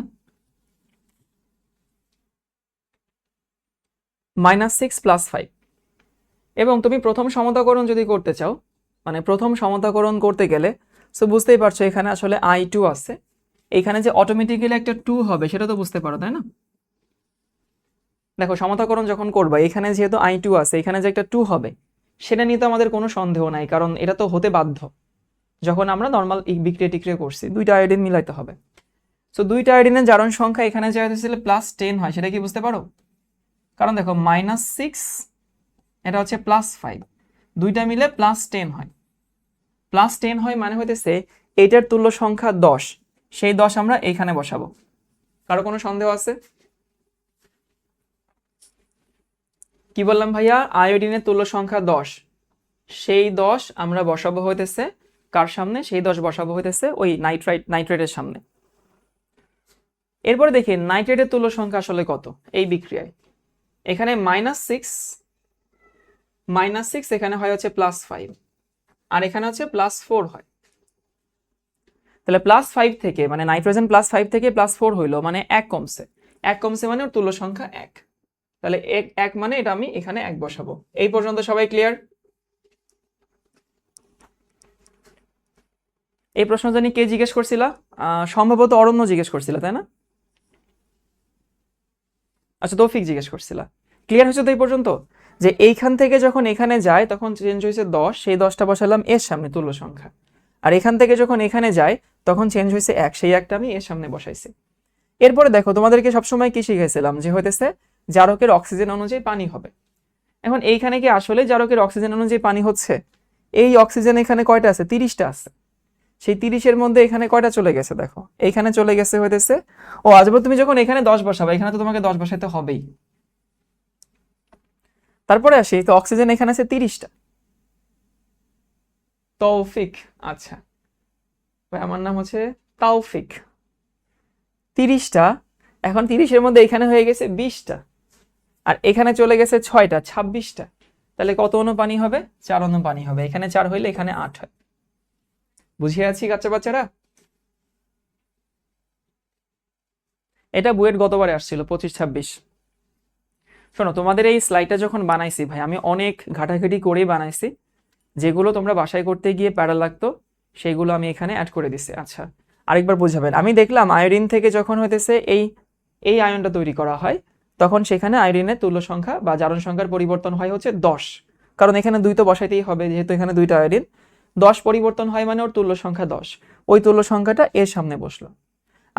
-6 +5। এবং তুমি প্রথম সমতাকরণ যদি করতে চাও, মানে প্রথম সমতাকরণ করতে গেলে সো বুঝতেই পারছো এখানে আসলে I2 আছে, এখানে যে অটোমেটিক্যালি একটা 2 হবে সেটা তো বুঝতে পারো তাই না। দেখো সমতাকরণ যখন করবা এখানে যেহেতু I2 আছে, এখানে যে একটা 2 হবে সেটা নিয়ে তো আমাদের কোনো সন্দেহ নাই, কারণ এটা তো হতে বাধ্য যখন আমরা নর্মাল বিক্রিয়া টিক্রিয়া করছি, দুইটা আয়োডিন মিলাইতে হবে। সো দুইটা আয়োডিনের জারণ সংখ্যা এখানে যে হয়েছিল +10 হয়, সেটা কি বুঝতে পারো? কারণ দেখো -6 এটা হচ্ছে +5, দুইটা মিলে +10 হয়। +10 হয় মানে হইতেছে এইটার তুল্য সংখ্যা 10, সেই 10 আমরা এইখানে বসাবো। কারো কোনো সন্দেহ আছে? কি বললাম ভাইয়া? আয়োডিনের তুল্য সংখ্যা 10, সেই 10 আমরা বসাবো হইতেছে কার সামনে? সেই 10 বসাবো হইতেছে ওই নাইট্রেটের সামনে। এরপরে দেখি নাইট্রেটের তুল্য সংখ্যা আসলে কত এই বিক্রিয়ায়। এখানে -6 এখানে হয় হচ্ছে +5, আর এখানে হচ্ছে +4 হয়। তাহলে +5 থেকে মানে নাইট্রোজেন +5 থেকে +4 হইলো মানে 1 কমছে, 1 কমছে মানে ওর তুল্য সংখ্যা 1। তাহলে 1 মানে এটা আমি এখানে 1 বসাবো। এই পর্যন্ত সবাই ক্লিয়ার? এই প্রশ্ন জানি কে জিজ্ঞেস করছিলা? সম্ভবত অরণ্য জিজ্ঞেস করছিলা তাই না? আচ্ছা তৌফিক জিজ্ঞেস করছিলা। ক্লিয়ার হয়েছে তো এই পর্যন্ত? যে এইখান থেকে যখন এখানে যায় তখন চেঞ্জ হয়েছে 10, সেই 10টা বসালাম এর সামনে তুল্য সংখ্যা, আর এখান থেকে যখন এখানে যায় তখন চেঞ্জ হয়েছে 1, সেই 1টা আমি এর সামনে বসাইছি। এরপরে দেখো তোমাদেরকে সবসময় কি শিখাইছিলাম যে হইতেছে জারকের অক্সিজেন অনুযায়ী পানি হবে। এখন এইখানে কি আসলে জারকের অক্সিজেন অনুযায়ী পানি হচ্ছে? এই অক্সিজেন এখানে কয়টা আছে? 30টা আছে। সেই 30-এর মধ্যে এখানে কয়টা চলে গেছে দেখো, এইখানে চলে গেছে হইতেছে। ও আজব, তুমি যখন এখানে 10 বসাবে এখানে তো তোমাকে 10 বসাইতে হবেই। তারপরে আসি তো অক্সিজেন এখানে আছে 30টা। তৌফিক, আচ্ছা ভাই আমার নাম হচ্ছে তাওফিক। 30টা, এখন 30-এর মধ্যে এখানে হয়ে গেছে 20টা, আর এখানে চলে গেছে 6টা, 26টা। তাহলে কত অণু পানি হবে? 4 অণু পানি হবে। এখানে 4 হইলে এখানে 8 হয়। বুঝিয়ে আছি বাচ্চা বাচ্চারা? এটা বুয়েট গতবারে আসছিল 25-26। শোনো তোমাদের এই স্লাইডটা যখন বানাইছি ভাই আমি অনেক ঘাটাঘাটি করেই বানাইছি, যেগুলো তোমরা বাসায় করতে গিয়ে প্যারা লাগতো সেইগুলো আমি এখানে অ্যাড করে দিছি। আচ্ছা, আরেকবার বোঝাবেন। আমি দেখলাম আয়োডিন থেকে যখন হইতেছে এই আয়নটা তৈরি করা হয়, তখন সেখানে আয়োডিনের তুল্য সংখ্যা বা জারণ সংখ্যার পরিবর্তন হয় হচ্ছে 10, কারণ এখানে 2 তো বসাইতেই হবে, যেহেতু এখানে 2টা আয়োডিন। 10 পরিবর্তন হয় মানে ওর তুল্য সংখ্যা 10, ওই তুল্য সংখ্যাটা এর সামনে বসলো।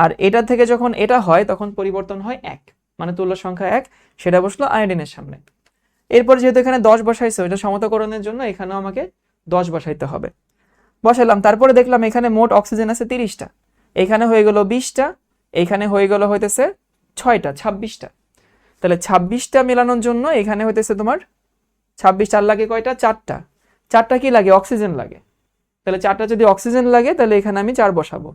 আর এটা থেকে যখন এটা হয় তখন পরিবর্তন হয় 1, মানে তুল্য সংখ্যা 1, সেটা বসলো আয়োডিনের সামনে। এরপর যেহেতু এখানে 10 বসাইছে, এটা সমতাকরণের জন্য এখানেও আমাকে 10 বসাইতে হবে। বসাইলাম, তারপরে দেখলাম এখানে মোট অক্সিজেন আছে 30টা, এখানে হয়ে গেল 20টা, এখানে হয়ে গেল হইতেছে 6টা, 26টা। তাহলে 26টা মেলানোর জন্য এখানে হইতেছে তোমার 26, 4 লাগে কয়টা? 4টা। 4টা কি লাগে? অক্সিজেন লাগে। তাহলে 4টা যদি অক্সিজেন লাগে তাহলে এখানে আমি 4 বসাবো।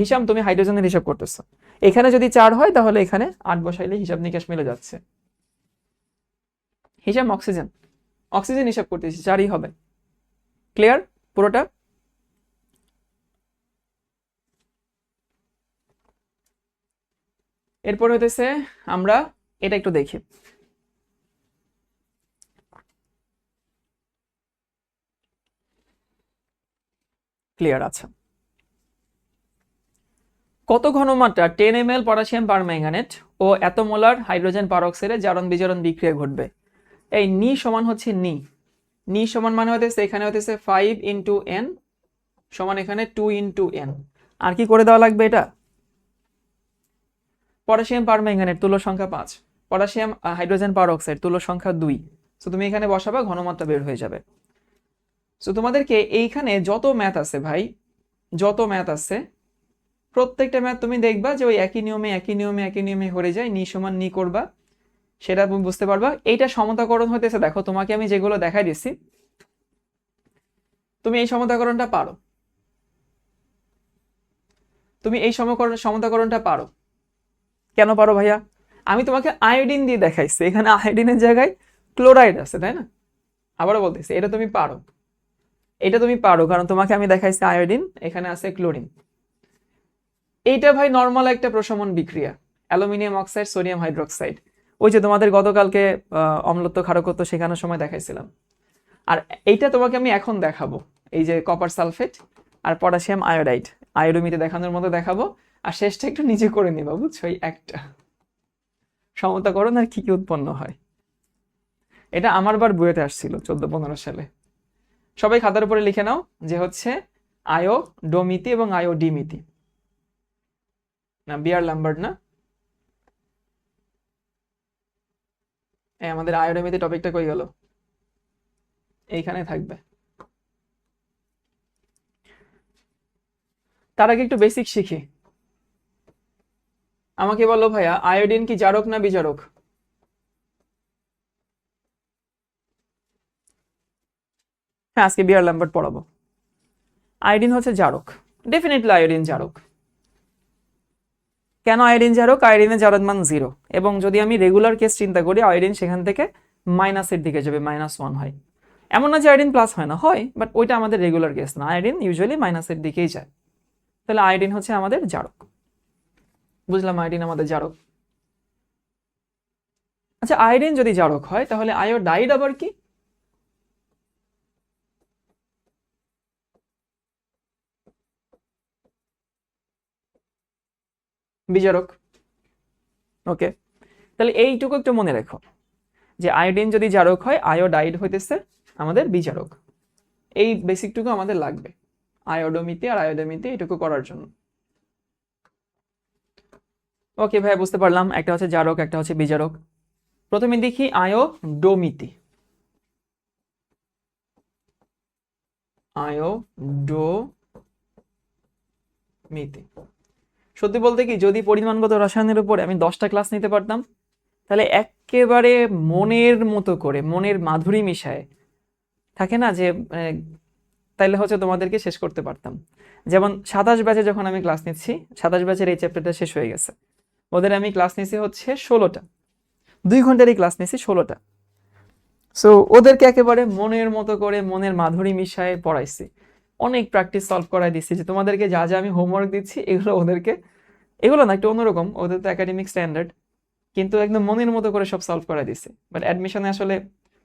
হিসাব, তুমি হাইড্রোজেনের হিসাব করতেছো, এখানে যদি 4 হয় তাহলে এখানে 8 বসাইলে হিসাব নিকাশ মিলে যাচ্ছে। হিসাব অক্সিজেন হিসাব করতেছি, 4ই হবে। ক্লিয়ার পুরোটা? এরপর হইতেছে আমরা এটা একটু দেখি। ক্লিয়ার আছে? কত ঘনমাত্রা 10 ml পটাশিয়াম পারম্যাঙ্গানেট ও এত মোলার হাইড্রোজেন পারঅক্সাইডে জারণ বিজারণ বিক্রিয়া ঘটবে? এই নি সমান হচ্ছে নি সমান মানে হইতেছে এখানে হইতেছে 5 × n সমান এখানে 2 × n। আর কি করে দেওয়া লাগবে? এটা পটাশিয়াম পারম্যাঙ্গানেট তুল্য সংখ্যা 5, পটাশিয়াম হাইড্রোজেন পারঅক্সাইড তুল্য সংখ্যা 2। সো তুমি এখানে বসাবা, ঘনমাত্রা বের হয়ে যাবে। সো তোমাদেরকে এইখানে যত ম্যাথ আছে ভাই, যত ম্যাথ আছে, প্রত্যেকটা ম্যাথ তুমি দেখবা যে ওই একই নিয়মে হয়ে যায়। নি সমান নি করবা, সেটা তুমি বুঝতে পারবা। এইটা সমতাকরণ হইতেছে, দেখো তোমাকে আমি যেগুলো দেখাই দিচ্ছি, তুমি এই সমতাকরণটা পারো, তুমি এই সমতাকরণটা পারো। কেন পারো ভাইয়া? আমি তোমাকে আয়োডিন দিয়ে দেখাইছি, এখানে আয়োডিনের জায়গায় ক্লোরাইড আছে, তাই না? আবারও বলতেছি, এটা তুমি পারো, কারণ তোমাকে আমি দেখাইছি আয়োডিন, এখানে আছে ক্লোরিন। এইটা ভাই নর্মাল একটা প্রশমন বিক্রিয়া, অ্যালুমিনিয়াম অক্সাইড সোডিয়াম হাইড্রোক্সাইড, ওই যে তোমাদের গতকালকে অম্লত্ব ক্ষারকত্ব শেখানোর সময় দেখাইছিলাম। আর এইটা তোমাকে আমি এখন দেখাবো, এই যে কপার সালফেট আর পটাশিয়াম আয়োডাইড, আয়োডোমিতে দেখানোর মতো দেখাবো। আর শেষটা একটু নিজে করে নিবা, বুঝছো? এই একটা সমতাকরণ আর কি কি উৎপন্ন হয়, এটা আমার বার বইয়েতে আসছিল 14-15 সালে। সবাই খাতার উপরে লিখে নাও যে হচ্ছে আয়োডোমিতি এবং আয়োডিমিতি, না বিয়ার ল্যাম্বার্ট না, আমাদের আয়োডোমিতি টপিকটা কই গেল? এইখানে থাকবে। তার আগে একটু বেসিক শিখি। আমাকে বলো ভাইয়া, আয়োডিন কি জারক না বিজারক? হ্যাঁ, আজকে বিয়ার ল্যাম্বার্ট পড়াবো। আয়োডিন হচ্ছে জারক, ডেফিনেটলি আয়োডিন জারক। কেন আয়োডিন জারক? আয়োডিনের জারক মান 0, এবং যদি আমি রেগুলার কেস চিন্তা করি, আয়োডিন সেখান থেকে মাইনাসের দিকে যাবে, -1 হয়। এমন না যে আয়োডিন প্লাস হয় না, হয়, বাট ওইটা আমাদের রেগুলার কেস না, আয়োডিন ইউজুয়ালি মাইনাসের দিকেই যায়। তাহলে আয়োডিন হচ্ছে আমাদের জারক। বুঝলাম, আয়োডিন আমাদের জারক। আচ্ছা, আয়োডিন যদি জারক হয় তাহলে আয়োডাইড আবার কি? বিজারক। ওকে, তাহলে এইটুকু একটু মনে রেখো যে আয়োডিন যদি জারক হয়, আয়োডাইড হইতেছে আমাদের বিজারক। এই বেসিকটুকু আমাদের লাগবে আয়োডোমিতি আর আয়োডোমিতি এটুকু করার জন্য। ওকে ভাই, বুঝতে পারলাম, একটা হচ্ছে জারক, একটা হচ্ছে বিজারক। প্রথমে দেখি আয়োডোমিতি। আয়োডোমিতি, সত্যি বলতে কি, যদি পরিমাণগত রসায়নের উপরে আমি 10টা ক্লাস নিতে পারতাম, তাহলে একেবারে মনের মতো করে, মনের মাধুরী মিশায় থাকে না যে, তাইলে হচ্ছে তোমাদেরকে শেষ করতে পারতাম। যেমন 27 ব্যাচে যখন আমি ক্লাস নিচ্ছি, 27 ব্যাচের এই চ্যাপ্টারটা শেষ হয়ে গেছে, ওদের আমি ক্লাস নিচ্ছি হচ্ছে 16টা, 2 ঘন্টারই ক্লাস নিচ্ছি 16টা। সো ওদেরকে একেবারে মনের মতো করে, মনের মাধুরী মিশায় পড়াইছি, অনেক প্র্যাকটিস সলভ করাই দিচ্ছি, যে তোমাদেরকে যা যা আমি হোমওয়ার্ক দিচ্ছি এগুলো ওদেরকে, এগুলো না একটু অন্যরকম, ওদের তো একাডেমিক স্ট্যান্ডার্ড, কিন্তু একদম মনের মতো করে সব সলভ করাই দিচ্ছি। বাট অ্যাডমিশনে আসলে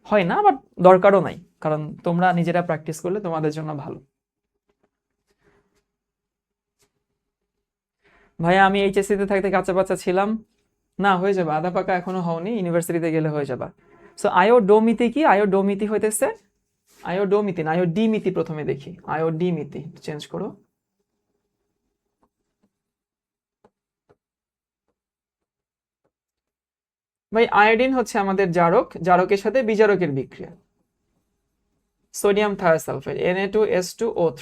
হয় না, বাট দরকারও নাই, কারণ তোমরা নিজেরা প্র্যাকটিস করলে তোমাদের জন্য ভালো। ভাইয়া আমি এইচএসসি তে থাকতে কাঁচা বাচ্চা ছিলাম। না, হয়ে যাবে, আধা পাকা এখনো হওনি, ইউনিভার্সিটিতে গেলে হয়ে যাবে। সো আয়োডোমিতি কি? আয়োডোমিতি হইতেছে, আয়োডোমিতি না, আয়োডিমিতি প্রথমে দেখি, আয়োডিমিতি চেঞ্জ করো। ভাই আয়োডিন হচ্ছে আমাদের জারক, জারকের সাথে বিজারকের বিক্রিয়া। সোডিয়াম থায়োসালফেট Na2S2O3,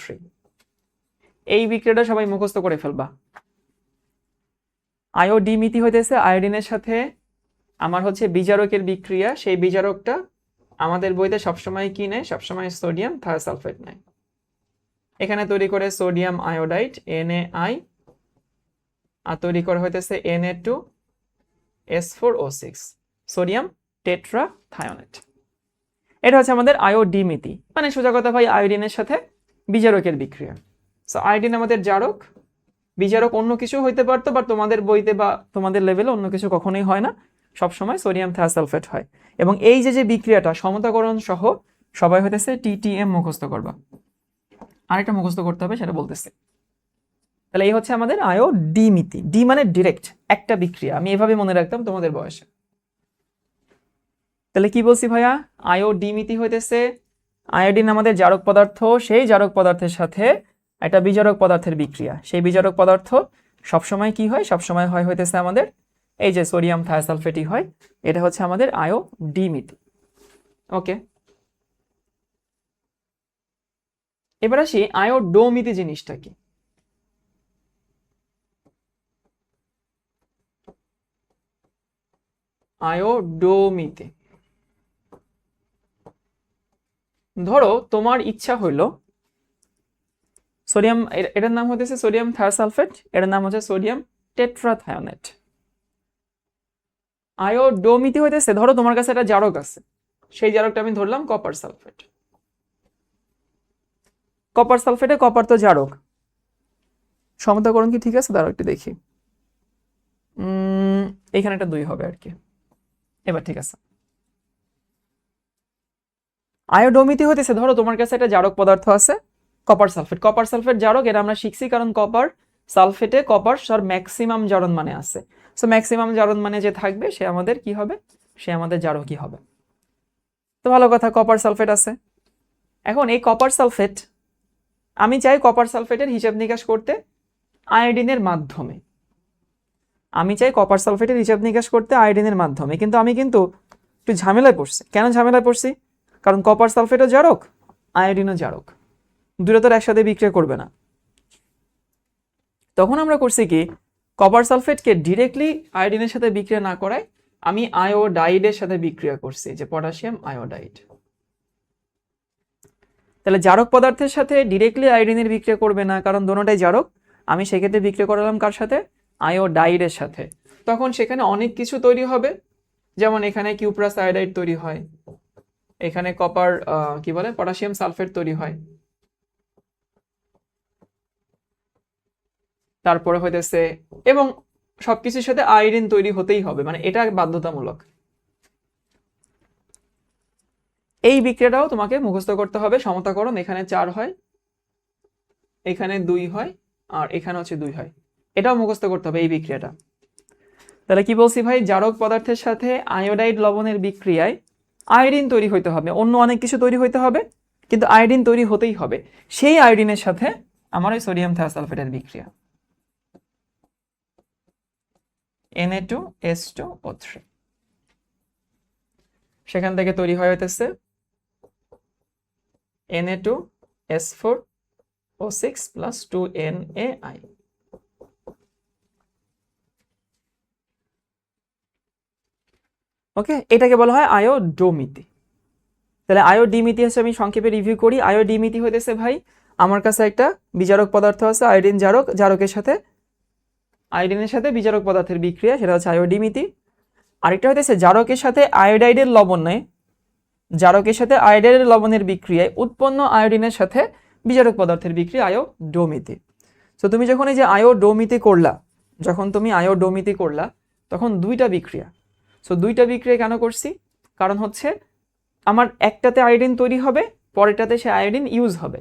এই বিক্রিয়াটা সবাই মুখস্থ করে ফেলবা। আয়োডিমিতি হইতেছে আয়োডিনের সাথে আমার হচ্ছে বিজারকের বিক্রিয়া, সেই বিজারকটা আমাদের বইতে সবসময় কি নেয়? সবসময় সোডিয়াম থায়োসালফেট নেয়। এখানে তৈরি করে সোডিয়াম আয়োডাইড Na, আর তৈরি করা হইতেছে Na2S4O6, সোডিয়াম টেট্রাথায়োনেট। এটা হচ্ছে আমাদের আয়োডিমিতি, মানে সোজা কথা ভাই আয়োডিনের সাথে বিজারকের বিক্রিয়া। সো আয়োডিন আমাদের জারক, বিজারক অন্য কিছু হইতে পারতো, বা তোমাদের বইতে বা তোমাদের লেভেলে অন্য কিছু কখনোই হয় না, সবসময় সোডিয়াম থায়োসালফেট হয়। এবং এই যে বিক্রিয়াটা সমতাকরণ সহ সবাই হইতেছে টিটিএম মুখস্থ করবা, আরেকটা মুখস্থ করতে হবে সেটা বলতেছে। তাহলে এই হচ্ছে আমাদের আয়োডিমিতি। ডি মানে ডিরেক্ট একটা বিক্রিয়া, আমি এভাবে মনে রাখতাম তোমাদের বয়সে। তাহলে কি বলছি ভাইয়া? আয়োডিমিতি হইতেছে আয়োডিন আমাদের জারক পদার্থ, সেই জারক পদার্থের সাথে একটা বিজারক পদার্থের বিক্রিয়া, সেই বিজারক পদার্থ সবসময় কি হয়? সবসময় হয় হইতেছে আমাদের এই যে সোডিয়াম থায়োসালফেটই হয়। এটা হচ্ছে আমাদের আয়োডিমিতি। ওকে, এবার আসি আয়োডোমিতি জিনিসটা কি। আয়োডোমিতি, ধরো তোমার ইচ্ছা হইলো সোডিয়াম, এটার নাম হচ্ছে সোডিয়াম থায়োসালফেট, এটার নাম হচ্ছে সোডিয়াম টেট্রাথায়োনেট। আয়োডোমিতি হইতেছে ধরো তোমার কাছে একটা জারক আছে, সেই জারকটা আমি ধরলাম কপার সালফেট। কপার সালফেটে, কপার তো জারক, সমতাকরণ কি ঠিক আছে? দাঁড়াও একটু দেখি, এখানে একটা 2 হবে আর কি। এবার ঠিক আছে। আয়োডোমিতি হইতেছে ধরো তোমার কাছে একটা জারক পদার্থ আছে কপার সালফেট, কপার সালফেট জারক, এটা আমরা শিখছি কারণ কপার সালফেটে কপার সর ম্যাক্সিমাম জারণ মানে আছে। সো ম্যাক্সিমাম জারণ মানে যে থাকবে সে আমাদের কি হবে? সে আমাদের জারকই হবে। তো ভালো কথা, কপার সালফেট আছে। এখন এই কপার সালফেট আমি চাই কপার সালফেটের হিসাব নিকাশ করতে আয়োডিনের মাধ্যমে, আমি চাই কপার সালফেটের হিসাব নিকাশ করতে আয়োডিনের মাধ্যমে, কিন্তু আমি কিন্তু একটু ঝামেলায় পড়ছি। কেন ঝামেলায় পড়ছি? কারণ কপার সালফেটও জারক, আয়োডিনও জারক, দুটো তো একসাথে বিক্রিয়া করবে না। তখন আমরা করছি কি, কপার সালফেটকে ডিরেক্টলি আয়োডিনের সাথে বিক্রিয়া না করায় আমি আয়োডাইডের সাথে বিক্রিয়া করছি, যে পটাশিয়াম আয়োডাইড। তাহলে জারক পদার্থের সাথে ডিরেক্টলি আয়োডিনের বিক্রিয়া করবে না, কারণ দোনোটাই জারক। আমি সেক্ষেত্রে বিক্রিয়া করালাম কার সাথে? আয়োডাইডের সাথে। তখন সেখানে অনেক কিছু তৈরি হবে, যেমন এখানে কিউপ্রাস আয়োডাইড তৈরি হয়, এখানে কপার কি বলে পটাশিয়াম সালফেট তৈরি হয়, তারপরে হইতেছে, এবং সবকিছুর সাথে আয়োডিন তৈরি হতেই হবে, মানে এটা বাধ্যতামূলক। এই বিক্রিয়াটাও তোমাকে মুখস্থ করতে হবে। সমতাকরণ এখানে 4 হয়, এখানে 2 হয়, আর এখানে হচ্ছে 2 হয়, এটাও মুখস্থ করতে হবে এই বিক্রিয়াটা। তাহলে কি বলছি ভাই? জারক পদার্থের সাথে আয়োডাইড লবণের বিক্রিয়ায় আয়োডিন তৈরি হইতে হবে, অন্য অনেক কিছু তৈরি হইতে হবে, কিন্তু আয়োডিন তৈরি হতেই হবে। সেই আয়োডিনের সাথে আমার ওই সোডিয়াম থায়োসালফেটের বিক্রিয়া Na2S2O3, সেখান থেকে তৈরি হয় হইতেছে Na2S4O6 plus 2NaI। ওকে, এটাকে বলা হয় আয়োডোমিতি। তাহলে আয়োডিমিতি হচ্ছে, আমি সংক্ষেপে রিভিউ করি। আয়োডিমিতি হইতেছে ভাই আমার কাছে একটা বিজারক পদার্থ আছে, আয়োডিন জারক, জারকের সাথে আয়োডিনের সাথে বিজারক পদার্থের বিক্রিয়া, সেটা হচ্ছে আয়োডিমিতি। আরেকটা হইতেছে জারকের সাথে আয়োডাইডের লবণ নেয়, জারকের সাথে আয়োডাইডের লবণের বিক্রিয়ায় উৎপন্ন আয়োডিনের সাথে বিজারক পদার্থের বিক্রিয়া আয়োডোমিতি। তো তুমি যখন এই যে আয়োডোমিতি করলা, যখন তুমি আয়োডোমিতি করলা তখন 2টা বিক্রিয়া। সো 2টা বিক্রিয়া কেন করছি? কারণ হচ্ছে আমার একটাতে আয়োডিন তৈরি হবে, পরেরটাতে সে আয়োডিন ইউজ হবে।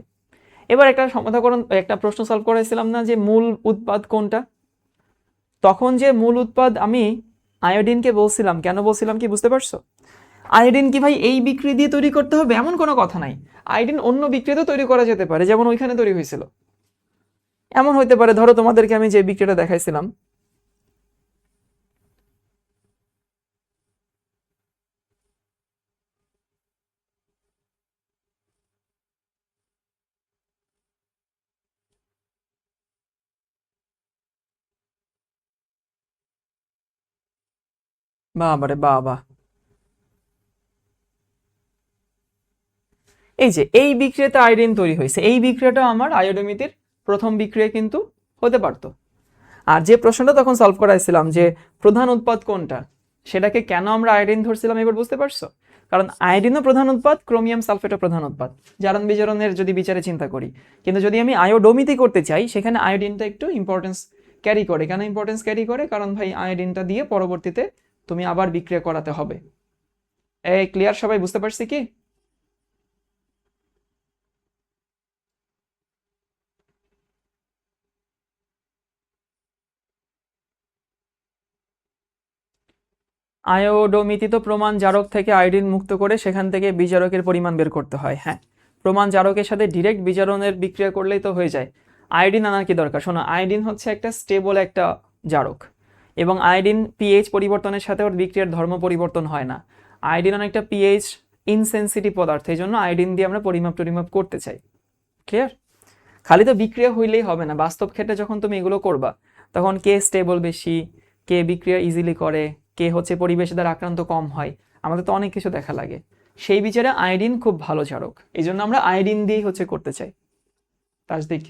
এবার একটা সমাধান, একটা প্রশ্ন সলভ করেছিলাম না যে মূল উৎপাদ কোনটা? তখন যে মূল উৎপাদ আমি আয়োডিনকে বলছিলাম, কেন বলছিলাম কি বুঝতে পারছো? আয়োডিন কি ভাই এই বিক্রিয়া দিয়ে তৈরি করতে হবে এমন কোনো কথা নাই। আয়োডিন অন্য বিক্রিয়াতেও তৈরি করা যেতে পারে, যেমন ওইখানে তৈরি হয়েছিল। এমন হইতে পারে, ধরো তোমাদেরকে আমি যে বিক্রিয়াটা দেখাইছিলাম, বাবারে বাবা, এই যে এই বিক্রিয়াতে আয়োডিন তৈরি হয়েছে, এই বিক্রিয়াটা আমার আয়োডোমিতির প্রথম বিক্রিয়া কিন্তু হতে পারতো। আর যে প্রশ্নটা তখন সলভ করাইছিলাম যে প্রধান উৎপাদ কোনটা, সেটাকে কেন আমরা আয়োডিন ধরছিলাম এবার বুঝতে পারছো? কারণ আয়োডিনও প্রধান উৎপাদ, ক্রোমিয়াম সালফেটও প্রধান উৎপাদ, জারণ বিজারণের যদি বিচারে চিন্তা করি। কিন্তু যদি আমি আয়োডোমিতি করতে চাই, সেখানে আয়োডিনটা একটু ইম্পর্টেন্স ক্যারি করে। কেন ইম্পর্টেন্স ক্যারি করে? কারণ ভাই আয়োডিনটা দিয়ে পরবর্তীতে তুমি আবার বিক্রিয়া করাতে হবে। এই ক্লিয়ার? সবাই বুঝতে পারছি কি? আয়োডোমিতি প্রমাণ জারক থেকে আয়োডিন মুক্ত করে সেখান থেকে বিজারকের পরিমাণ বের করতে হয়। হ্যাঁ, প্রমাণ জারকের সাথে ডিরেক্ট বিজারণের বিক্রিয়া করলেই তো হয়ে যায়। আয়োডিন আনার কি দরকার? শোনো, আয়োডিন হচ্ছে একটা স্টেবল একটা জারক, এবং আয়োডিন পিএইচ পরিবর্তনের সাথে ওর বিক্রিয়ার ধর্ম পরিবর্তন হয় না। আয়োডিন অনেকটা পিএইচ ইনসেনসিটিভ পদার্থ, এই জন্য আয়োডিন দিয়ে আমরা পরিমাপ টরিমাপ করতে চাই। ক্লিয়ার? খালি তো বিক্রিয়া হইলেই হবে না, বাস্তব ক্ষেত্রে যখন তুমি এগুলো করবা, তখন কে স্টেবল বেশি, কে বিক্রিয়া ইজিলি করে, কে হচ্ছে পরিবেশ দ্বারা আক্রান্ত কম হয়, আমাদের তো অনেক কিছু দেখা লাগে। সেই বিচারে আয়োডিন খুব ভালো জারক, এই জন্য আমরা আয়োডিন দিয়েই হচ্ছে করতে চাই। তাজদিক,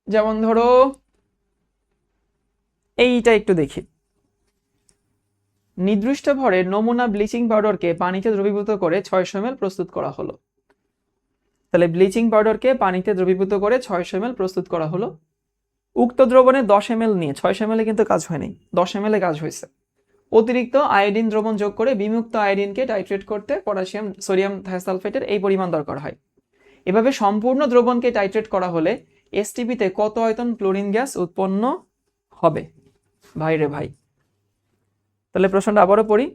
যেমন ধরো এইটা একটু দেখি। নির্দিষ্ট ভরের নমুনা ব্লিচিং পাউডারকে পানিতে দ্রবীভূত করে 600 ml প্রস্তুত করা হলো। তাহলে ব্লিচিং পাউডারকে পানিতে দ্রবীভূত করে 600 ml প্রস্তুত করা হলো। উক্ত দ্রবণে 10 ml নিয়ে, 600 ml কিন্তু কাজ হয়নি, 10 ml কাজ হয়েছে। অতিরিক্ত আয়োডিন দ্রবণ যোগ করে বিমুক্ত আয়োডিনকে টাইট্রেট করতে পটাশিয়াম সোডিয়াম থায়োসালফেটের এই পরিমাণ দরকার হয়। এভাবে সম্পূর্ণ দ্রবণকে টাইট্রেট করা হলে এসটিপিতে কত আয়তন ক্লোরিন গ্যাস উৎপন্ন হবে? ভাই রে ভাই, তাহলে প্রশ্নটা আবারও পড়ি।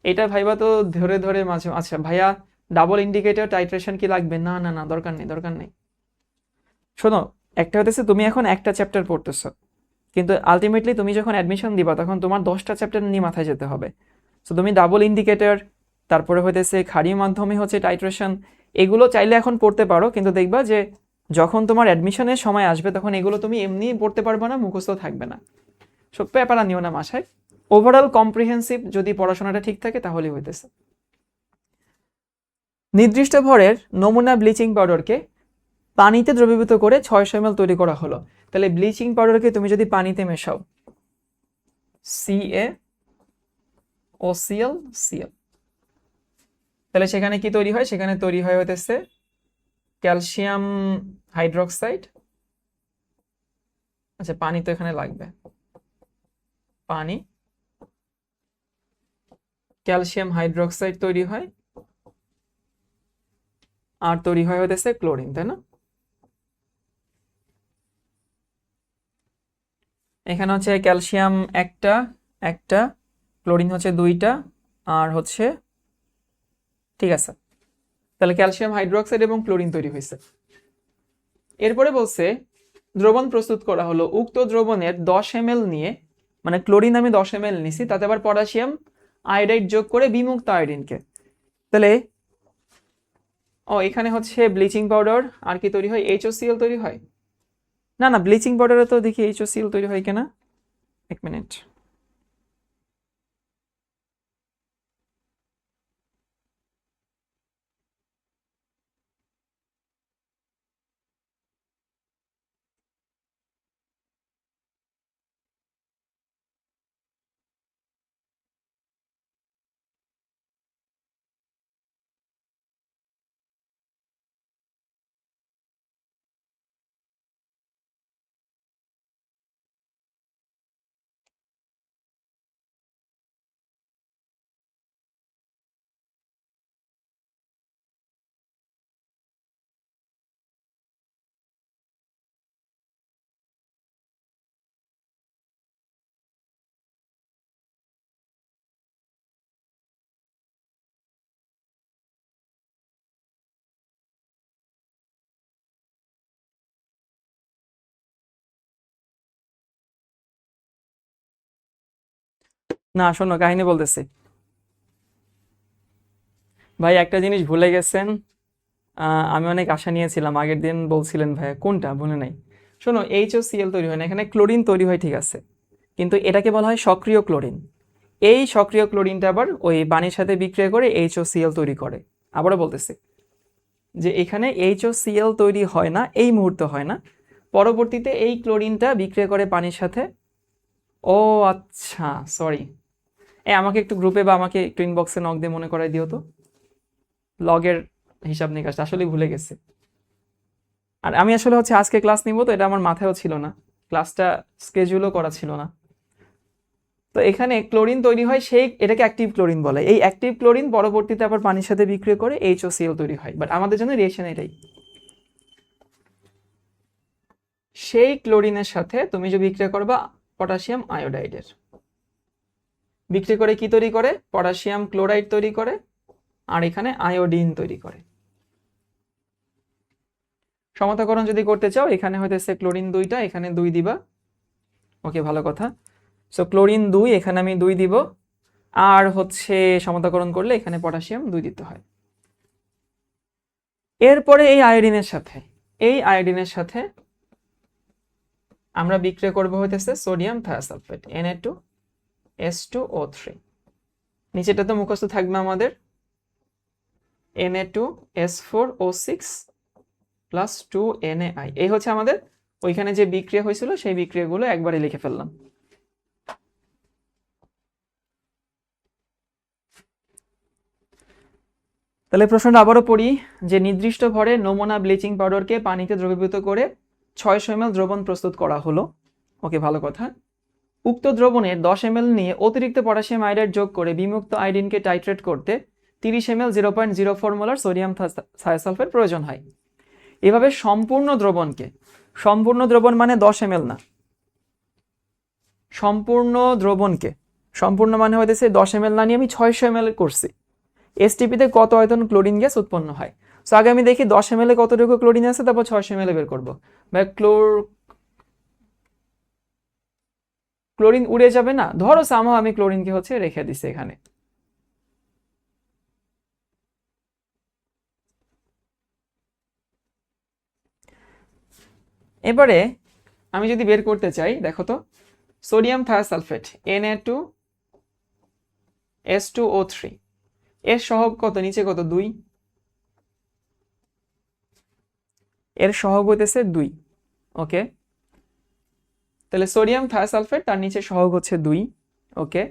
এটা ভাইবা তো ধরে ধরে মাঝে, আচ্ছা ভাইয়া ডাবল ইন্ডিকেটর টাইট্রেশন কি লাগবে? না না না, দরকার নেই, দরকার নেই। শোনো, একটা হতেছে তুমি এখন একটা চ্যাপ্টার পড়তেছো, কিন্তু আলটিমেটলি তুমি যখন অ্যাডমিশন দিবা তখন তোমার 10টা চ্যাপ্টার নিয়ে মাথায় যেতে হবে। সো তুমি ডাবল ইন্ডিকেটর, তারপরে হইতেছে ক্ষারীয় মাধ্যমে হচ্ছে টাইট্রেশন, এগুলো চাইলে এখন পড়তে পারো, কিন্তু দেখবা যে যখন তোমার অ্যাডমিশনের সময় আসবে তখন এগুলো তুমি এমনি পড়তে পারবে না, মুখস্থ থাকবে না। সো পেপারা নিও না মাসায়। ওভারঅল কম্প্রিহেন্সিভ যদি পড়াশোনাটা ঠিক থাকে তাহলেই হইতেছে। নির্দিষ্ট ভরের নমুনা ব্লিচিং পাউডারকে পানিতে দ্রবীভূত করে 600 ml তৈরি করা হলো। তাহলে ব্লিচিং পাউডারকে তুমি যদি পানিতে মেশাও, CaOCl, তাহলে সেখানে কি তৈরি হয়? সেখানে তৈরি হয় হতেছে ক্যালসিয়াম হাইড্রোক্সাইড। আচ্ছা, পানি তো এখানে লাগবে, পানি, ক্যালসিয়াম হাইড্রোক্সাইড তৈরি হয়, আর তৈরি হয় হতেছে ক্লোরিন, তাই না? এখানে হচ্ছে ক্যালসিয়াম একটা, একটা, ক্লোরিন হচ্ছে দুইটা, আর হচ্ছে, ঠিক আছে, তাহলে ক্যালসিয়াম হাইড্রোক্সাইড এবং ক্লোরিন তৈরি হয়েছে। এরপরে বলছে দ্রবণ প্রস্তুত করা হলো। উক্ত দ্রবণের 10 ml নিয়ে, মানে ক্লোরিন আমি 10 ml নিছি, তাতে আবার পটাশিয়াম আয়োডাইড যোগ করে বিমুক্ত আয়োডিনকে, তাহলে এখানে হচ্ছে ব্লিচিং পাউডার, আর কি তৈরি হয়? HOCl তৈরি হয়। না না, ব্লিচিং পাউডারে তো দেখি HOCl তৈরি হয় কিনা, এক মিনিট। না শোনো, কাহিনী বলতেছি। ভাই একটা জিনিস ভুলে গেছেন। আমি অনেক আশা নিয়েছিলাম, আগের দিন বলছিলেন ভাইয়া, কোনটা ভুলে নাই। শোনো, HOCl তৈরি হয় না, এখানে ক্লোরিন তৈরি হয় ঠিক আছে, কিন্তু এটাকে বলা হয় সক্রিয় ক্লোরিন। এই সক্রিয় ক্লোরিনটা আবার ওই পানির সাথে বিক্রিয়া করে HOCl তৈরি করে। আবারও বলতেছি যে এখানে HOCl তৈরি হয় না, এই মুহূর্তে হয় না, পরবর্তীতে এই ক্লোরিনটা বিক্রিয়া করে পানির সাথে। ও আচ্ছা, সরি। আমাকে একটু গ্রুপে বা আমাকে একটু ইনবক্সে নক দিয়ে মনে করাই দিও তো, লগের হিসাব নিকাশ আসলে ভুলে গেছে। আর আমি আসলে হচ্ছে আজকে ক্লাস নিব, তো এটা আমার মাথায়ও ছিল না, ক্লাসটা স্কেজুলও করা ছিল না। তো এখানে ক্লোরিন তৈরি হয়, সেই এটাকে অ্যাক্টিভ ক্লোরিন বলে। এই অ্যাক্টিভ ক্লোরিন পরবর্তীতে আবার পানির সাথে বিক্রিয়া করে HOCl তৈরি হয়, বাট আমাদের জন্য রিয়েকশন এটাই। সেই ক্লোরিনের সাথে তুমি যে বিক্রিয়া করবা পটাশিয়াম আয়োডাইডের, বিক্রিয়া করে কি তৈরি করে? পটাশিয়াম ক্লোরাইড তৈরি করে, আর এখানে আয়োডিন তৈরি করে। সমতাকরণ যদি করতে চাও, এখানে হইতেছে ক্লোরিন 2টা, এখানে 2 দিবা। ওকে, ভালো কথা। সো ক্লোরিন 2, এখানে আমি 2 দিব, আর হচ্ছে সমতাকরণ করলে এখানে পটাশিয়াম 2 দিতে হয়। এরপরে এই আয়োডিনের সাথে আমরা বিক্রিয়া করব হইতেছে সোডিয়াম থায়োসালফেট Na2S2O3। নিচেটা তো মুখস্থ থাকবে আমাদের, Na2S4O6 প্লাস 2NaI। এই হচ্ছে আমাদের ওইখানে যে বিক্রিয়া হয়েছিল, সেই বিক্রিয়াগুলো একবারে লিখে ফেললাম। তাহলে প্রশ্নটা আবারও পড়ি, যে নির্দিষ্ট ভরে নমুনা ব্লিচিং পাউডারকে পানিতে দ্রবীভূত করে 600 ml দ্রবণ প্রস্তুত করা হলো। ওকে, ভালো কথা। উক্ত দ্রবণের 10 ml নিয়ে অতিরিক্ত পটাশিয়াম আয়োডাইড যোগ করে বিমুক্ত আয়োডিনকে টাইট্রেট করতে 30 ml 0.04 মোলার সোডিয়াম থায়োসালফেট প্রয়োজন হয়। এভাবে সম্পূর্ণ দ্রবণ মানে 10 ml না, সম্পূর্ণ মানে হইতেছে 10 ml না নিয়ে আমি 600 ml করছি। এসটিপিতে কত আয়তন ক্লোরিন গ্যাস উৎপন্ন হয়? সো আগে আমি দেখি 10 ml কতটুকু ক্লোরিন আছে, তারপর 600 ml বের করবো। ভাই ক্লোরিন উড়ে যাবে না, ধরো সামহাও আমি ক্লোরিনকে হচ্ছে রেখে দিছি এখানে। এবারে আমি যদি বের করতে চাই, দেখো তো, সোডিয়াম থায়োসালফেট Na2S2O3 এর সহগ কত? নিচে কত? 2। এর সহগ হইতেছে 2। ওকে, তাহলে সোডিয়াম থায়োসালফেট তার নিচে সহগ হচ্ছে 2। ওকে,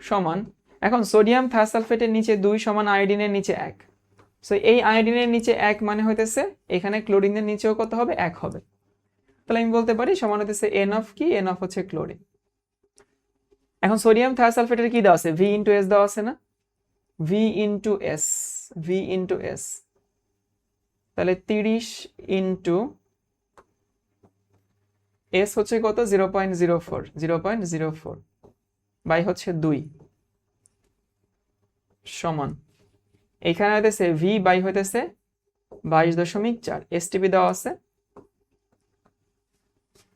সমান, এখন সোডিয়াম থায়োসালফেটের নিচে 2 সমান আয়োডিনের নিচে 1। সো এই আয়োডিনের নিচে 1 মানে হইতেছে এখানে ক্লোরিনের নিচেও কত হবে? 1 হবে। তাহলে আমি বলতে পারি সমান হইতেছে N অফ কি? N অফ হচ্ছে ক্লোরিন। এখন সোডিয়াম থায়োসালফেটের কি দেওয়া আছে? V ইন্টু S দেওয়া আছে না? V ইন্টু S, তাহলে 30 ইন্টু S হচ্ছে কত? 0.04 বাই হচ্ছে 2 সমান, এখানে হইতেছে V বাই হইতেছে 22.4, এসটিপি দেওয়া আছে।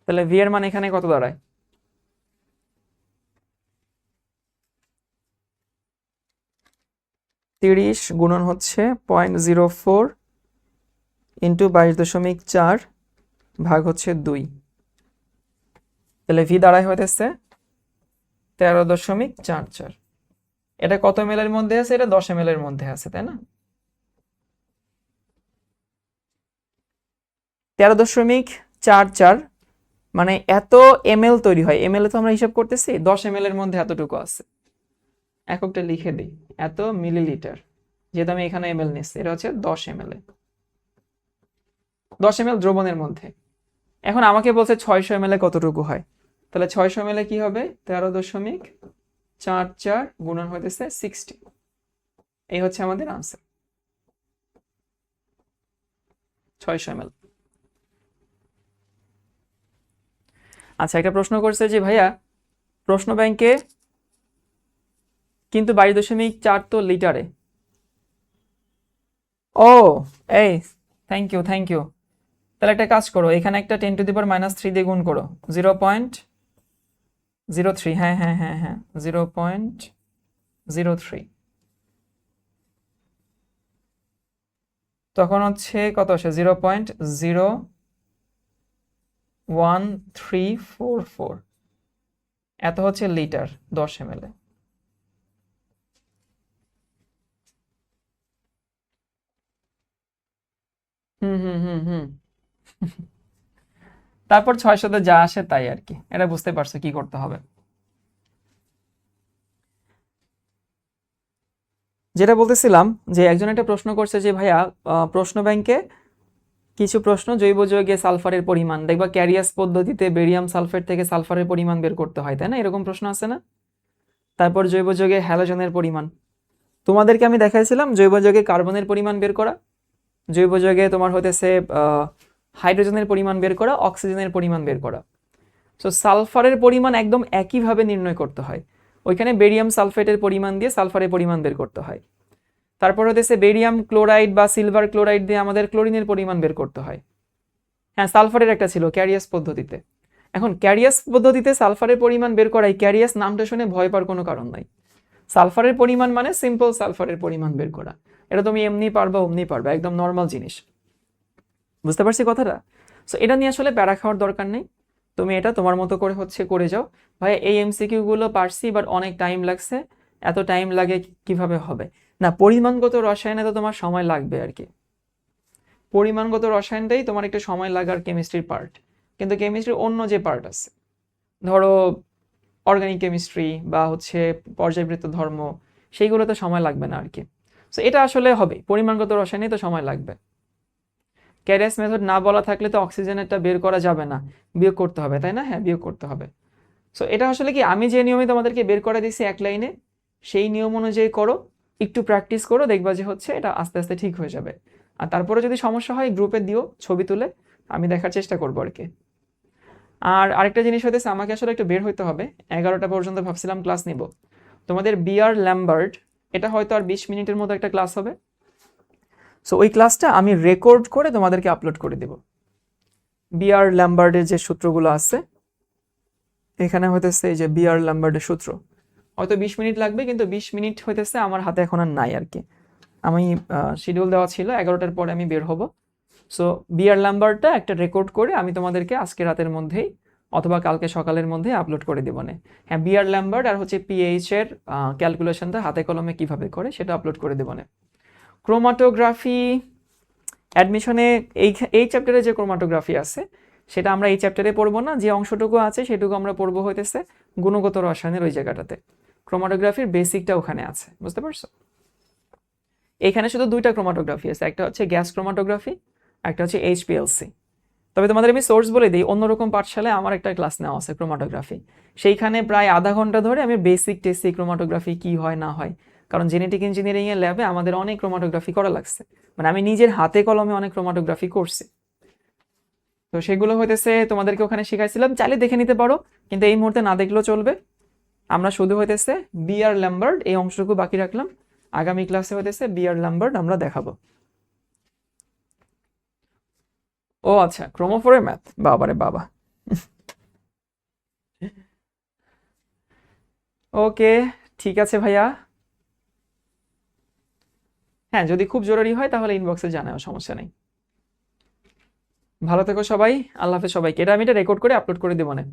তাহলে V এর মান এখানে কত দাঁড়ায়? 30 গুণন হচ্ছে 0.04 ইন্টু 22.4 ভাগ হচ্ছে 2, তাহলে V দাঁড়ায় হইতেছে 13.44। এটা কত ml এর মধ্যে আছে? এটা 10 ml এর মধ্যে আছে, তাই না? 13.44 মানে এত ml তৈরি হয়। ml এ তো আমরা হিসাব করতেছি, 10 ml এর মধ্যে এতটুকু আছে। এককটা লিখে দিই, এত মিলিলিটার, যেহেতু আমি এখানে ml নিচ্ছি, এটা হচ্ছে 10 ml, 10 ml দ্রবণের মধ্যে। এখন আমাকে বলছে 600 ml কতটুকু হয়, তাহলে 600 ml কি হবে? 13.44 গুণন হইতেছে 60। এই হচ্ছে আমাদের আনসার, 600 ml। আচ্ছা, একটা প্রশ্ন করছে যে ভাইয়া, প্রশ্ন ব্যাংকে কিন্তু 22.4 তো লিটারে। ও, এই থ্যাংক ইউ। তাহলে একটা কাজ করো, এখানে একটা 10⁻³ দিয়ে গুণ করো, 03, হ্যাঁ হ্যাঁ হ্যাঁ হ্যাঁ, 0.03। তখন হচ্ছে কত আসে, 0.01344, এত হচ্ছে লিটার 10 ml এ। হুম হুম হুম হুম। তারপর 600-তে যা আসে তাই আর কি, এটা বুঝতে পারছো কি করতে হবে। যেটা বলতেছিলাম যে একজন একটা প্রশ্ন করছে যে ভাইয়া, প্রশ্ন ব্যাংকে কিছু প্রশ্ন জৈব যৌগে সালফারের পরিমাণ, দেখবা ক্যারিয়াস পদ্ধতিতে বেরিয়াম সালফেট থেকে সালফারের পরিমাণ বের করতে হয়, তাই না? এরকম প্রশ্ন আছে না? তারপর জৈব যৌগে হ্যালোজেনের পরিমাণ, তোমাদেরকে আমি দেখাইছিলাম জৈব যৌগে কার্বনের পরিমাণ বের করা, জৈব যৌগে তোমার হতেছে হাইড্রোজেনের পরিমাণ বের করা, অক্সিজেনের পরিমাণ বের করা। সো সালফারের পরিমাণ একদম একইভাবে নির্ণয় করতে হয়। ওইখানে বেরিয়াম সালফেটের পরিমাণ দিয়ে সালফারের পরিমাণ বের করতে হয়। তারপর হতেছে বেরিয়াম ক্লোরাইড বা সিলভার ক্লোরাইড দিয়ে আমাদের ক্লোরিনের পরিমাণ বের করতে হয়। হ্যাঁ, সালফারের একটা ছিল ক্যারিয়াস পদ্ধতিতে। এখন ক্যারিয়াস পদ্ধতিতে সালফারের পরিমাণ বের করাই, ক্যারিয়াস নামটা শুনে ভয় পাওয়ার কোনো কারণ নাই। সালফারের পরিমাণ মানে সিম্পল সালফারের পরিমাণ বের করা, এটা তুমি এমনি পারবা অমনি পারবা, একদম নর্মাল জিনিস। বুঝতে পারছি কথাটা? সো এটা নিয়ে আসলে প্যারা খাওয়ার দরকার নেই, তুমি এটা তোমার মতো করে হচ্ছে করে যাও। ভাই এই এমসিকিউ গুলো পারছি, বাট অনেক টাইম লাগছে। এত টাইম লাগে কিভাবে হবে? না, পরিমাণগত রসায়নে তো তোমার সময় লাগবে আর কি। পরিমাণগত রসায়নটাই তোমার একটু সময় লাগার কেমিস্ট্রির পার্ট, কিন্তু কেমিস্ট্রির অন্য যে পার্ট আছে, ধরো অর্গানিক কেমিস্ট্রি বা হচ্ছে পর্যায়বৃত্ত ধর্ম, সেইগুলোতে সময় লাগবে না আর কি। সো এটা আসলে হবে, পরিমাণগত রসায়নে তো সময় লাগবে। ক্যারিয়াস মেথড না বলা থাকলে তো অক্সিজেনেরটা বের করা যাবে না, বিয়োগ করতে হবে, তাই না? হ্যাঁ, বিয়োগ করতে হবে। সো এটা আসলে কি, আমি যে নিয়মে তোমাদেরকে বের করে দিছি এক লাইনে, সেই নিয়ম অনুযায়ী করো, একটু প্র্যাকটিস করো, দেখবা যে হচ্ছে এটা আস্তে আস্তে ঠিক হয়ে যাবে। আর তারপরে যদি সমস্যা হয় গ্রুপে দিও ছবি তুলে, আমি দেখার চেষ্টা করবো আর কি। আর আরেকটা জিনিস হইতেছে, আমাকে আসলে একটু বের হইতে হবে, 11টা পর্যন্ত ভাবছিলাম ক্লাস নিব। তোমাদের বিআর ল্যাম্বার্ট, এটা হয়তো আর 20 মিনিটের মতো একটা ক্লাস হবে। সো ওই ক্লাসটা আমি রেকর্ড করে তোমাদেরকে আপলোড করে দেব। বিআর ল্যাম্বার্টের যে সূত্রগুলো আছে, এখানে হইতেছে এই যে বিআর ল্যাম্বার্টের সূত্র, হয়তো 20 মিনিট লাগবে, কিন্তু 20 মিনিট হইতেছে আমার হাতে এখন আর নাই আর কি। আমি শিডিউল দেওয়া ছিল 11টার পরে আমি বের হব। সো বিআর ল্যাম্বার্টটা একটা রেকর্ড করে আমি তোমাদেরকে আজকে রাতের মধ্যেই অথবা কালকে সকালের মধ্যে আপলোড করে দেবো না। হ্যাঁ, বিআর ল্যাম্বার্ট আর হচ্ছে পিএইচ এর ক্যালকুলেশনটা হাতে কলমে কিভাবে করে সেটা আপলোড করে দেবো না। ক্রোমাটোগ্রাফি অ্যাডমিশনে এই এই চ্যাপ্টারে যে ক্রোমাটোগ্রাফি আছে সেটা আমরা এই চ্যাপ্টারে পড়বো না, যে অংশটুকু আছে সেটুকু আমরা পড়বো হইতেছে গুণগত রসায়নের ওই জায়গাটাতে। ক্রোমাটোগ্রাফির বেসিকটা ওখানে আছে, বুঝতে পারছো? এখানে শুধু দুইটা ক্রোমাটোগ্রাফি আছে, একটা হচ্ছে গ্যাস ক্রোমাটোগ্রাফি, একটা হচ্ছে এইচপিএলসি। তবে তোমাদের আমি সোর্স বলে দিই, অন্যরকম পাঠশালায় আমার একটা ক্লাস নেওয়া আছে ক্রোমাটোগ্রাফি, সেইখানে প্রায় আধা ঘন্টা ধরে আমি বেসিক টেসিক ক্রোমাটোগ্রাফি কি হয় না হয়, কারণ জেনেটিক ইঞ্জিনিয়ারিং এর ল্যাবে আমাদের অনেক ক্রোমাটোগ্রাফি করা লাগছে, মানে আমি নিজের হাতে কলমে অনেক ক্রোমাটোগ্রাফি করছি। তো সেগুলো হইতেছে তোমাদেরকে ওখানে শিখাইছিলাম, চাইলে দেখে নিতে পারো, কিন্তু এই মুহূর্তে না দেখলেও চলবে। আমরা শুধু হইতেছে বিআর ল্যাম্বার্ট এই অংশটুকু বাকি রাখলাম, আগামী ক্লাসে হইতেছে বিআর ল্যাম্বার্ট আমরা দেখাবো। ও আচ্ছা, ক্রোমোফোরের ম্যাথ, বাবারে বাবা। ওকে, ঠিক আছে ভাইয়া। হ্যাঁ, যদি খুব জরুরি হয় তাহলে ইনবক্সে জানাও, সমস্যা নেই। ভালো থেকো সবাই, আল্লাহ হাফেজ সবাইকে। এটা আমি এটা রেকর্ড করে আপলোড করে দেবো না।